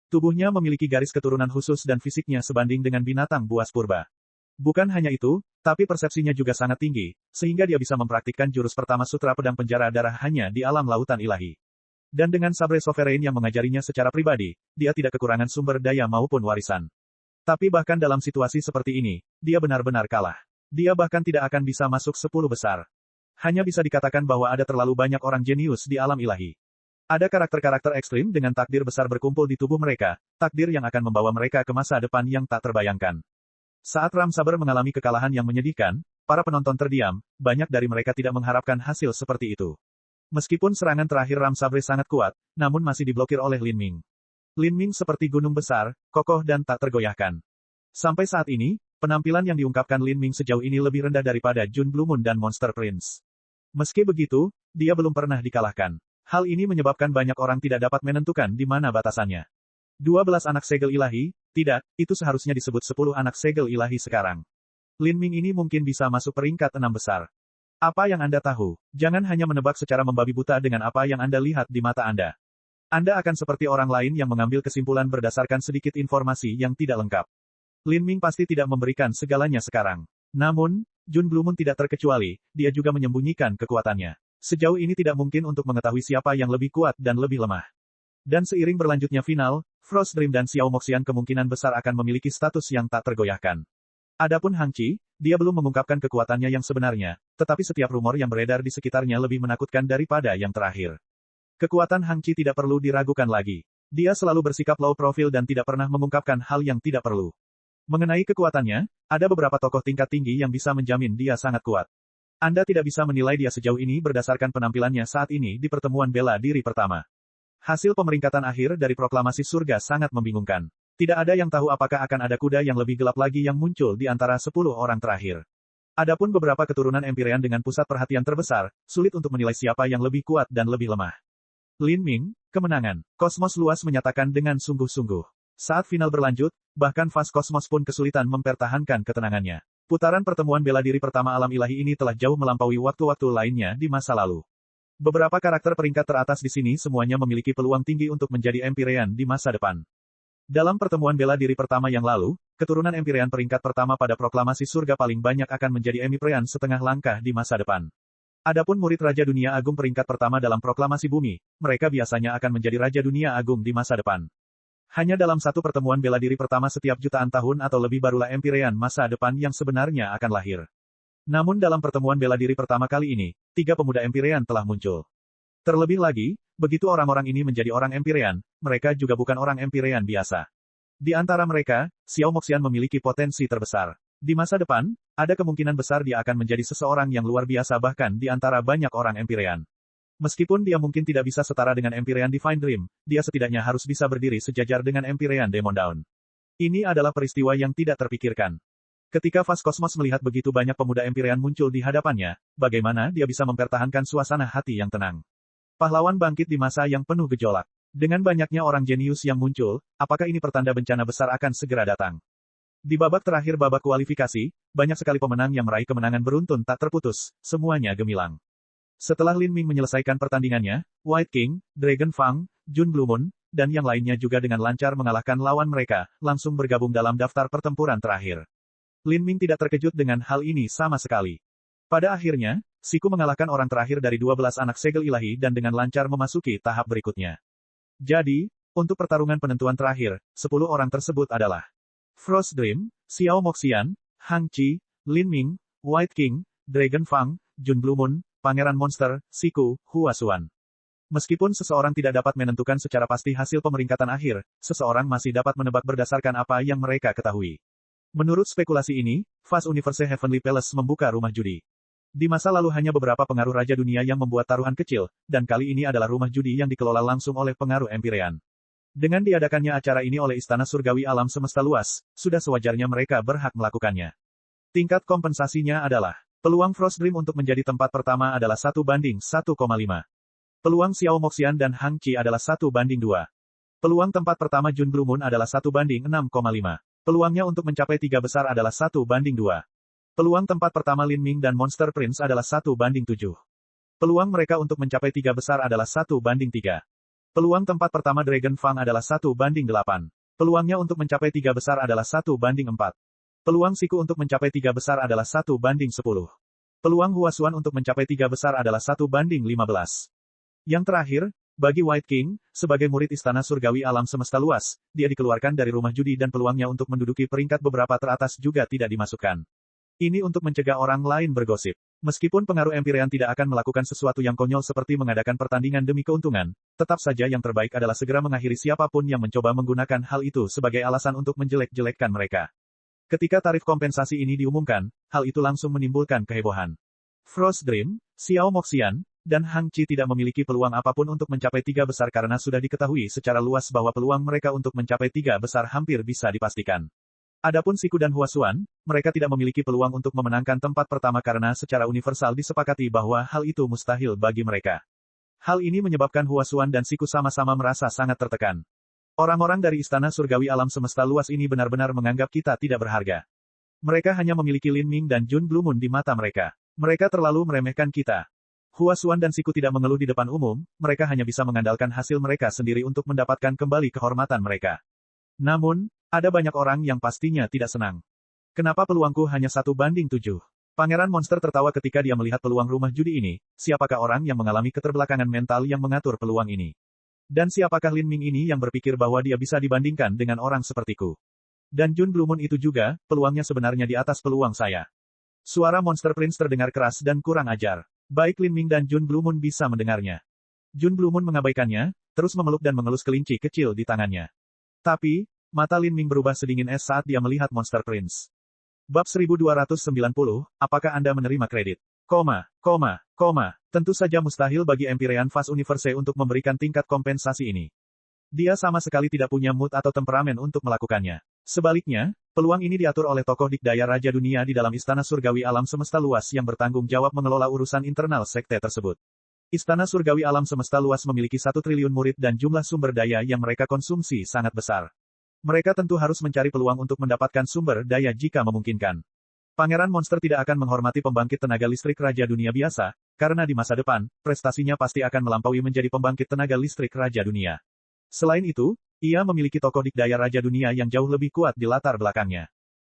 Tubuhnya memiliki garis keturunan khusus dan fisiknya sebanding dengan binatang buas purba. Bukan hanya itu, tapi persepsinya juga sangat tinggi, sehingga dia bisa mempraktikkan jurus pertama sutra pedang penjara darah hanya di alam lautan ilahi. Dan dengan Sabre Sovereign yang mengajarinya secara pribadi, dia tidak kekurangan sumber daya maupun warisan. Tapi bahkan dalam situasi seperti ini, dia benar-benar kalah. Dia bahkan tidak akan bisa masuk 10 besar. Hanya bisa dikatakan bahwa ada terlalu banyak orang jenius di alam ilahi. Ada karakter-karakter ekstrim dengan takdir besar berkumpul di tubuh mereka, takdir yang akan membawa mereka ke masa depan yang tak terbayangkan. Saat Ram Saber mengalami kekalahan yang menyedihkan, para penonton terdiam, banyak dari mereka tidak mengharapkan hasil seperti itu. Meskipun serangan terakhir Ram Sabre sangat kuat, namun masih diblokir oleh Lin Ming. Lin Ming seperti gunung besar, kokoh dan tak tergoyahkan. Sampai saat ini, penampilan yang diungkapkan Lin Ming sejauh ini lebih rendah daripada Jun Blue Moon dan Monster Prince. Meski begitu, dia belum pernah dikalahkan. Hal ini menyebabkan banyak orang tidak dapat menentukan di mana batasannya. 12 anak segel ilahi, tidak, itu seharusnya disebut 10 anak segel ilahi sekarang. Lin Ming ini mungkin bisa masuk peringkat 6 besar. Apa yang Anda tahu? Jangan hanya menebak secara membabi buta dengan apa yang Anda lihat di mata Anda. Anda akan seperti orang lain yang mengambil kesimpulan berdasarkan sedikit informasi yang tidak lengkap. Lin Ming pasti tidak memberikan segalanya sekarang. Namun, Jun Blue Moon tidak terkecuali, dia juga menyembunyikan kekuatannya. Sejauh ini tidak mungkin untuk mengetahui siapa yang lebih kuat dan lebih lemah. Dan seiring berlanjutnya final, Frost Dream dan Xiao Moxian kemungkinan besar akan memiliki status yang tak tergoyahkan. Adapun Hang Qi, dia belum mengungkapkan kekuatannya yang sebenarnya, tetapi setiap rumor yang beredar di sekitarnya lebih menakutkan daripada yang terakhir. Kekuatan Hang Qi tidak perlu diragukan lagi. Dia selalu bersikap low profile dan tidak pernah mengungkapkan hal yang tidak perlu. Mengenai kekuatannya, ada beberapa tokoh tingkat tinggi yang bisa menjamin dia sangat kuat. Anda tidak bisa menilai dia sejauh ini berdasarkan penampilannya saat ini di pertemuan bela diri pertama. Hasil pemeringkatan akhir dari proklamasi surga sangat membingungkan. Tidak ada yang tahu apakah akan ada kuda yang lebih gelap lagi yang muncul di antara 10 orang terakhir. Adapun beberapa keturunan Empyrean dengan pusat perhatian terbesar, sulit untuk menilai siapa yang lebih kuat dan lebih lemah. Lin Ming, kemenangan. Kosmos luas menyatakan dengan sungguh-sungguh. Saat final berlanjut, bahkan Fas Kosmos pun kesulitan mempertahankan ketenangannya. Putaran pertemuan bela diri pertama alam ilahi ini telah jauh melampaui waktu-waktu lainnya di masa lalu. Beberapa karakter peringkat teratas di sini semuanya memiliki peluang tinggi untuk menjadi Empyrean di masa depan. Dalam pertemuan bela diri pertama yang lalu, keturunan Empyrean peringkat pertama pada proklamasi surga paling banyak akan menjadi Empyrean setengah langkah di masa depan. Adapun murid Raja Dunia Agung peringkat pertama dalam proklamasi bumi, mereka biasanya akan menjadi Raja Dunia Agung di masa depan. Hanya dalam satu pertemuan bela diri pertama setiap jutaan tahun atau lebih barulah Empyrean masa depan yang sebenarnya akan lahir. Namun dalam pertemuan bela diri pertama kali ini, 3 pemuda Empyrean telah muncul. Terlebih lagi, begitu orang-orang ini menjadi orang Empyrean, mereka juga bukan orang Empyrean biasa. Di antara mereka, Xiao Moxian memiliki potensi terbesar. Di masa depan, ada kemungkinan besar dia akan menjadi seseorang yang luar biasa bahkan di antara banyak orang Empyrean. Meskipun dia mungkin tidak bisa setara dengan Empyrean Divine Dream, dia setidaknya harus bisa berdiri sejajar dengan Empyrean Demon Dawn. Ini adalah peristiwa yang tidak terpikirkan. Ketika Fas Kosmos melihat begitu banyak pemuda Empyrean muncul di hadapannya, bagaimana dia bisa mempertahankan suasana hati yang tenang? Pahlawan bangkit di masa yang penuh gejolak. Dengan banyaknya orang jenius yang muncul, apakah ini pertanda bencana besar akan segera datang? Di babak terakhir babak kualifikasi, banyak sekali pemenang yang meraih kemenangan beruntun tak terputus, semuanya gemilang. Setelah Lin Ming menyelesaikan pertandingannya, White King, Dragon Fang, Jun Blue Moon, dan yang lainnya juga dengan lancar mengalahkan lawan mereka, langsung bergabung dalam daftar pertempuran terakhir. Lin Ming tidak terkejut dengan hal ini sama sekali. Pada akhirnya, Siku mengalahkan orang terakhir dari 12 anak segel ilahi dan dengan lancar memasuki tahap berikutnya. Jadi, untuk pertarungan penentuan terakhir, 10 orang tersebut adalah Frost Dream, Xiao Moxian, Hang Qi, Lin Ming, White King, Dragon Fang, Jun Blue Moon, Pangeran Monster, Siku, Hua Xuan. Meskipun seseorang tidak dapat menentukan secara pasti hasil pemeringkatan akhir, seseorang masih dapat menebak berdasarkan apa yang mereka ketahui. Menurut spekulasi ini, Fast Universe Heavenly Palace membuka rumah judi. Di masa lalu hanya beberapa pengaruh Raja Dunia yang membuat taruhan kecil, dan kali ini adalah rumah judi yang dikelola langsung oleh pengaruh Empyrean. Dengan diadakannya acara ini oleh Istana Surgawi Alam Semesta Luas, sudah sewajarnya mereka berhak melakukannya. Tingkat kompensasinya adalah, peluang Frost Dream untuk menjadi tempat pertama adalah 1:1,5. Peluang Xiao Moxian dan Hang Qi adalah 1:2. Peluang tempat pertama Jun Blue Moon adalah 1:6,5. Peluangnya untuk mencapai 3 besar adalah 1:2. Peluang tempat pertama Lin Ming dan Monster Prince adalah 1:7. Peluang mereka untuk mencapai 3 besar adalah 1:3. Peluang tempat pertama Dragon Fang adalah 1:8. Peluangnya untuk mencapai 3 besar adalah 1:4. Peluang Siku untuk mencapai 3 besar adalah 1:10. Peluang Hua Xuan untuk mencapai 3 besar adalah 1:15. Yang terakhir, bagi White King, sebagai murid Istana Surgawi Alam Semesta Luas, dia dikeluarkan dari rumah judi dan peluangnya untuk menduduki peringkat beberapa teratas juga tidak dimasukkan. Ini untuk mencegah orang lain bergosip. Meskipun pengaruh Empyrean tidak akan melakukan sesuatu yang konyol seperti mengadakan pertandingan demi keuntungan, tetap saja yang terbaik adalah segera mengakhiri siapapun yang mencoba menggunakan hal itu sebagai alasan untuk menjelek-jelekkan mereka. Ketika tarif kompensasi ini diumumkan, hal itu langsung menimbulkan kehebohan. Frost Dream, Xiao Moxian, dan Hang Qi tidak memiliki peluang apapun untuk mencapai 3 besar karena sudah diketahui secara luas bahwa peluang mereka untuk mencapai 3 besar hampir bisa dipastikan. Adapun Siku dan Hua Xuan, mereka tidak memiliki peluang untuk memenangkan tempat pertama karena secara universal disepakati bahwa hal itu mustahil bagi mereka. Hal ini menyebabkan Hua Xuan dan Siku sama-sama merasa sangat tertekan. Orang-orang dari Istana Surgawi Alam Semesta Luas ini benar-benar menganggap kita tidak berharga. Mereka hanya memiliki Lin Ming dan Jun Blue Moon di mata mereka. Mereka terlalu meremehkan kita. Hua Xuan dan Siku tidak mengeluh di depan umum, mereka hanya bisa mengandalkan hasil mereka sendiri untuk mendapatkan kembali kehormatan mereka. Namun, ada banyak orang yang pastinya tidak senang. Kenapa peluangku hanya 1:7? Pangeran Monster tertawa ketika dia melihat peluang rumah judi ini. Siapakah orang yang mengalami keterbelakangan mental yang mengatur peluang ini? Dan siapakah Lin Ming ini yang berpikir bahwa dia bisa dibandingkan dengan orang sepertiku? Dan Jun Blue Moon itu juga, peluangnya sebenarnya di atas peluang saya. Suara Monster Prince terdengar keras dan kurang ajar. Baik Lin Ming dan Jun Blue Moon bisa mendengarnya. Jun Blue Moon mengabaikannya, terus memeluk dan mengelus kelinci kecil di tangannya. Tapi, mata Lin Ming berubah sedingin es saat dia melihat Monster Prince. Bab 1290, apakah Anda menerima kredit? Tentu saja mustahil bagi Empyrean Fast Universe untuk memberikan tingkat kompensasi ini. Dia sama sekali tidak punya mood atau temperamen untuk melakukannya. Sebaliknya, peluang ini diatur oleh tokoh dikdaya Raja Dunia di dalam Istana Surgawi Alam Semesta Luas yang bertanggung jawab mengelola urusan internal sekte tersebut. Istana Surgawi Alam Semesta Luas memiliki 1 triliun murid dan jumlah sumber daya yang mereka konsumsi sangat besar. Mereka tentu harus mencari peluang untuk mendapatkan sumber daya jika memungkinkan. Pangeran Monster tidak akan menghormati pembangkit tenaga listrik Raja Dunia biasa, karena di masa depan, prestasinya pasti akan melampaui menjadi pembangkit tenaga listrik Raja Dunia. Selain itu, ia memiliki tokoh dikdaya Raja Dunia yang jauh lebih kuat di latar belakangnya.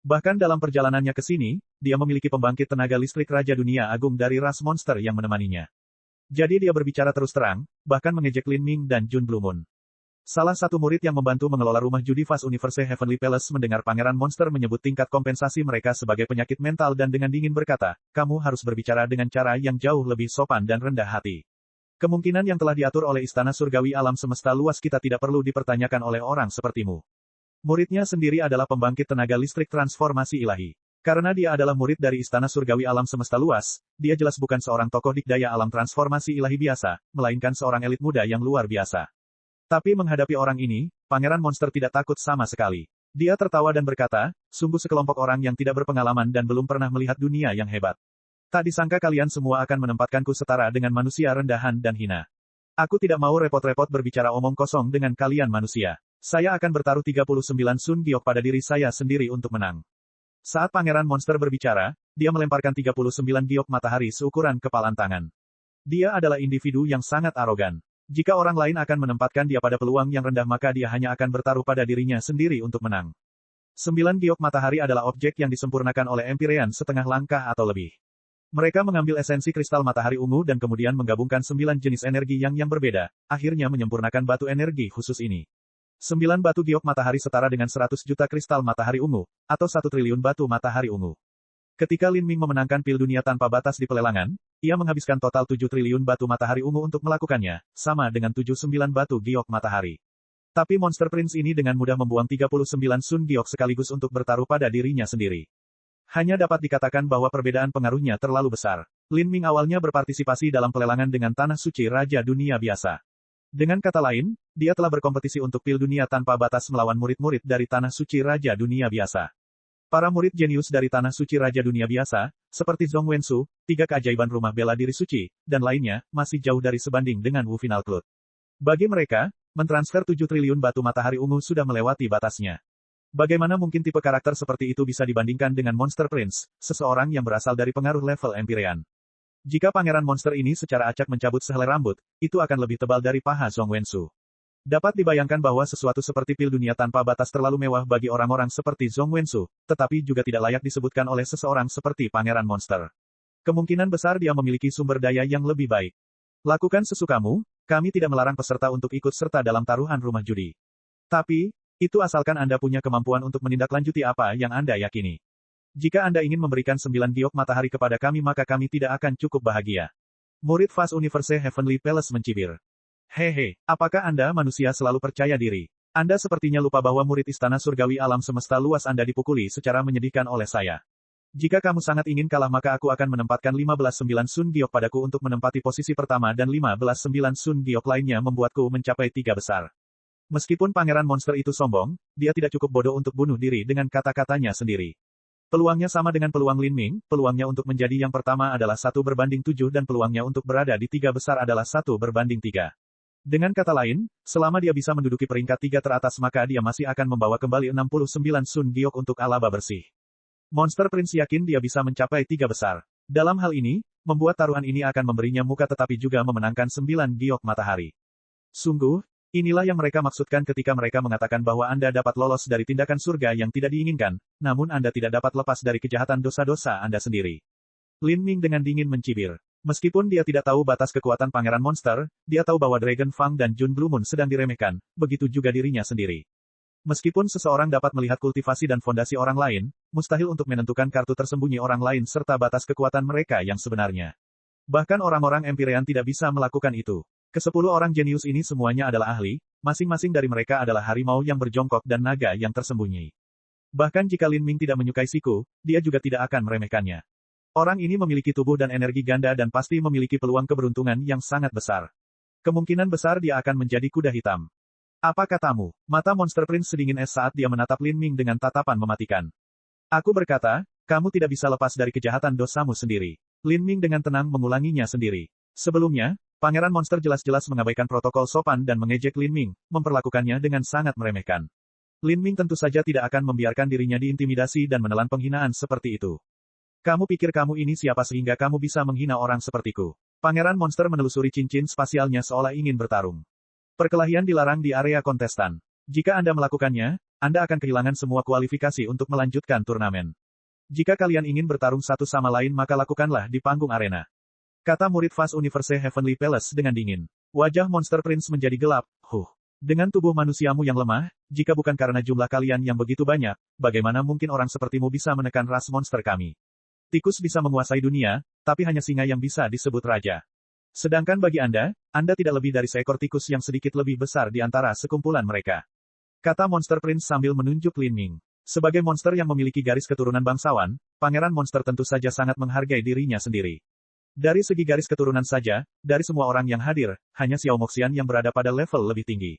Bahkan dalam perjalanannya ke sini, dia memiliki pembangkit tenaga listrik Raja Dunia Agung dari ras monster yang menemaninya. Jadi dia berbicara terus terang, bahkan mengejek Lin Ming dan Jun Blue Moon. Salah satu murid yang membantu mengelola rumah judi Fast Universe Heavenly Palace mendengar Pangeran Monster menyebut tingkat kompensasi mereka sebagai penyakit mental dan dengan dingin berkata, kamu harus berbicara dengan cara yang jauh lebih sopan dan rendah hati. Kemungkinan yang telah diatur oleh Istana Surgawi Alam Semesta Luas kita tidak perlu dipertanyakan oleh orang sepertimu. Muridnya sendiri adalah pembangkit tenaga listrik transformasi ilahi. Karena dia adalah murid dari Istana Surgawi Alam Semesta Luas, dia jelas bukan seorang tokoh dikdaya alam transformasi ilahi biasa, melainkan seorang elit muda yang luar biasa. Tapi menghadapi orang ini, Pangeran Monster tidak takut sama sekali. Dia tertawa dan berkata, sungguh sekelompok orang yang tidak berpengalaman dan belum pernah melihat dunia yang hebat. Tak disangka kalian semua akan menempatkanku setara dengan manusia rendahan dan hina. Aku tidak mau repot-repot berbicara omong kosong dengan kalian manusia. Saya akan bertaruh 39 Sun Giok pada diri saya sendiri untuk menang. Saat Pangeran Monster berbicara, dia melemparkan 39 giok matahari seukuran kepalan tangan. Dia adalah individu yang sangat arogan. Jika orang lain akan menempatkan dia pada peluang yang rendah maka dia hanya akan bertaruh pada dirinya sendiri untuk menang. 9 giok matahari adalah objek yang disempurnakan oleh Empyrean setengah langkah atau lebih. Mereka mengambil esensi kristal matahari ungu dan kemudian menggabungkan 9 jenis energi yang berbeda, akhirnya menyempurnakan batu energi khusus ini. 9 batu giok matahari setara dengan 100 juta kristal matahari ungu, atau 1 triliun batu matahari ungu. Ketika Lin Ming memenangkan pil dunia tanpa batas di pelelangan, ia menghabiskan total 7 triliun batu matahari ungu untuk melakukannya, sama dengan 79 batu giok matahari. Tapi Monster Prince ini dengan mudah membuang 39 Sun Giok sekaligus untuk bertaruh pada dirinya sendiri. Hanya dapat dikatakan bahwa perbedaan pengaruhnya terlalu besar. Lin Ming awalnya berpartisipasi dalam pelelangan dengan Tanah Suci Raja Dunia biasa. Dengan kata lain, dia telah berkompetisi untuk pil dunia tanpa batas melawan murid-murid dari Tanah Suci Raja Dunia biasa. Para murid jenius dari Tanah Suci Raja Dunia biasa, seperti Zhong Wensu, 3 keajaiban rumah bela diri suci, dan lainnya, masih jauh dari sebanding dengan Wu Final Cloud. Bagi mereka, mentransfer 7 triliun batu matahari ungu sudah melewati batasnya. Bagaimana mungkin tipe karakter seperti itu bisa dibandingkan dengan Monster Prince, seseorang yang berasal dari pengaruh level Empyrean? Jika Pangeran Monster ini secara acak mencabut sehelai rambut, itu akan lebih tebal dari paha Zhong Wensu. Dapat dibayangkan bahwa sesuatu seperti pil dunia tanpa batas terlalu mewah bagi orang-orang seperti Zhong Wensu, tetapi juga tidak layak disebutkan oleh seseorang seperti Pangeran Monster. Kemungkinan besar dia memiliki sumber daya yang lebih baik. Lakukan sesukamu, kami tidak melarang peserta untuk ikut serta dalam taruhan rumah judi. Tapi, itu asalkan Anda punya kemampuan untuk menindaklanjuti apa yang Anda yakini. Jika Anda ingin memberikan 9 giok matahari kepada kami maka kami tidak akan cukup bahagia. Murid Fast Universe Heavenly Palace mencibir. Hehe, apakah Anda manusia selalu percaya diri? Anda sepertinya lupa bahwa murid Istana Surgawi Alam Semesta Luas Anda dipukuli secara menyedihkan oleh saya. Jika kamu sangat ingin kalah maka aku akan menempatkan 15-9 Sun Giok padaku untuk menempati posisi pertama dan 15-9 Sun Giok lainnya membuatku mencapai 3 besar. Meskipun Pangeran Monster itu sombong, dia tidak cukup bodoh untuk bunuh diri dengan kata-katanya sendiri. Peluangnya sama dengan peluang Lin Ming, peluangnya untuk menjadi yang pertama adalah 1/7 dan peluangnya untuk berada di 3 besar adalah 1/3. Dengan kata lain, selama dia bisa menduduki peringkat 3 teratas maka dia masih akan membawa kembali 69 Sun Giok untuk alaba bersih. Monster Prince yakin dia bisa mencapai 3 besar. Dalam hal ini, membuat taruhan ini akan memberinya muka tetapi juga memenangkan 9 Giok matahari. Sungguh, inilah yang mereka maksudkan ketika mereka mengatakan bahwa Anda dapat lolos dari tindakan surga yang tidak diinginkan, namun Anda tidak dapat lepas dari kejahatan dosa-dosa Anda sendiri. Lin Ming dengan dingin mencibir. Meskipun dia tidak tahu batas kekuatan Pangeran Monster, dia tahu bahwa Dragon Fang dan Jun Blue Moon sedang diremehkan, begitu juga dirinya sendiri. Meskipun seseorang dapat melihat kultivasi dan fondasi orang lain, mustahil untuk menentukan kartu tersembunyi orang lain serta batas kekuatan mereka yang sebenarnya. Bahkan orang-orang Empyrean tidak bisa melakukan itu. Ke-10 orang jenius ini semuanya adalah ahli, masing-masing dari mereka adalah harimau yang berjongkok dan naga yang tersembunyi. Bahkan jika Lin Ming tidak menyukai siku, dia juga tidak akan meremehkannya. Orang ini memiliki tubuh dan energi ganda dan pasti memiliki peluang keberuntungan yang sangat besar. Kemungkinan besar dia akan menjadi kuda hitam. Apa katamu? Mata Monster Prince sedingin es saat dia menatap Lin Ming dengan tatapan mematikan. Aku berkata, kamu tidak bisa lepas dari kejahatan dosamu sendiri. Lin Ming dengan tenang mengulanginya sendiri. Sebelumnya, Pangeran Monster jelas-jelas mengabaikan protokol sopan dan mengejek Lin Ming, memperlakukannya dengan sangat meremehkan. Lin Ming tentu saja tidak akan membiarkan dirinya diintimidasi dan menelan penghinaan seperti itu. Kamu pikir kamu ini siapa sehingga kamu bisa menghina orang sepertiku? Pangeran Monster menelusuri cincin spasialnya seolah ingin bertarung. Perkelahian dilarang di area kontestan. Jika Anda melakukannya, Anda akan kehilangan semua kualifikasi untuk melanjutkan turnamen. Jika kalian ingin bertarung satu sama lain maka lakukanlah di panggung arena. Kata murid Fast Universe Heavenly Palace dengan dingin. Wajah Monster Prince menjadi gelap. Dengan tubuh manusiamu yang lemah, jika bukan karena jumlah kalian yang begitu banyak, bagaimana mungkin orang sepertimu bisa menekan ras monster kami? Tikus bisa menguasai dunia, tapi hanya singa yang bisa disebut raja. Sedangkan bagi Anda tidak lebih dari seekor tikus yang sedikit lebih besar di antara sekumpulan mereka. Kata Monster Prince sambil menunjuk Lin Ming. Sebagai monster yang memiliki garis keturunan bangsawan, Pangeran Monster tentu saja sangat menghargai dirinya sendiri. Dari segi garis keturunan saja, dari semua orang yang hadir, hanya Xiao Moxian yang berada pada level lebih tinggi.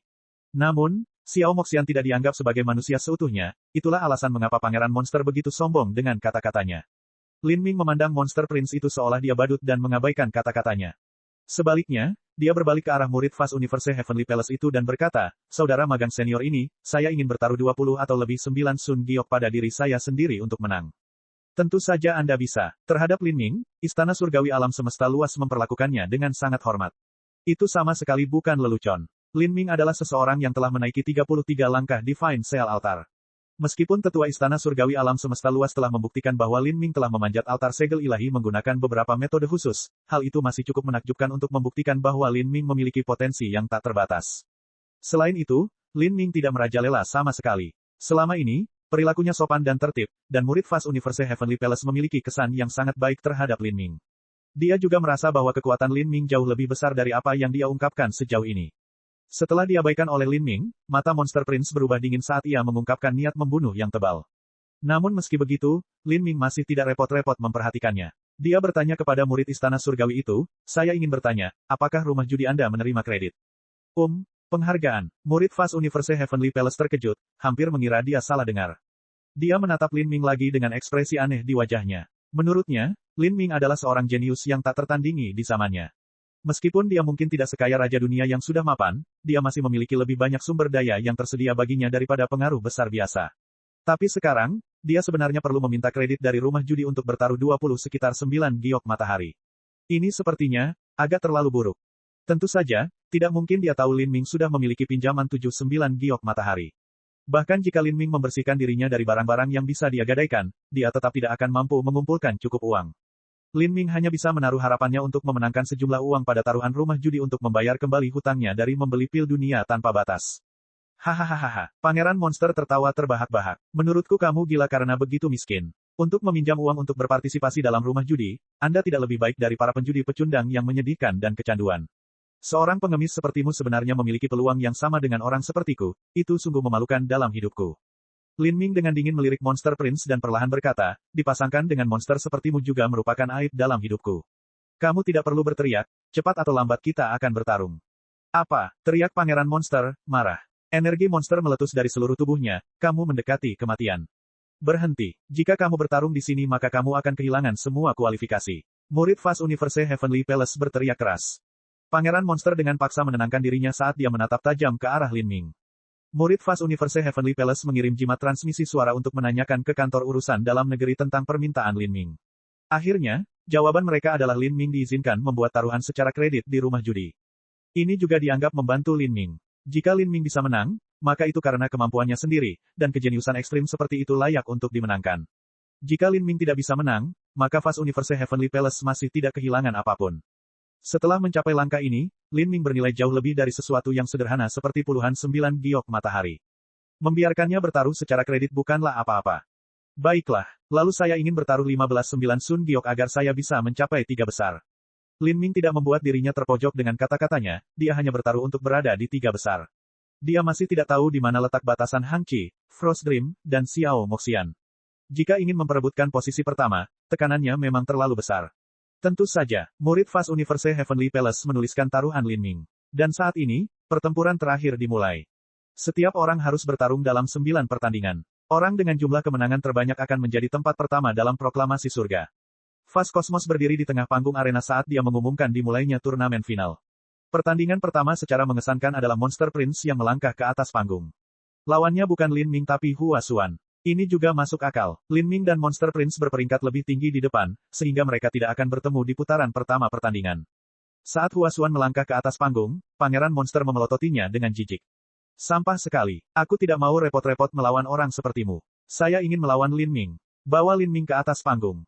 Namun, Xiao Moxian tidak dianggap sebagai manusia seutuhnya, itulah alasan mengapa Pangeran Monster begitu sombong dengan kata-katanya. Lin Ming memandang Monster Prince itu seolah dia badut dan mengabaikan kata-katanya. Sebaliknya, dia berbalik ke arah murid Fast Universe Heavenly Palace itu dan berkata, Saudara magang senior ini, saya ingin bertaruh 20 atau lebih 9 Sun Giok pada diri saya sendiri untuk menang. Tentu saja Anda bisa. Terhadap Lin Ming, Istana Surgawi Alam Semesta Luas memperlakukannya dengan sangat hormat. Itu sama sekali bukan lelucon. Lin Ming adalah seseorang yang telah menaiki 33 langkah Divine Seal Altar. Meskipun Tetua Istana Surgawi Alam Semesta Luas telah membuktikan bahwa Lin Ming telah memanjat altar segel ilahi menggunakan beberapa metode khusus, hal itu masih cukup menakjubkan untuk membuktikan bahwa Lin Ming memiliki potensi yang tak terbatas. Selain itu, Lin Ming tidak merajalela sama sekali. Selama ini, perilakunya sopan dan tertib, dan murid Fast Universe Heavenly Palace memiliki kesan yang sangat baik terhadap Lin Ming. Dia juga merasa bahwa kekuatan Lin Ming jauh lebih besar dari apa yang dia ungkapkan sejauh ini. Setelah diabaikan oleh Lin Ming, mata Monster Prince berubah dingin saat ia mengungkapkan niat membunuh yang tebal. Namun meski begitu, Lin Ming masih tidak repot-repot memperhatikannya. Dia bertanya kepada murid Istana Surgawi itu, saya ingin bertanya, apakah rumah judi Anda menerima kredit? Penghargaan. Murid Fast Universe Heavenly Palace terkejut, hampir mengira dia salah dengar. Dia menatap Lin Ming lagi dengan ekspresi aneh di wajahnya. Menurutnya, Lin Ming adalah seorang jenius yang tak tertandingi di zamannya. Meskipun dia mungkin tidak sekaya Raja Dunia yang sudah mapan, dia masih memiliki lebih banyak sumber daya yang tersedia baginya daripada pengaruh besar biasa. Tapi sekarang, dia sebenarnya perlu meminta kredit dari rumah judi untuk bertaruh 20 sekitar 9 giok matahari. Ini sepertinya agak terlalu buruk. Tentu saja, tidak mungkin dia tahu Lin Ming sudah memiliki pinjaman 79 giok matahari. Bahkan jika Lin Ming membersihkan dirinya dari barang-barang yang bisa dia gadaikan, dia tetap tidak akan mampu mengumpulkan cukup uang. Lin Ming hanya bisa menaruh harapannya untuk memenangkan sejumlah uang pada taruhan rumah judi untuk membayar kembali hutangnya dari membeli pil dunia tanpa batas. Hahaha, Pangeran Monster tertawa terbahak-bahak. Menurutku kamu gila karena begitu miskin. Untuk meminjam uang untuk berpartisipasi dalam rumah judi, Anda tidak lebih baik dari para penjudi pecundang yang menyedihkan dan kecanduan. Seorang pengemis sepertimu sebenarnya memiliki peluang yang sama dengan orang sepertiku, itu sungguh memalukan dalam hidupku. Lin Ming dengan dingin melirik Monster Prince dan perlahan berkata, dipasangkan dengan monster sepertimu juga merupakan aib dalam hidupku. Kamu tidak perlu berteriak, cepat atau lambat kita akan bertarung. Apa? Teriak Pangeran Monster, marah. Energi monster meletus dari seluruh tubuhnya, kamu mendekati kematian. Berhenti. Jika kamu bertarung di sini maka kamu akan kehilangan semua kualifikasi. Murid Fast Universe Heavenly Palace berteriak keras. Pangeran Monster dengan paksa menenangkan dirinya saat dia menatap tajam ke arah Lin Ming. Murid Fast Universe Heavenly Palace mengirim jimat transmisi suara untuk menanyakan ke kantor urusan dalam negeri tentang permintaan Lin Ming. Akhirnya, jawaban mereka adalah Lin Ming diizinkan membuat taruhan secara kredit di rumah judi. Ini juga dianggap membantu Lin Ming. Jika Lin Ming bisa menang, maka itu karena kemampuannya sendiri, dan kejeniusan ekstrim seperti itu layak untuk dimenangkan. Jika Lin Ming tidak bisa menang, maka Fast Universe Heavenly Palace masih tidak kehilangan apapun. Setelah mencapai langkah ini, Lin Ming bernilai jauh lebih dari sesuatu yang sederhana seperti puluhan 9 giok matahari. Membiarkannya bertaruh secara kredit bukanlah apa-apa. Baiklah, lalu saya ingin bertaruh 15-9 Sun Giok agar saya bisa mencapai 3 besar. Lin Ming tidak membuat dirinya terpojok dengan kata-katanya, dia hanya bertaruh untuk berada di 3 besar. Dia masih tidak tahu di mana letak batasan Hang Qi, Frost Dream, dan Xiao Moxian. Jika ingin memperebutkan posisi pertama, tekanannya memang terlalu besar. Tentu saja, murid Fast Universe Heavenly Palace menuliskan taruhan Lin Ming. Dan saat ini, pertempuran terakhir dimulai. Setiap orang harus bertarung dalam 9 pertandingan. Orang dengan jumlah kemenangan terbanyak akan menjadi tempat pertama dalam proklamasi surga. Fast Cosmos berdiri di tengah panggung arena saat dia mengumumkan dimulainya turnamen final. Pertandingan pertama secara mengesankan adalah Monster Prince yang melangkah ke atas panggung. Lawannya bukan Lin Ming tapi Hua Xuan. Ini juga masuk akal. Lin Ming dan Monster Prince berperingkat lebih tinggi di depan, sehingga mereka tidak akan bertemu di putaran pertama pertandingan. Saat Hua Xuan melangkah ke atas panggung, Pangeran Monster memelototinya dengan jijik. Sampah sekali. Aku tidak mau repot-repot melawan orang sepertimu. Saya ingin melawan Lin Ming. Bawa Lin Ming ke atas panggung.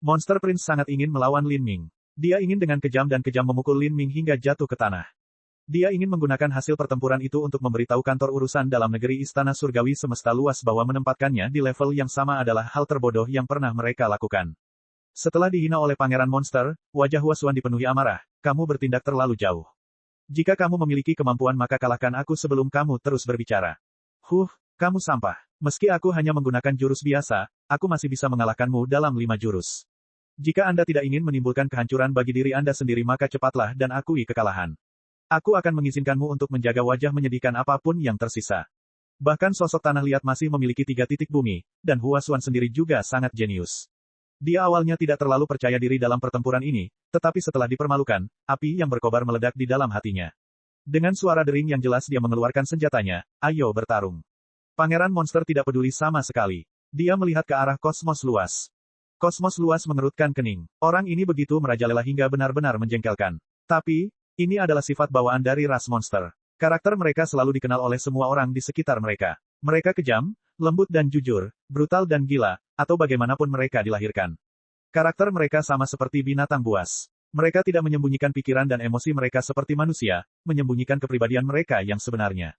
Monster Prince sangat ingin melawan Lin Ming. Dia ingin dengan kejam memukul Lin Ming hingga jatuh ke tanah. Dia ingin menggunakan hasil pertempuran itu untuk memberitahu kantor urusan dalam negeri Istana Surgawi semesta luas bahwa menempatkannya di level yang sama adalah hal terbodoh yang pernah mereka lakukan. Setelah dihina oleh Pangeran Monster, wajah Hua Xuan dipenuhi amarah. Kamu bertindak terlalu jauh. Jika kamu memiliki kemampuan maka kalahkan aku sebelum kamu terus berbicara. Kamu sampah. Meski aku hanya menggunakan jurus biasa, aku masih bisa mengalahkanmu dalam 5 jurus. Jika Anda tidak ingin menimbulkan kehancuran bagi diri Anda sendiri maka cepatlah dan akui kekalahan. Aku akan mengizinkanmu untuk menjaga wajah menyedihkan apapun yang tersisa. Bahkan sosok tanah liat masih memiliki 3 titik bumi, dan Hua Xuan sendiri juga sangat jenius. Dia awalnya tidak terlalu percaya diri dalam pertempuran ini, tetapi setelah dipermalukan, api yang berkobar meledak di dalam hatinya. Dengan suara dering yang jelas dia mengeluarkan senjatanya, ayo bertarung. Pangeran Monster tidak peduli sama sekali. Dia melihat ke arah kosmos luas. Kosmos luas mengerutkan kening. Orang ini begitu merajalela hingga benar-benar menjengkelkan. Tapi, ini adalah sifat bawaan dari ras monster. Karakter mereka selalu dikenal oleh semua orang di sekitar mereka. Mereka kejam, lembut dan jujur, brutal dan gila, atau bagaimanapun mereka dilahirkan. Karakter mereka sama seperti binatang buas. Mereka tidak menyembunyikan pikiran dan emosi mereka seperti manusia, menyembunyikan kepribadian mereka yang sebenarnya.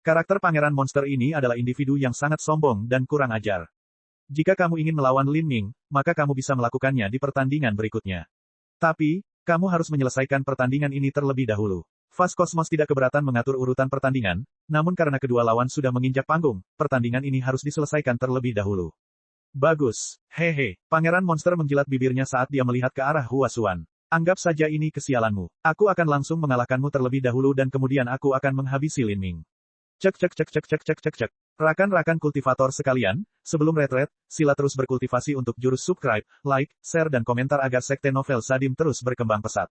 Karakter Pangeran Monster ini adalah individu yang sangat sombong dan kurang ajar. Jika kamu ingin melawan Lin Ming, maka kamu bisa melakukannya di pertandingan berikutnya. Tapi, kamu harus menyelesaikan pertandingan ini terlebih dahulu. Fase Kosmos tidak keberatan mengatur urutan pertandingan, namun karena kedua lawan sudah menginjak panggung, pertandingan ini harus diselesaikan terlebih dahulu. Bagus. Hehe. Pangeran Monster menjilat bibirnya saat dia melihat ke arah Hua Xuan. Anggap saja ini kesialanmu. Aku akan langsung mengalahkanmu terlebih dahulu dan kemudian aku akan menghabisi Lin Ming. Cek. Rakan-rakan kultivator sekalian, sebelum retret, sila terus berkultivasi untuk jurus subscribe, like, share dan komentar agar sekte novel Sadim terus berkembang pesat.